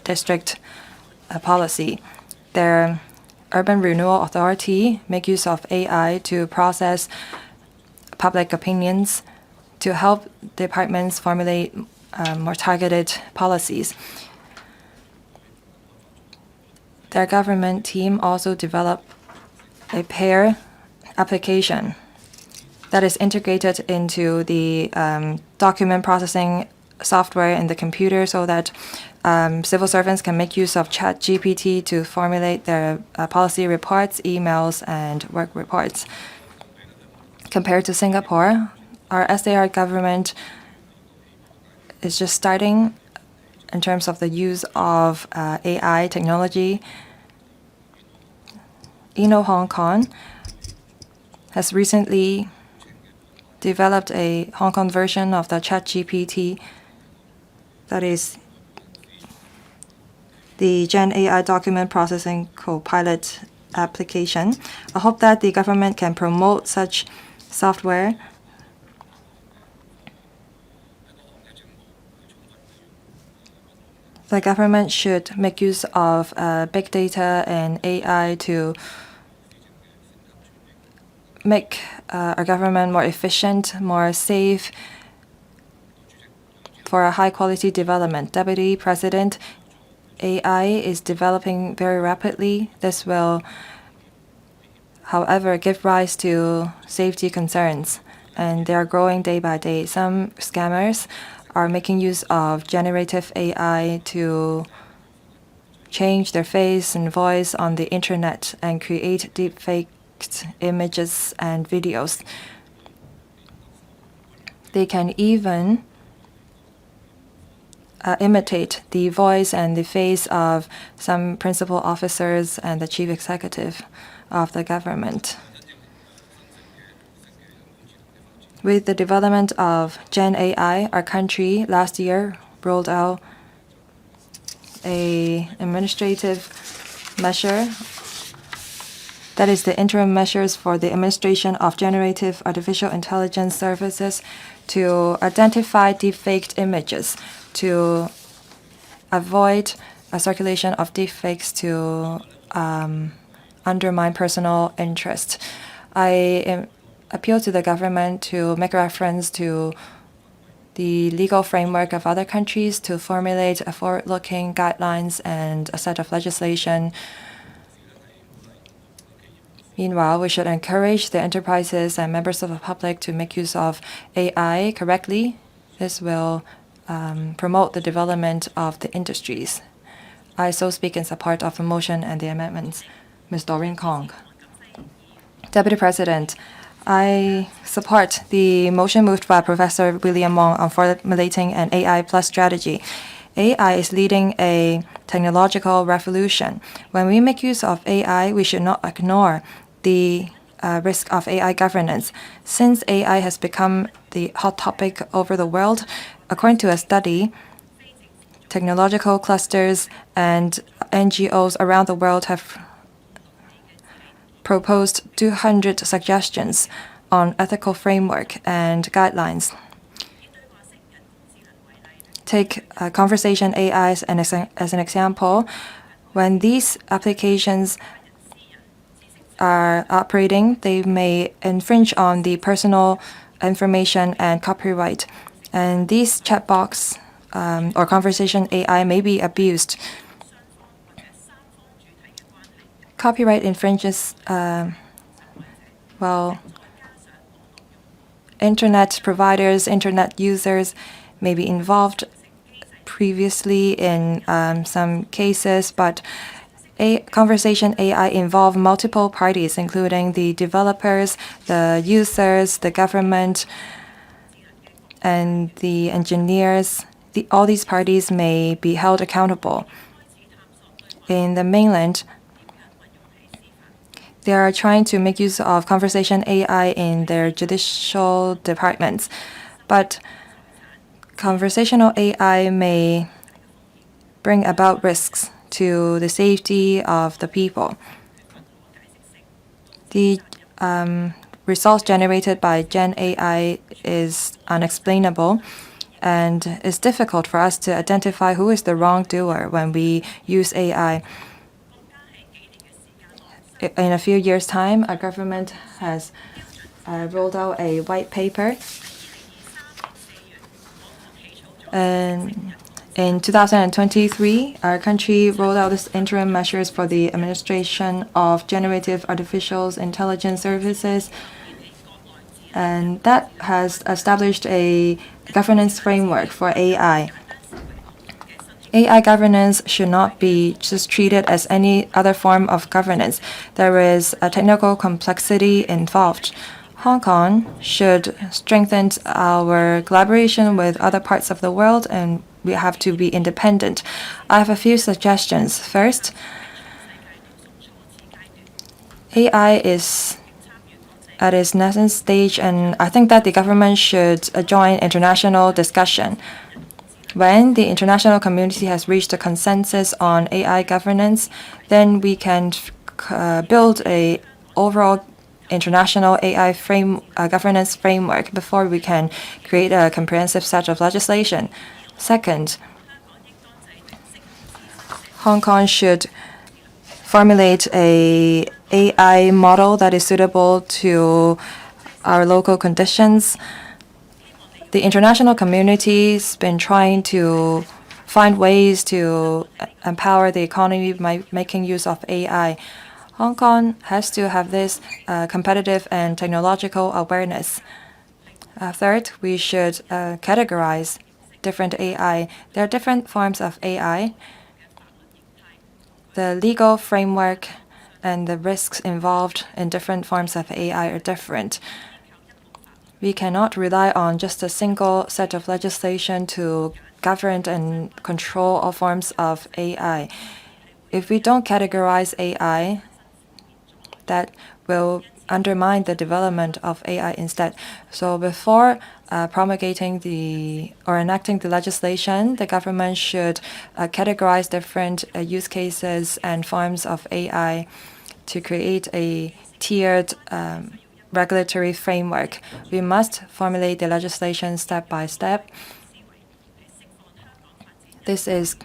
[SPEAKER 1] district policy. Their Urban Renewal Authority make use of AI to process public opinions to help departments formulate more targeted policies. Their government team also developed a pair application that is integrated into the document processing software in the computer so that civil servants can make use of ChatGPT to formulate their policy reports, emails, and work reports. Compared to Singapore, our SAR government is just starting in terms of the use of AI technology. Hong Kong has recently developed a Hong Kong version of the ChatGPT that is the Gen AI document processing co-pilot application. I hope that the government can promote such software the government should make use of big data and AI to make our government more efficient, more safe for a high-quality development. Deputy President, AI is developing very rapidly. This will, however, give rise to safety concerns, and they are growing day by day. Some scammers are making use of generative AI to change their face and voice on the internet and create deepfake images and videos. They can even imitate the voice and the face of some principal officers and the chief executive of the government. With the development of Gen AI, our country last year rolled out an administrative measure that is the interim measures for the administration of generative artificial intelligence services to identify deepfaked images, to avoid a circulation of deepfakes to undermine personal interest. I appeal to the government to make reference to the legal framework of other countries to formulate a forward-looking guidelines and a set of legislation. Meanwhile, we should encourage the enterprises and members of the public to make use of AI correctly. This will promote the development of the industries. I so speak in support of the motion and the amendments. Ms. Doreen Kong. Deputy President, I support the motion moved by Professor William Wong on formulating an AI plus strategy. AI is leading a technological revolution. When we make use of AI, we should not ignore the risk of AI governance. Since AI has become the hot topic over the world, according to a study, technological clusters and NGOs around the world have proposed 200 suggestions on ethical framework and guidelines. Take conversation AIs as an example. When these applications are operating, they may infringe on the personal information and copyright. And these chatbots or conversation AI may be abused. Copyright infringes, internet providers, internet users may be involved previously in some cases, but conversation AI involve multiple parties, including the developers, the users, the government, and the engineers. All these parties may be held accountable. In the mainland, they are trying to make use of conversation AI in their judicial departments, but conversational AI may bring about risks to the safety of the people. The results generated by Gen AI is unexplainable, and it's difficult for us to identify who is the wrongdoer when we use AI. In a few years' time, our government has rolled out a white paper And in 2023, our country rolled out this interim measures for the administration of generative artificial intelligence services, and that has established a governance framework for AI. AI governance should not be just treated as any other form of governance. There is a technical complexity involved. Hong Kong should strengthen our collaboration with other parts of the world, and we have to be independent. I have a few suggestions. First, AI is at its nascent stage, and I think that the government should join international discussion. When the international community has reached a consensus on AI governance, then we can build a overall international AI governance framework before we can create a comprehensive set of legislation. Second, Hong Kong should formulate a AI model that is suitable to our local conditions. The international community's been trying to find ways to empower the economy by making use of AI. Hong Kong has to have this competitive and technological awareness. Third, we should categorize different AI. There are different forms of AI. The legal framework and the risks involved in different forms of AI are different. We cannot rely on just a single set of legislation to govern and control all forms of AI. If we don't categorize AI, that will undermine the development of AI instead. So before promulgating or enacting the legislation, the government should categorize different use cases and forms of AI to create a tiered regulatory framework. We must formulate the legislation step by step. This is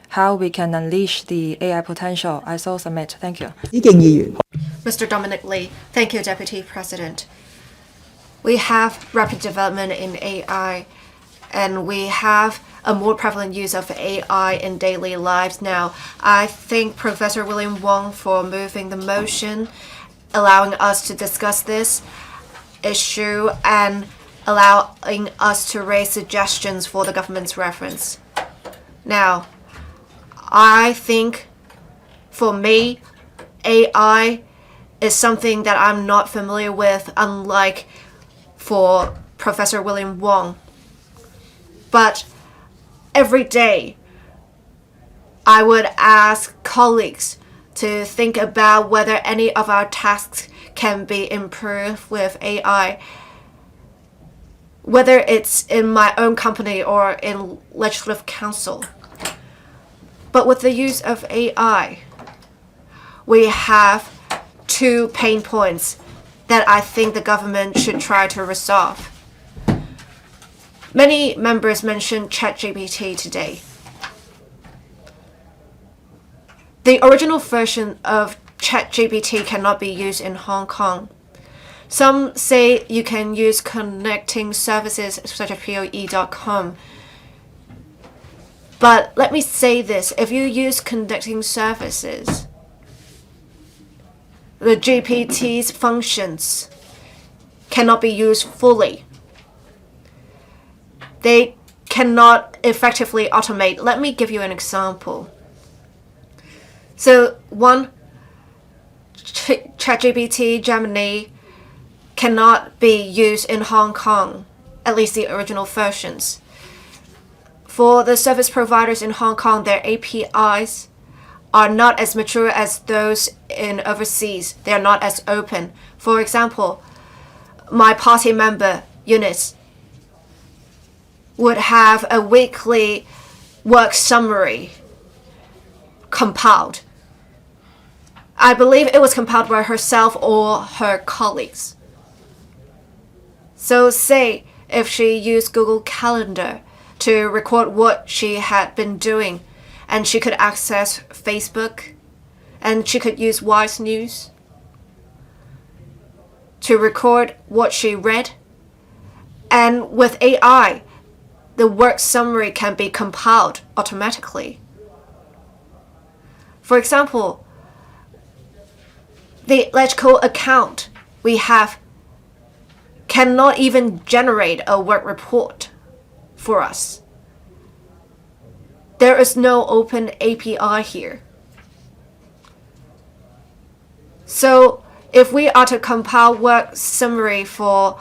[SPEAKER 1] how we can unleash the AI potential. I so submit. Thank you.
[SPEAKER 2] Mr. Dominic Lee. Thank you, Deputy President. We have rapid development in AI, and we have a more prevalent use of AI in daily lives now. I thank Professor William Wong for moving the motion, allowing us to discuss this issue and allowing us to raise suggestions for the government's reference. Now, I think for me, AI is something that I'm not familiar with, unlike for Professor William Wong. But every day, I would ask colleagues to think about whether any of our tasks can be improved with AI, whether it's in my own company or in Legislative Council. But with the use of AI, we have two pain points that I think the government should try to resolve. Many members mentioned ChatGPT today. The original version of ChatGPT cannot be used in Hong Kong. Some say you can use connecting services such as POE.com. But let me say this, if you use connecting services, the GPT's functions cannot be used fully. They cannot effectively automate. Let me give you an example. So one, ChatGPT, Gemini cannot be used in Hong Kong, at least the original versions. For the service providers in Hong Kong, their APIs are not as mature as those in overseas. They are not as open. For example, my party member, Eunice, would have a weekly work summary compiled. I believe it was compiled by herself or her colleagues. So say if she used Google Calendar to record what she had been doing, and she could access Facebook, and she could use Wise News to record what she read. And with AI, the work summary can be compiled automatically. For example, the electrical account we have cannot even generate a work report for us. There is no open API here. So if we are to compile work summary for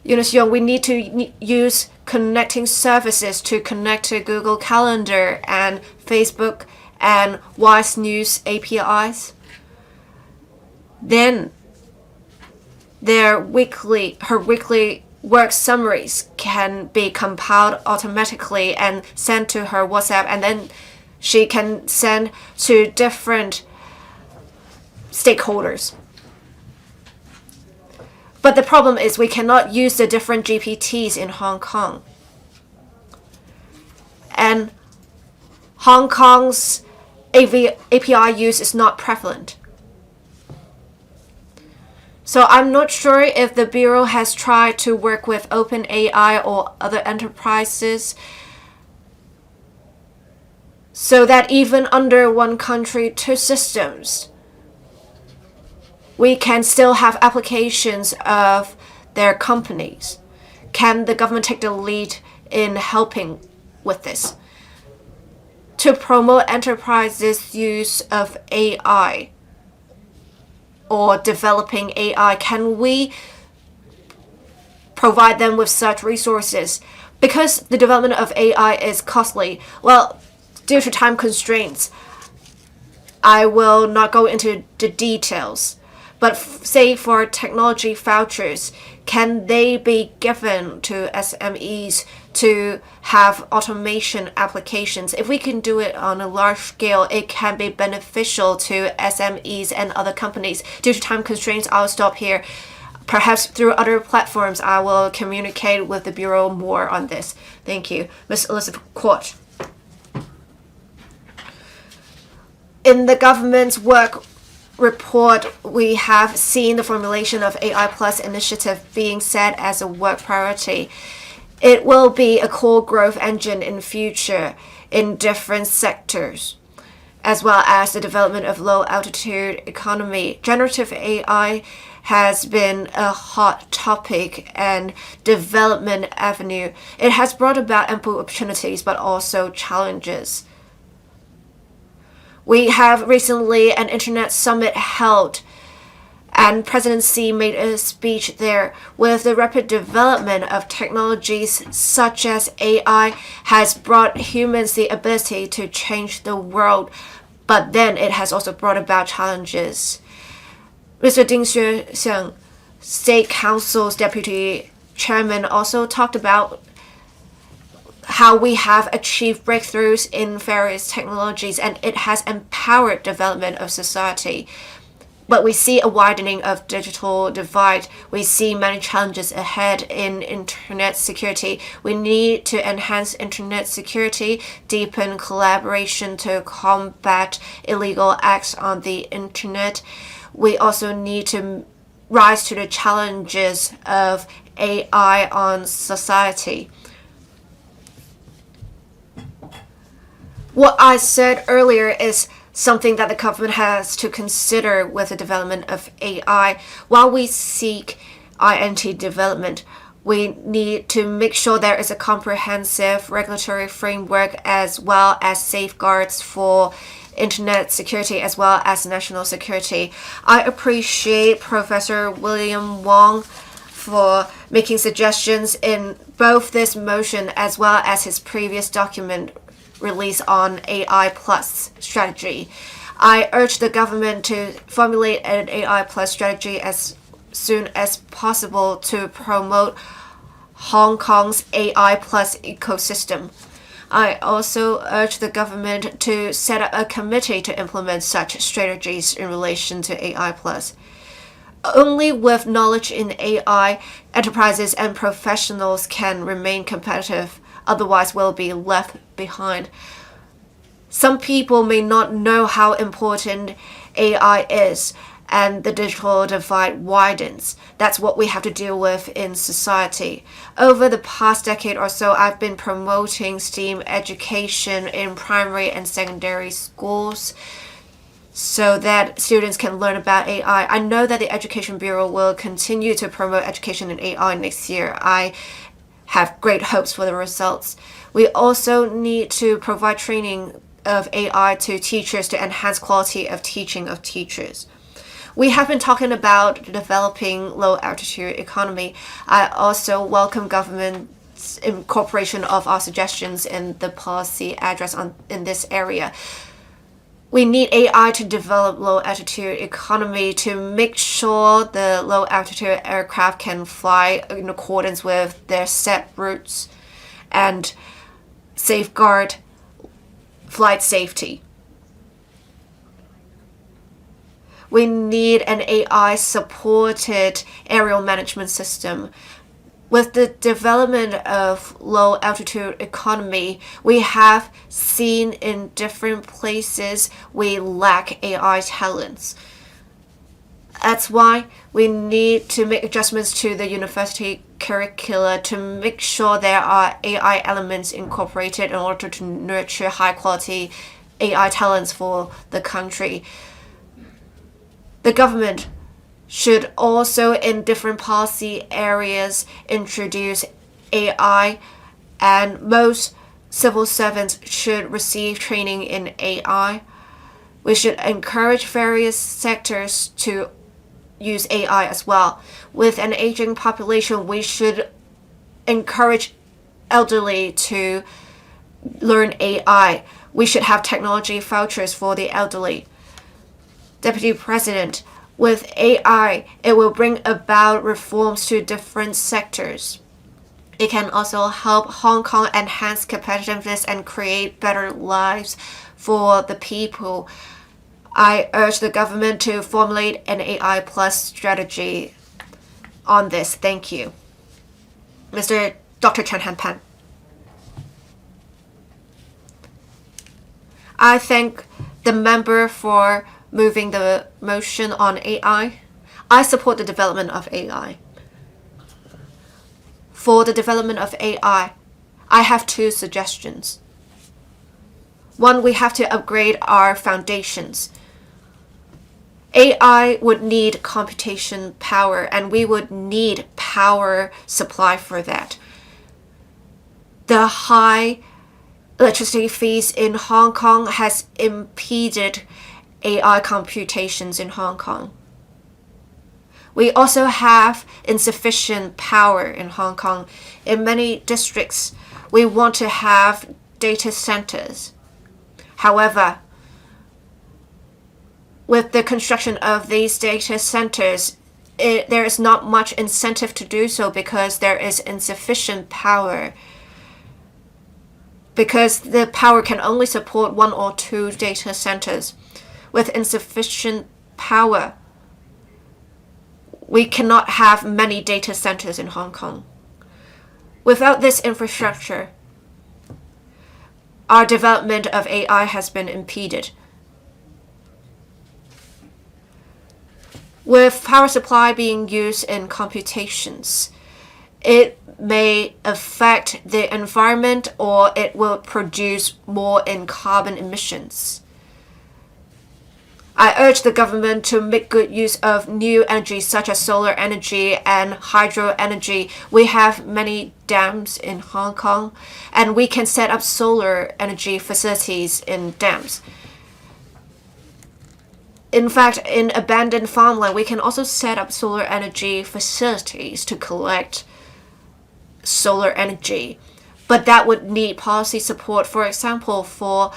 [SPEAKER 2] Yueheng, we need to use connecting services to connect to Google Calendar and Facebook and Wise News APIs. Then her weekly work summaries can be compiled automatically and sent to her WhatsApp, and then she can send to different stakeholders. But the problem is we cannot use the different GPTs in Hong Kong. And Hong Kong's API use is not prevalent. So I'm not sure if the Bureau has tried to work with OpenAI or other enterprises so that even under one country, two systems, we can still have applications of their companies. Can the government take the lead in helping with this? To promote enterprises' use of AI or developing AI, can we provide them with such resources? Because the development of AI is costly, well, due to time constraints, I will not go into the details. But say for technology vouchers, can they be given to SMEs to have automation applications? If we can do it on a large scale, it can be beneficial to SMEs and other companies. Due to time constraints, I'll stop here. Perhaps through other platforms, I will communicate with the Bureau more on this. Thank you. Ms. Elizabeth Quach. In the government's work report, we have seen the formulation of AI Plus initiative being set as a work priority. It will be a core growth engine in future in different sectors, as well as the development of low-altitude economy. Generative AI has been a hot topic and development avenue. It has brought about ample opportunities, but also challenges. We have recently an internet summit held, and President Xi made a speech there. With the rapid development of technologies such as AI has brought humans the ability to change the world, but then it has also brought about challenges. Mr. Ding Yueheng, State Council's Deputy Chairman, also talked about how we have achieved breakthroughs in various technologies, and it has empowered development of society. But we see a widening of digital divide. We see many challenges ahead in internet security. We need to enhance internet security, deepen collaboration to combat illegal acts on the internet. We also need to rise to the challenges of AI on society. What I said earlier is something that the government has to consider with the development of AI. While we seek INT development, we need to make sure there is a comprehensive regulatory framework as well as safeguards for internet security as well as national security. I appreciate Professor William Wong for making suggestions in both this motion as well as his previous document release on AI Plus strategy. I urge the government to formulate an AI Plus strategy as soon as possible to promote Hong Kong's AI Plus ecosystem. I also urge the government to set up a committee to implement such strategies in relation to AI Plus. Only with knowledge in AI, enterprises and professionals can remain competitive. Otherwise, we'll be left behind. Some people may not know how important AI is, and the digital divide widens. That's what we have to deal with in society. Over the past decade or so, I've been promoting STEAM education in primary and secondary schools so that students can learn about AI. I know that the Education Bureau will continue to promote education in AI next year. I have great hopes for the results. We also need to provide training of AI to teachers to enhance quality of teaching of teachers. We have been talking about developing low-altitude economy. I also welcome government's incorporation of our suggestions in the policy address in this area. We need AI to develop low-altitude economy to make sure the low-altitude aircraft can fly in accordance with their set routes and safeguard flight safety. We need an AI-supported aerial management system. With the development of low-altitude economy, we have seen in different places we lack AI talents. That's why we need to make adjustments to the university curricula to make sure there are AI elements incorporated in order to nurture high-quality AI talents for the country. The government should also, in different policy areas, introduce AI, and most civil servants should receive training in AI. We should encourage various sectors to use AI as well. With an aging population, we should encourage elderly to learn AI. We should have technology vouchers for the elderly. Deputy President, with AI, it will bring about reforms to different sectors. It can also help Hong Kong enhance competitiveness and create better lives for the people. I urge the government to formulate an AI plus strategy on this. Thank you. Dr. Chen Han-pan. I thank the member for moving the motion on AI. I support the development of AI. For the development of AI, I have two suggestions. One, we have to upgrade our foundations. AI would need computation power, and we would need power supply for that. The high electricity fees in Hong Kong has impeded AI computations in Hong Kong. We also have insufficient power in Hong Kong. In many districts, we want to have data centers. However, with the construction of these data centers, there is not much incentive to do so because there is insufficient power. Because the power can only support 1 or 2 data centers. With insufficient power, we cannot have many data centers in Hong Kong. Without this infrastructure, our development of AI has been impeded. With power supply being used in computations, it may affect the environment or it will produce more in carbon emissions. I urge the government to make good use of new energy such as solar energy and hydro energy. We have many dams in Hong Kong, and we can set up solar energy facilities in dams. In fact, in abandoned farmland, we can also set up solar energy facilities to collect solar energy. But that would need policy support, for example, for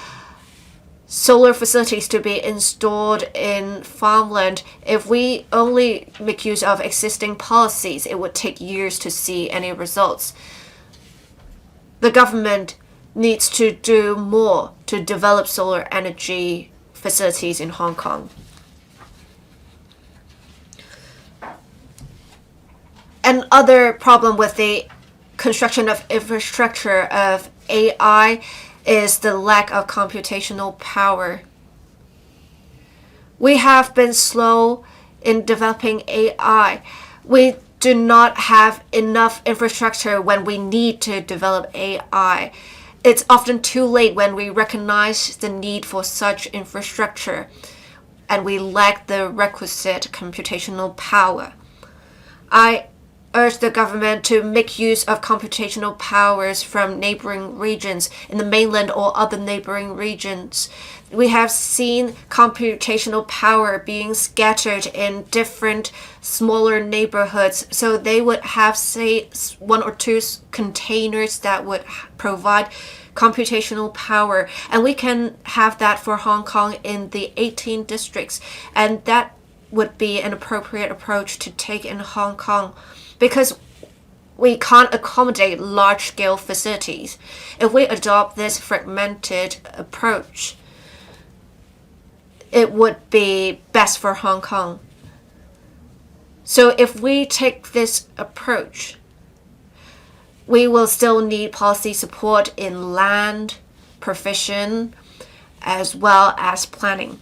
[SPEAKER 2] solar facilities to be installed in farmland. If we only make use of existing policies, it would take years to see any results. The government needs to do more to develop solar energy facilities in Hong Kong. Another problem with the construction of infrastructure of AI is the lack of computational power. We have been slow in developing AI. We do not have enough infrastructure when we need to develop AI. It's often too late when we recognize the need for such infrastructure, and we lack the requisite computational power. I urge the government to make use of computational powers from neighboring regions in the mainland or other neighboring regions. We have seen computational power being scattered in different smaller neighborhoods, so they would have, say, 1 or 2 containers that would provide computational power, and we can have that for Hong Kong in the 18 districts, and that would be an appropriate approach to take in Hong Kong, because we can't accommodate large-scale facilities. If we adopt this fragmented approach, it would be best for Hong Kong. So if we take this approach, we will still need policy support in land, provision, as well as planning.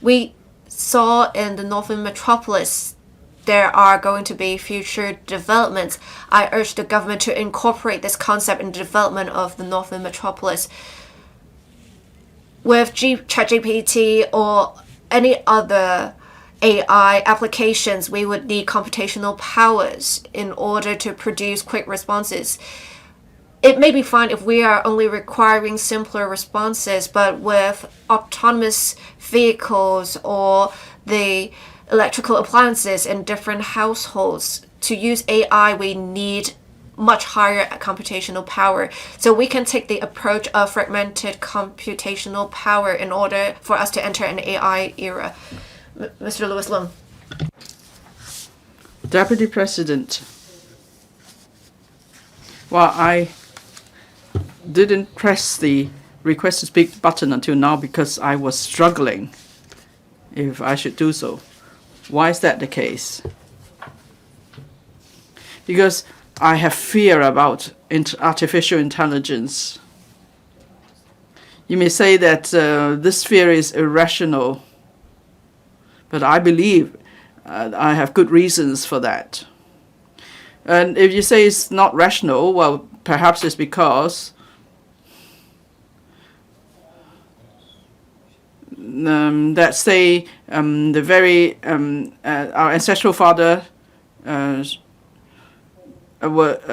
[SPEAKER 2] We saw in the Northern Metropolis there are going to be future developments. I urge the government to incorporate this concept in the development of the Northern Metropolis. With ChatGPT or any other AI applications, we would need computational powers in order to produce quick responses. It may be fine if we are only requiring simpler responses, but with autonomous vehicles or the electrical appliances in different households, to use AI, we need much higher computational power. So we can take the approach of fragmented computational power in order for us to enter an AI era. Mr. Louis Lung.
[SPEAKER 3] Deputy President, well, I didn't press the request to speak button until now because I was struggling if I should do so. Why is that the case? Because I have fear about artificial intelligence. You may say that this fear is irrational, but I believe I have good reasons for that. And if you say it's not rational, well, perhaps it's because that say the very our ancestral father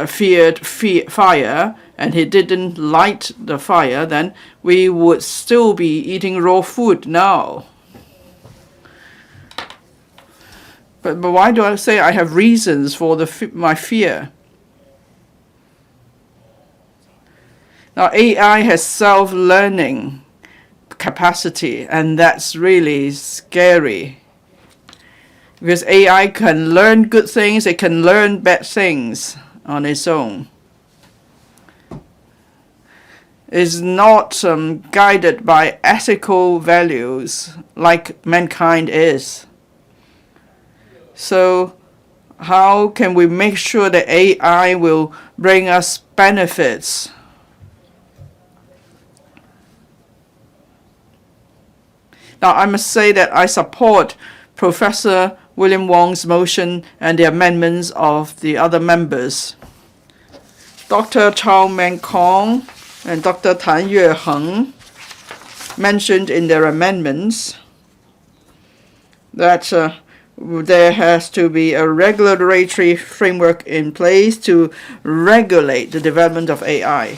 [SPEAKER 3] feared fire, and he didn't light the fire, then we would still be eating raw food now. But why do I say I have reasons for my fear? Now, AI has self-learning capacity, and that's really scary. Because AI can learn good things, it can learn bad things on its own. It's not guided by ethical values like mankind is. So how can we make sure that AI will bring us benefits? Now, I must say that I support Professor William Wong's motion and the amendments of the other members. Dr. Cheung-wing and Dr. Yueheng mentioned in their amendments that there has to be a regulatory framework in place to regulate the development of AI.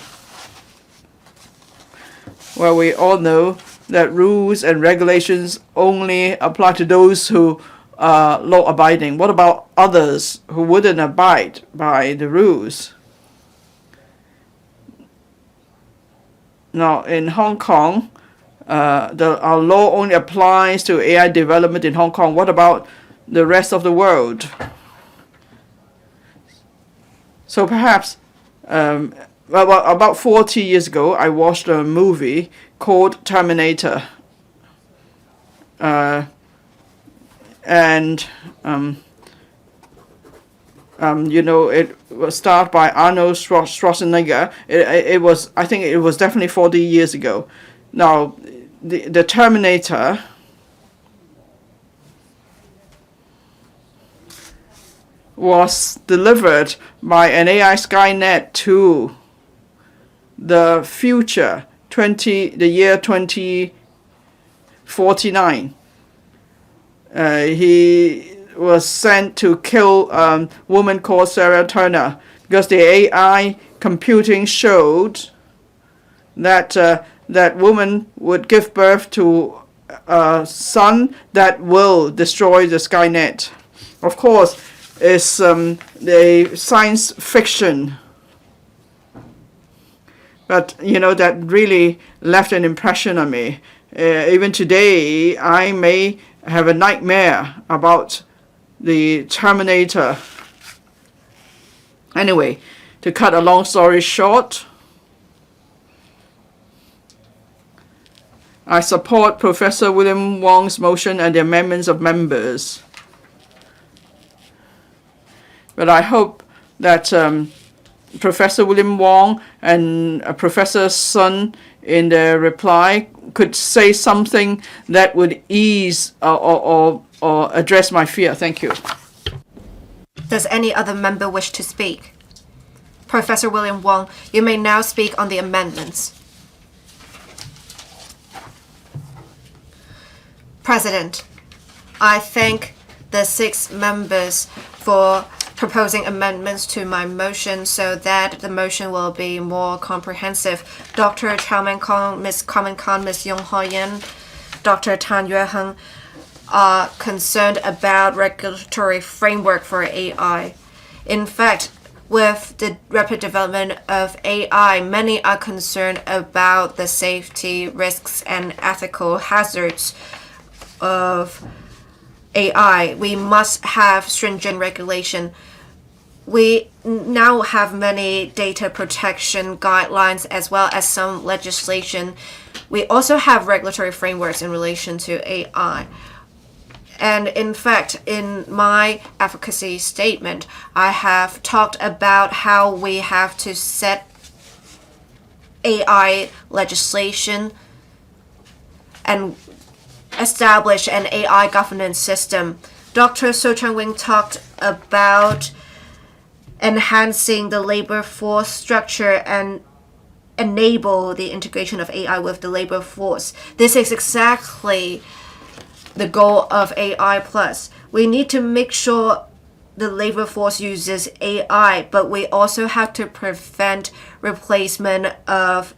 [SPEAKER 3] Well, we all know that rules and regulations only apply to those who are law-abiding. What about others who wouldn't abide by the rules? Now, in Hong Kong, our law only applies to AI development in Hong Kong. What about the rest of the world? So perhaps, about 40 years ago, I watched a movie called Terminator. It was starred by Arnold Schwarzenegger. I think it was definitely 40 years ago. Now, the Terminator was delivered by an AI Skynet to the future, the year 2049. He was sent to kill a woman called Sarah Turner because the AI computing showed that that woman would give birth to a son that will destroy the Skynet. Of course, it's the science fiction, but that really left an impression on me. Even today, I may have a nightmare about the Terminator. Anyway, to cut a long story short, I support Professor William Wong's motion and the amendments of members. But I hope that Professor William Wong and Professor Sun in their reply could say something that would ease or address my fear. Thank you.
[SPEAKER 2] Does any other member wish to speak? Professor William Wong, you may now speak on the amendments. President, I thank the 6 members for proposing amendments to my motion so that the motion will be more comprehensive. Dr. Cheung-wing, Ms. Carmen, Ms. Hoi-yan, Dr. Yueheng are concerned about regulatory framework for AI. In fact, with the rapid development of AI, many are concerned about the safety risks and ethical hazards of AI. We must have stringent regulation. We now have many data protection guidelines as well as some legislation. We also have regulatory frameworks in relation to AI. And in fact, in my advocacy statement, I have talked about how we have to set AI legislation and establish an AI governance system. Dr. Cheung-wing talked about enhancing the labor force structure and enable the integration of AI with the labor force. This is exactly the goal of AI+. We need to make sure the labor force uses AI, but we also have to prevent replacement of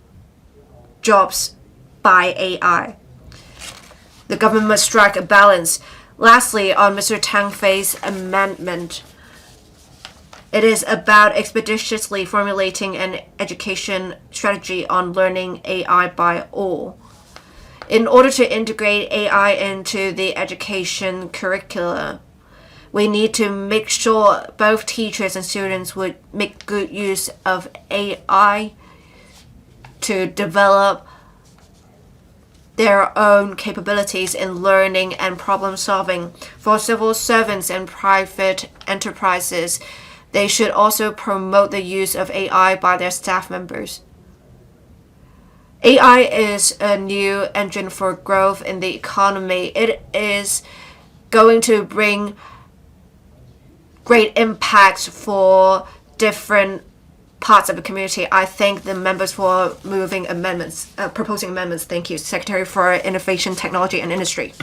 [SPEAKER 2] jobs by AI. The government must strike a balance. Lastly, on Mr. Tang Fei's amendment, it is about expeditiously formulating an education strategy on learning AI by all. In order to integrate AI into the education curricula, we need to make sure both teachers and students would make good use of AI to develop their own capabilities in learning and problem solving. For civil servants and private enterprises, they should also promote the use of AI by their staff members. AI is a new engine for growth in the economy. It is going to bring great impacts for different parts of the community. I thank the members for proposing amendments. Thank you, Secretary for Innovation, Technology and Industry.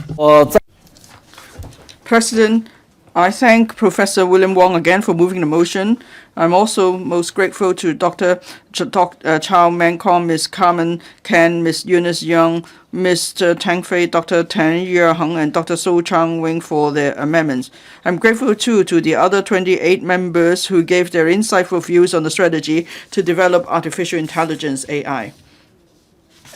[SPEAKER 3] President, I thank Professor William Wong again for moving the motion. I'm also most grateful to Dr. Chow Mankong, Ms. Carmen, Ken, Ms. Eunice Young, Mr. Tang Fei, Dr. Tan Yueheng, and Dr. Cheung-wing for their amendments. I'm grateful too to the other 28 members who gave their insightful views on the strategy to develop artificial intelligence AI.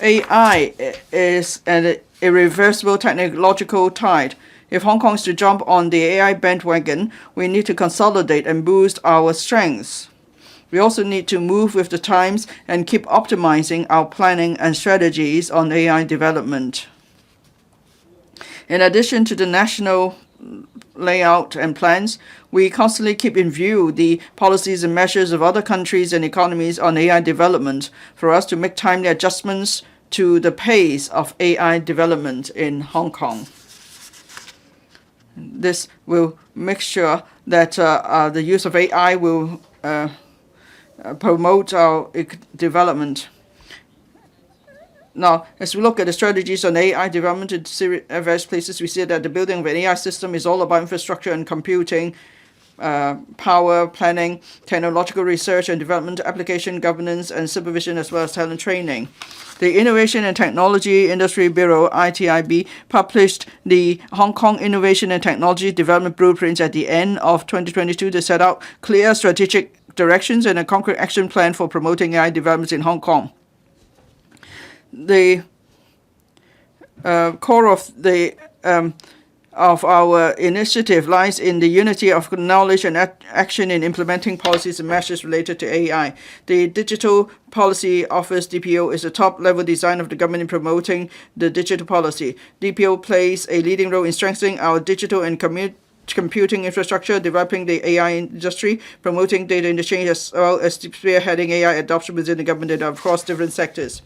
[SPEAKER 3] AI is an irreversible technological tide. If Hong Kong is to jump on the AI bandwagon, we need to consolidate and boost our strengths. We also need to move with the times and keep optimizing our planning and strategies on AI development. In addition to the national layout and plans, we constantly keep in view the policies and measures of other countries and economies on AI development for us to make timely adjustments to the pace of AI development in Hong Kong. This will make sure that the use of AI will promote our development. Now, as we look at the strategies on AI development in various places, we see that the building of an AI system is all about infrastructure and computing, power planning, technological research and development, application governance and supervision, as well as talent training. The Innovation and Technology Industry Bureau, ITIB, published the Hong Kong Innovation and Technology Development Blueprints at the end of 2022 to set out clear strategic directions and a concrete action plan for promoting AI developments in Hong Kong. The core of our initiative lies in the unity of knowledge and action in implementing policies and measures related to AI. The Digital Policy Office, DPO, is the top-level design of the government in promoting the digital policy. DPO plays a leading role in strengthening our digital and computing infrastructure, developing the AI industry, promoting data interchange, as well as spearheading AI adoption within the government and across different sectors.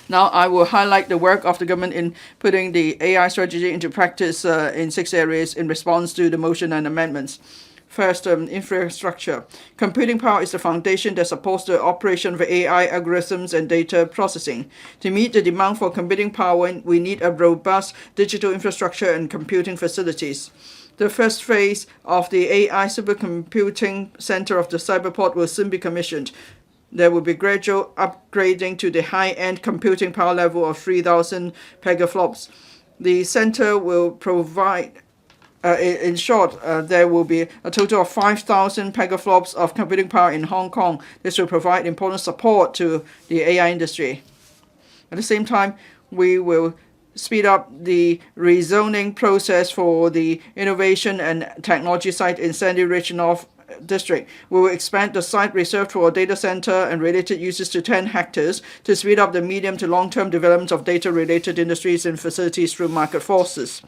[SPEAKER 3] Now I will highlight the work of the government in putting the AI strategy into practice in 6 areas in response to the motion and amendments. First, infrastructure. Computing power is the foundation that supports the operation of AI algorithms and data processing. To meet the demand for computing power, we need a robust digital infrastructure and computing facilities. The first phase of the AI supercomputing center of the Cyberport will soon be commissioned. There will be gradual upgrading to the high-end computing power level of 3,000 pegaflops. The center will provide, in short, there will be a total of 5,000 pegaflops of computing power in Hong Kong. This will provide important support to the AI industry. At the same time, we will speed up the rezoning process for the innovation and technology site in Sandy Ridge North District. We will expand the site reserved for a data center and related uses to 10 hectares to speed up the medium to long-term development of data-related industries and facilities through market forces.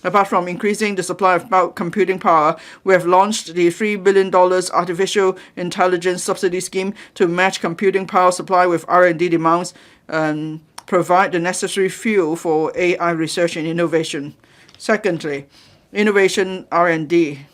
[SPEAKER 3] Apart from increasing the supply of bulk computing power, we have launched the $3 billion Artificial Intelligence Subsidy Scheme to match computing power supply with R&D demands and provide the necessary fuel for AI research and innovation. Secondly, innovation R&D.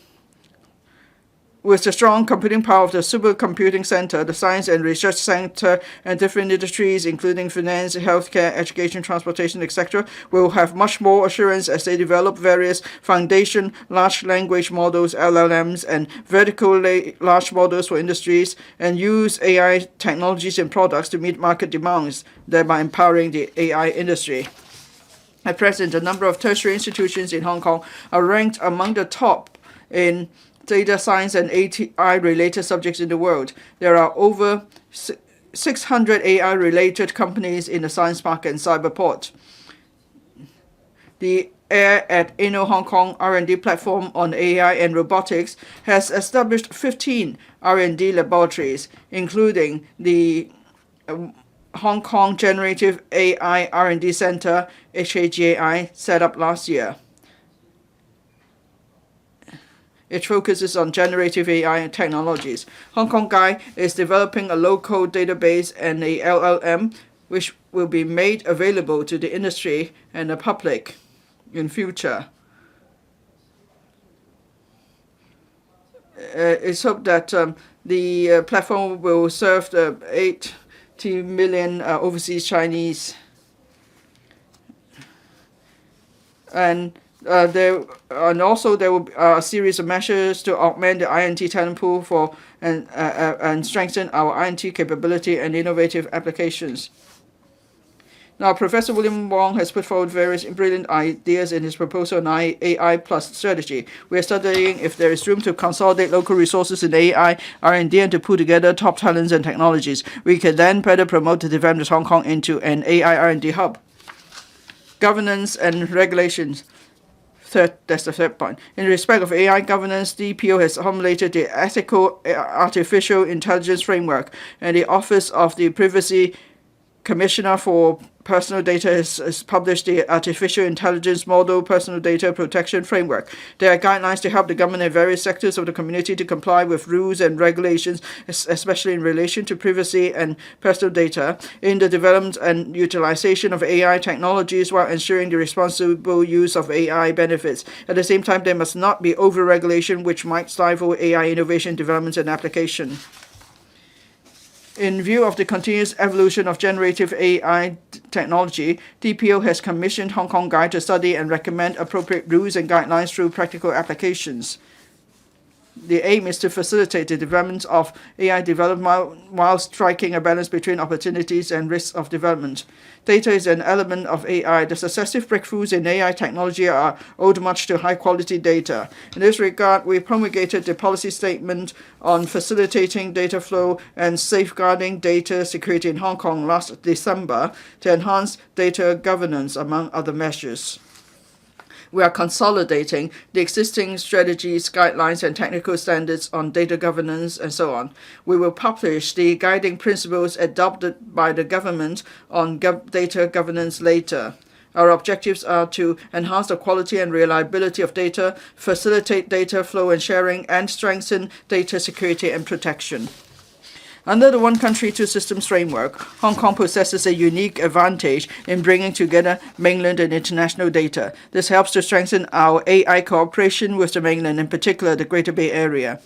[SPEAKER 3] With the strong computing power of the Supercomputing Center, the Science and Research Center, and different industries, including finance, healthcare, education, transportation, etc., will have much more assurance as they develop various foundation large language models, LLMs, and vertical large models for industries, and use AI technologies and products to meet market demands, thereby empowering the AI industry. At present, a number of tertiary institutions in Hong Kong are ranked among the top in data science and AI-related subjects in the world. There are over 600 AI-related companies in the Science Park and Cyberport. The Air at Inno Hong Kong R&D platform on AI and robotics has established 15 R&D laboratories, including the Hong Kong Generative AI R&D Center, HAGAI, set up last year. It focuses on generative AI technologies. Hong Kong GAI is developing a low-code database and a LLM, which will be made available to the industry and the public in future. It's hoped that the platform will serve the 80 million overseas Chinese. And there will be a series of measures to augment the INT talent pool and strengthen our INT capability and innovative applications. Now, Professor William Wong has put forward various brilliant ideas in his proposal on AI plus strategy. We are studying if there is room to consolidate local resources in AI, R&D, and to pull together top talents and technologies. We can then better promote the development of Hong Kong into an AI R&D hub. Governance and regulations. That's the third point. In respect of AI governance, DPO has formulated the Ethical Artificial Intelligence Framework, and the Office of the Privacy Commissioner for personal data has published the Artificial Intelligence Model Personal Data Protection Framework. There are guidelines to help the government and various sectors of the community to comply with rules and regulations, especially in relation to privacy and personal data, in the development and utilization of AI technologies while ensuring the responsible use of AI benefits. At the same time, there must not be over-regulation which might stifle AI innovation, development, and application. In view of the continuous evolution of generative AI technology, DPO has commissioned Hong Kong Guide to study and recommend appropriate rules and guidelines through practical applications. The aim is to facilitate the development of AI development while striking a balance between opportunities and risks of development. Data is an element of AI. The successive breakthroughs in AI technology are owed much to high-quality data. In this regard, we promulgated the policy statement on facilitating data flow and safeguarding data security in Hong Kong last December to enhance data governance, among other measures. We are consolidating the existing strategies, guidelines, and technical standards on data governance and so on. We will publish the guiding principles adopted by the government on data governance later. Our objectives are to enhance the quality and reliability of data, facilitate data flow and sharing, and strengthen data security and protection. Under the One Country, Two Systems framework, Hong Kong possesses a unique advantage in bringing together mainland and international data. This helps to strengthen our AI cooperation with the mainland, in particular the Greater Bay Area.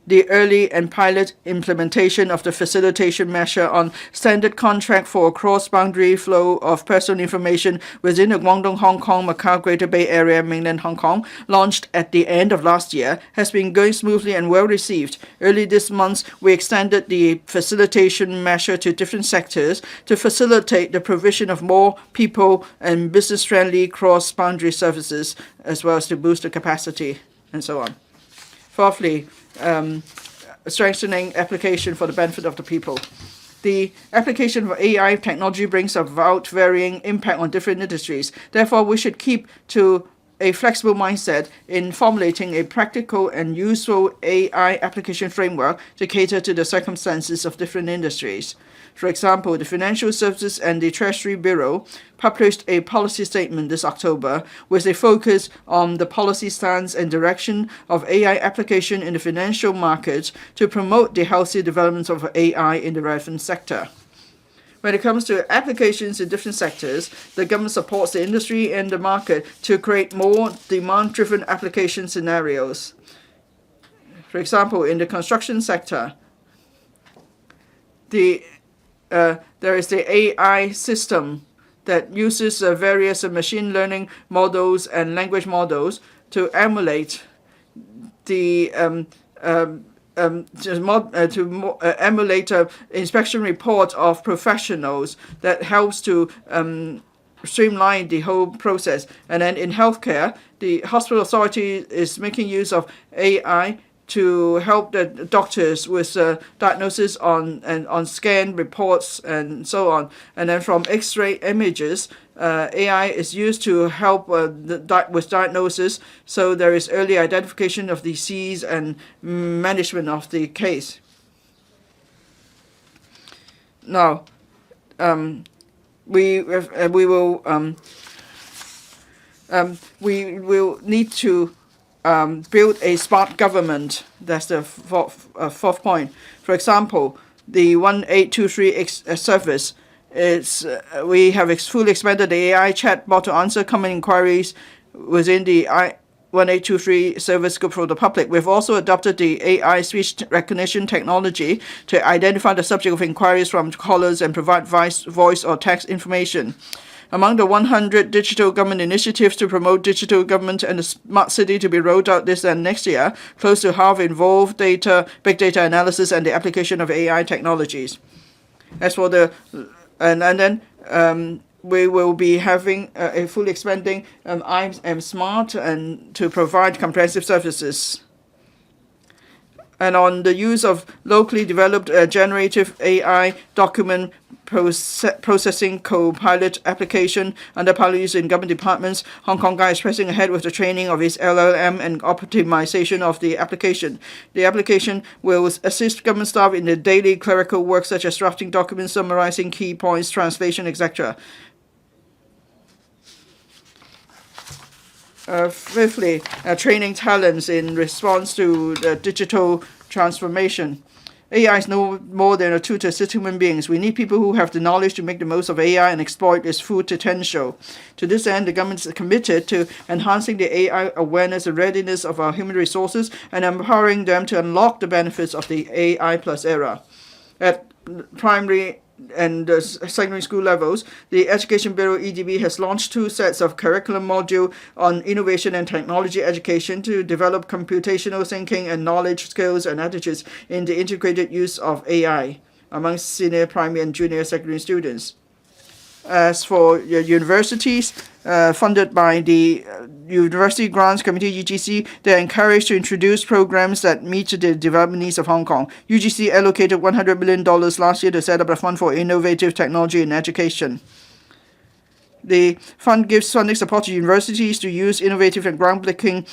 [SPEAKER 3] The early and pilot implementation of the facilitation measure on standard contract for cross-boundary flow of personal information within the Guangdong, Hong Kong, Macau, Greater Bay Area, mainland Hong Kong, launched at the end of last year, has been going smoothly and well received. Early this month, we extended the facilitation measure to different sectors to facilitate the provision of more people and business-friendly cross-boundary services, as well as to boost the capacity, and so on. Fourthly, strengthening application for the benefit of the people. The application of AI technology brings about varying impact on different industries. Therefore, we should keep to a flexible mindset in formulating a practical and useful AI application framework to cater to the circumstances of different industries. For example, the Financial Services and the Treasury Bureau published a policy statement this October with a focus on the policy stance and direction of AI application in the financial markets to promote the healthy development of AI in the relevant sector. When it comes to applications in different sectors, the government supports the industry and the market to create more demand-driven application scenarios. For example, in the construction sector, there is the AI system that uses various machine learning models and language models to emulate the emulate inspection report of professionals that helps to streamline the whole process. And then in healthcare, the hospital authority is making use of AI to help the doctors with diagnosis on scan reports and so on. And then from X-ray images, AI is used to help with diagnosis, so there is early identification of disease and management of the case. Now, we will need to build a smart government. That's the fourth point. For example, the 1823 service we have fully expanded the AI chatbot to answer common inquiries within the 1823 service scope for the public. We've also adopted the AI speech recognition technology to identify the subject of inquiries from callers and provide voice or text information. Among the 100 digital government initiatives to promote digital government and the smart city to be rolled out this and next year, close to half involve big data analysis and the application of AI technologies. As for the we will be having a fully expanding I am Smart and to provide comprehensive services. and on the use of locally developed generative AI document processing co-pilot application under pilot use in government departments. Hong Kong Guy is pressing ahead with the training of its LLM and optimization of the application. The application will assist government staff in the daily clerical work such as drafting documents, summarizing key points, translation, etc. Fifthly, training talents in response to the digital transformation. AI is no more than a tool to assist human beings. We need people who have the knowledge to make the most of AI and exploit its full potential. To this end, the government is committed to enhancing the AI awareness and readiness of our human resources and empowering them to unlock the benefits of the AI plus era. At primary and secondary school levels, the Education Bureau EDB has launched 2 sets of curriculum module on innovation and technology education to develop computational thinking and knowledge, skills, and attitudes in the integrated use of AI among senior primary and junior secondary students. As for universities, funded by the University Grants Committee, UGC, they are encouraged to introduce programs that meet the development needs of Hong Kong. UGC allocated $100 million last year to set up a fund for innovative technology in education. The fund gives funding support to universities to use innovative and groundbreaking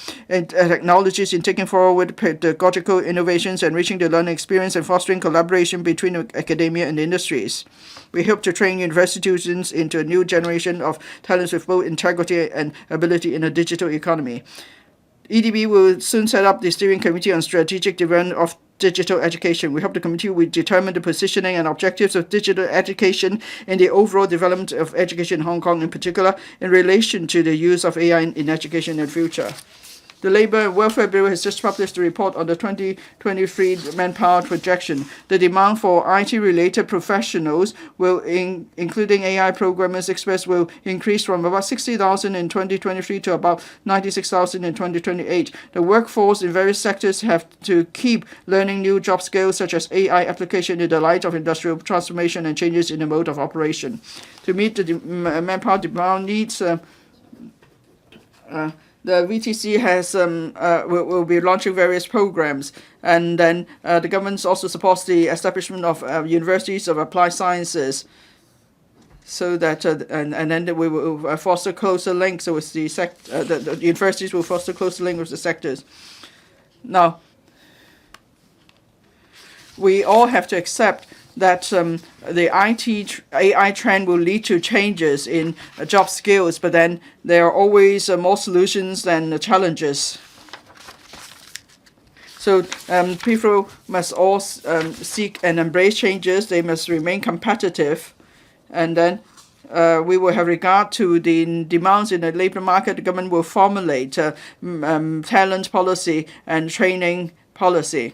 [SPEAKER 3] technologies in taking forward pedagogical innovations, enriching the learning experience, and fostering collaboration between academia and industries. We hope to train university students into a new generation of talents with both integrity and ability in a digital economy. EDB will soon set up the steering committee on strategic development of digital education. We hope the committee will determine the positioning and objectives of digital education in the overall development of education in Hong Kong, in particular in relation to the use of AI in education in the future. The Labour and Welfare Bureau has just published a report on the 2023 manpower projection. The demand for IT-related professionals, including AI programmers, experts, will increase from about 60,000 in 2023 to about 96,000 in 2028. The workforce in various sectors have to keep learning new job skills such as AI application in the light of industrial transformation and changes in the mode of operation. To meet the manpower demand needs, the VTC has will be launching various programs, and then the government also supports the establishment of universities of applied sciences, so that and then we will foster closer links with the universities will foster closer links with the sectors. Now, we all have to accept that the AI trend will lead to changes in job skills, but then there are always more solutions than challenges. So people must all seek and embrace changes. They must remain competitive, and then we will have regard to the demands in the labor market. The government will formulate talent policy and training policy.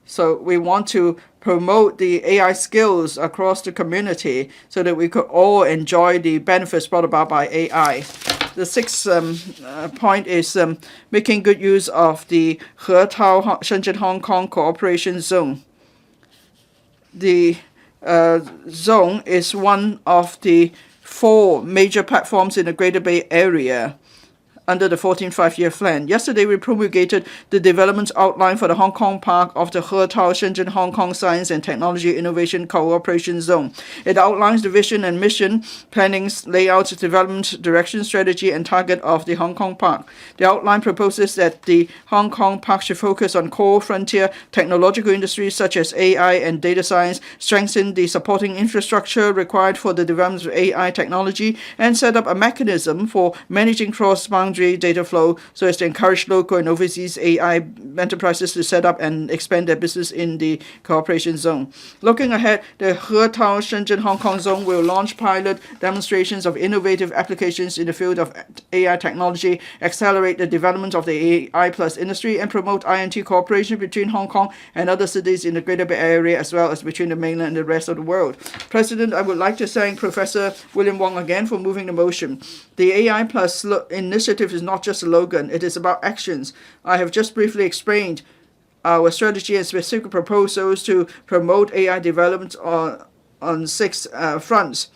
[SPEAKER 3] So we want to promote the AI skills across the community so that we could all enjoy the benefits brought about by AI. The sixth point is making good use of the He-Tao Shenzhen Hong Kong Cooperation Zone. The zone is one of the 4 major platforms in the Greater Bay Area under the 14th Five-Year Plan. Yesterday, we promulgated the development outline for the Hong Kong Park of the He-Tao Shenzhen Hong Kong Science and Technology Innovation Cooperation Zone. It outlines the vision and mission, planning, layout, development, direction, strategy, and target of the Hong Kong Park. The outline proposes that the Hong Kong Park should focus on core frontier technological industries such as AI and data science, strengthen the supporting infrastructure required for the development of AI technology, and set up a mechanism for managing cross-boundary data flow so as to encourage local and overseas AI enterprises to set up and expand their business in the cooperation zone. Looking ahead, the He-Tao Shenzhen Hong Kong Zone will launch pilot demonstrations of innovative applications in the field of AI technology, accelerate the development of the AI plus industry, and promote INT cooperation between Hong Kong and other cities in the Greater Bay Area, as well as between the mainland and the rest of the world. President, I would like to thank Professor William Wong again for moving the motion. The AI plus initiative is not just a slogan, it is about actions. I have just briefly explained our strategy and specific proposals to promote AI development on 6 fronts.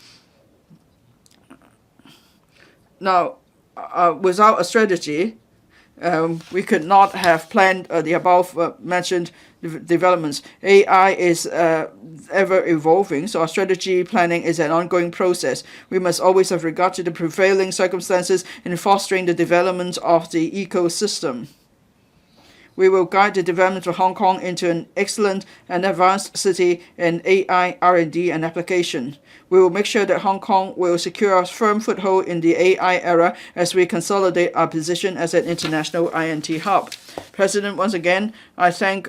[SPEAKER 3] Now, without a strategy, we could not have planned the above mentioned developments. AI is ever evolving, so our strategy planning is an ongoing process. We must always have regard to the prevailing circumstances in fostering the development of the ecosystem. We will guide the development of Hong Kong into an excellent and advanced city in AI, R&D, and application. We will make sure that Hong Kong will secure a firm foothold in the AI era as we consolidate our position as an international INT hub. President, once again, I thank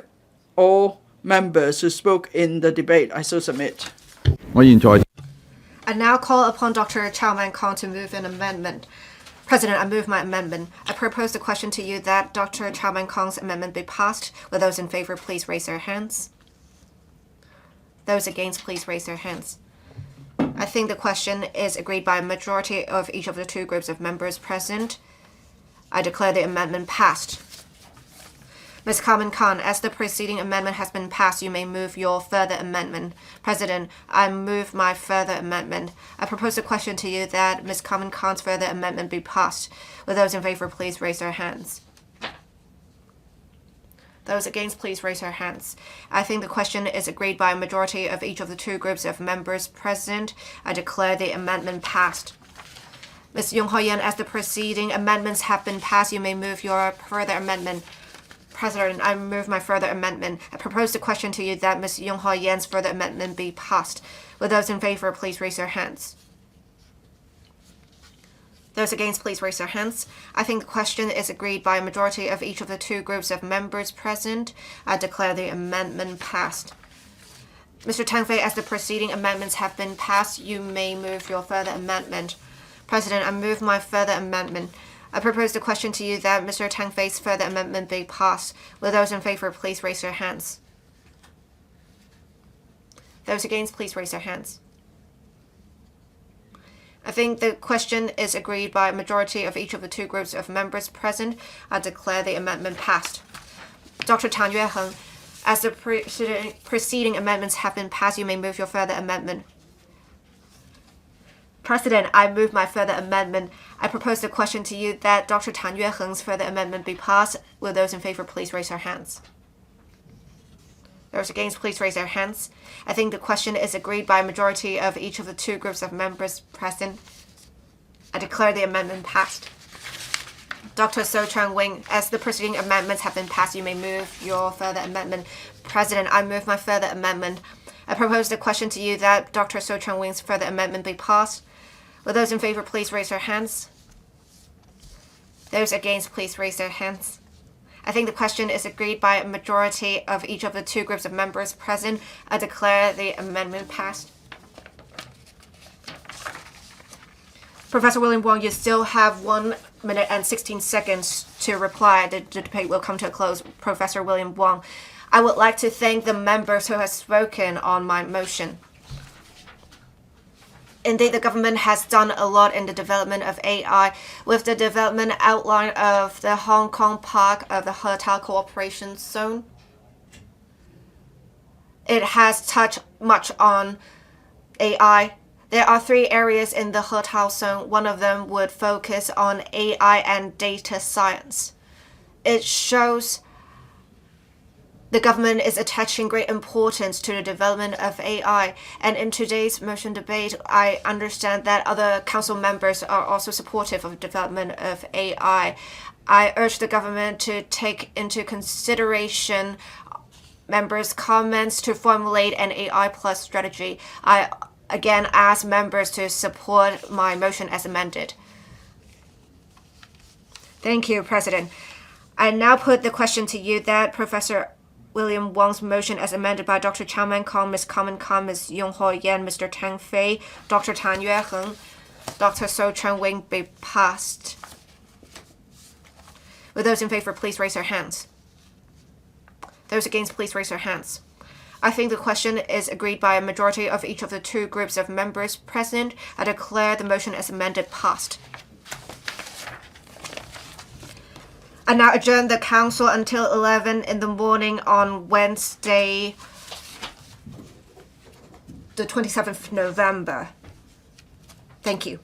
[SPEAKER 3] all members who spoke in the debate. I so submit.
[SPEAKER 2] I now call upon Dr. Cheung-wing to move an amendment. President, I move my amendment. I propose the question to you that Dr. Cheung-wing's amendment be passed. Will those in favor please raise their hands? Those against, please raise their hands. I think the question is agreed by a majority of each of the two groups of members present. I declare the amendment passed. Ms. Carmen, as the preceding amendment has been passed, you may move your further amendment. President, I move my further amendment. I propose the question to you that Ms. Carmen's further amendment be passed. Will those in favor please raise their hands? Those against, please raise their hands. I think the question is agreed by a majority of each of the two groups of members present. I declare the amendment passed. Ms. Hoi-yan, as the preceding amendments have been passed, you may move your further amendment. President, I move my further amendment. I propose the question to you that Ms. Hoi-yan's further amendment be passed. Will those in favor please raise their hands? Those against, please raise their hands. I think the question is agreed by a majority of each of the two groups of members present. I declare the amendment passed. Mr. Tang, as the preceding amendments have been passed, you may move your further amendment. President, I move my further amendment. I propose the question to you that Mr. Tang-Fei's further amendment be passed. Will those in favor please raise their hands? Those against, please raise their hands. I think the question is agreed by a majority of each of the two groups of members present. I declare the amendment passed. Dr. Tan Yueheng, as the preceding amendments have been passed, you may move your further amendment. President, I move my further amendment. I propose the question to you that Dr. Tan Yueheng's further amendment be passed. Will those in favor please raise their hands? Those against, please raise their hands. I think the question is agreed by a majority of each of the two groups of members present. I declare the amendment passed. Dr. Cheung-wing, as the preceding amendments have been passed, you may move your further amendment. President, I move my further amendment. I propose the question to you that Dr. Cheung-wing's further amendment be passed. Will those in favor please raise their hands? Those against, please raise their hands. I think the question is agreed by a majority of each of the two groups of members present. I declare the amendment passed. Professor William Wong, you still have 1 minute and 16 seconds to reply. The debate will come to a close. Professor William Wong, I would like to thank the members who have spoken on my motion. Indeed, the government has done a lot in the development of AI with the development outline of the Hong Kong part of the Hotel Cooperation Zone. It has touched much on AI. There are 3 areas in the Hotel Zone. One of them would focus on AI and data science. It shows the government is attaching great importance to the development of AI. And in today's motion debate, I understand that other council members are also supportive of the development of AI. I urge the government to take into consideration members' comments to formulate an AI plus strategy. I again ask members to support my motion as amended. Thank you, President. I now put the question to you that Professor William Wong's motion as amended by Dr. Cheung-wing, Ms. Carmen, Ms. Hoi-yan, Mr. Tang-Fei, Dr. Tan Yueheng, Dr. Cheung-wing be passed. Will those in favor please raise their hands? Those against, please raise their hands. I think the question is agreed by a majority of each of the two groups of members present. I declare the motion as amended passed. I now adjourn the council until 11 in the morning on Wednesday, the 27th of November. Thank you.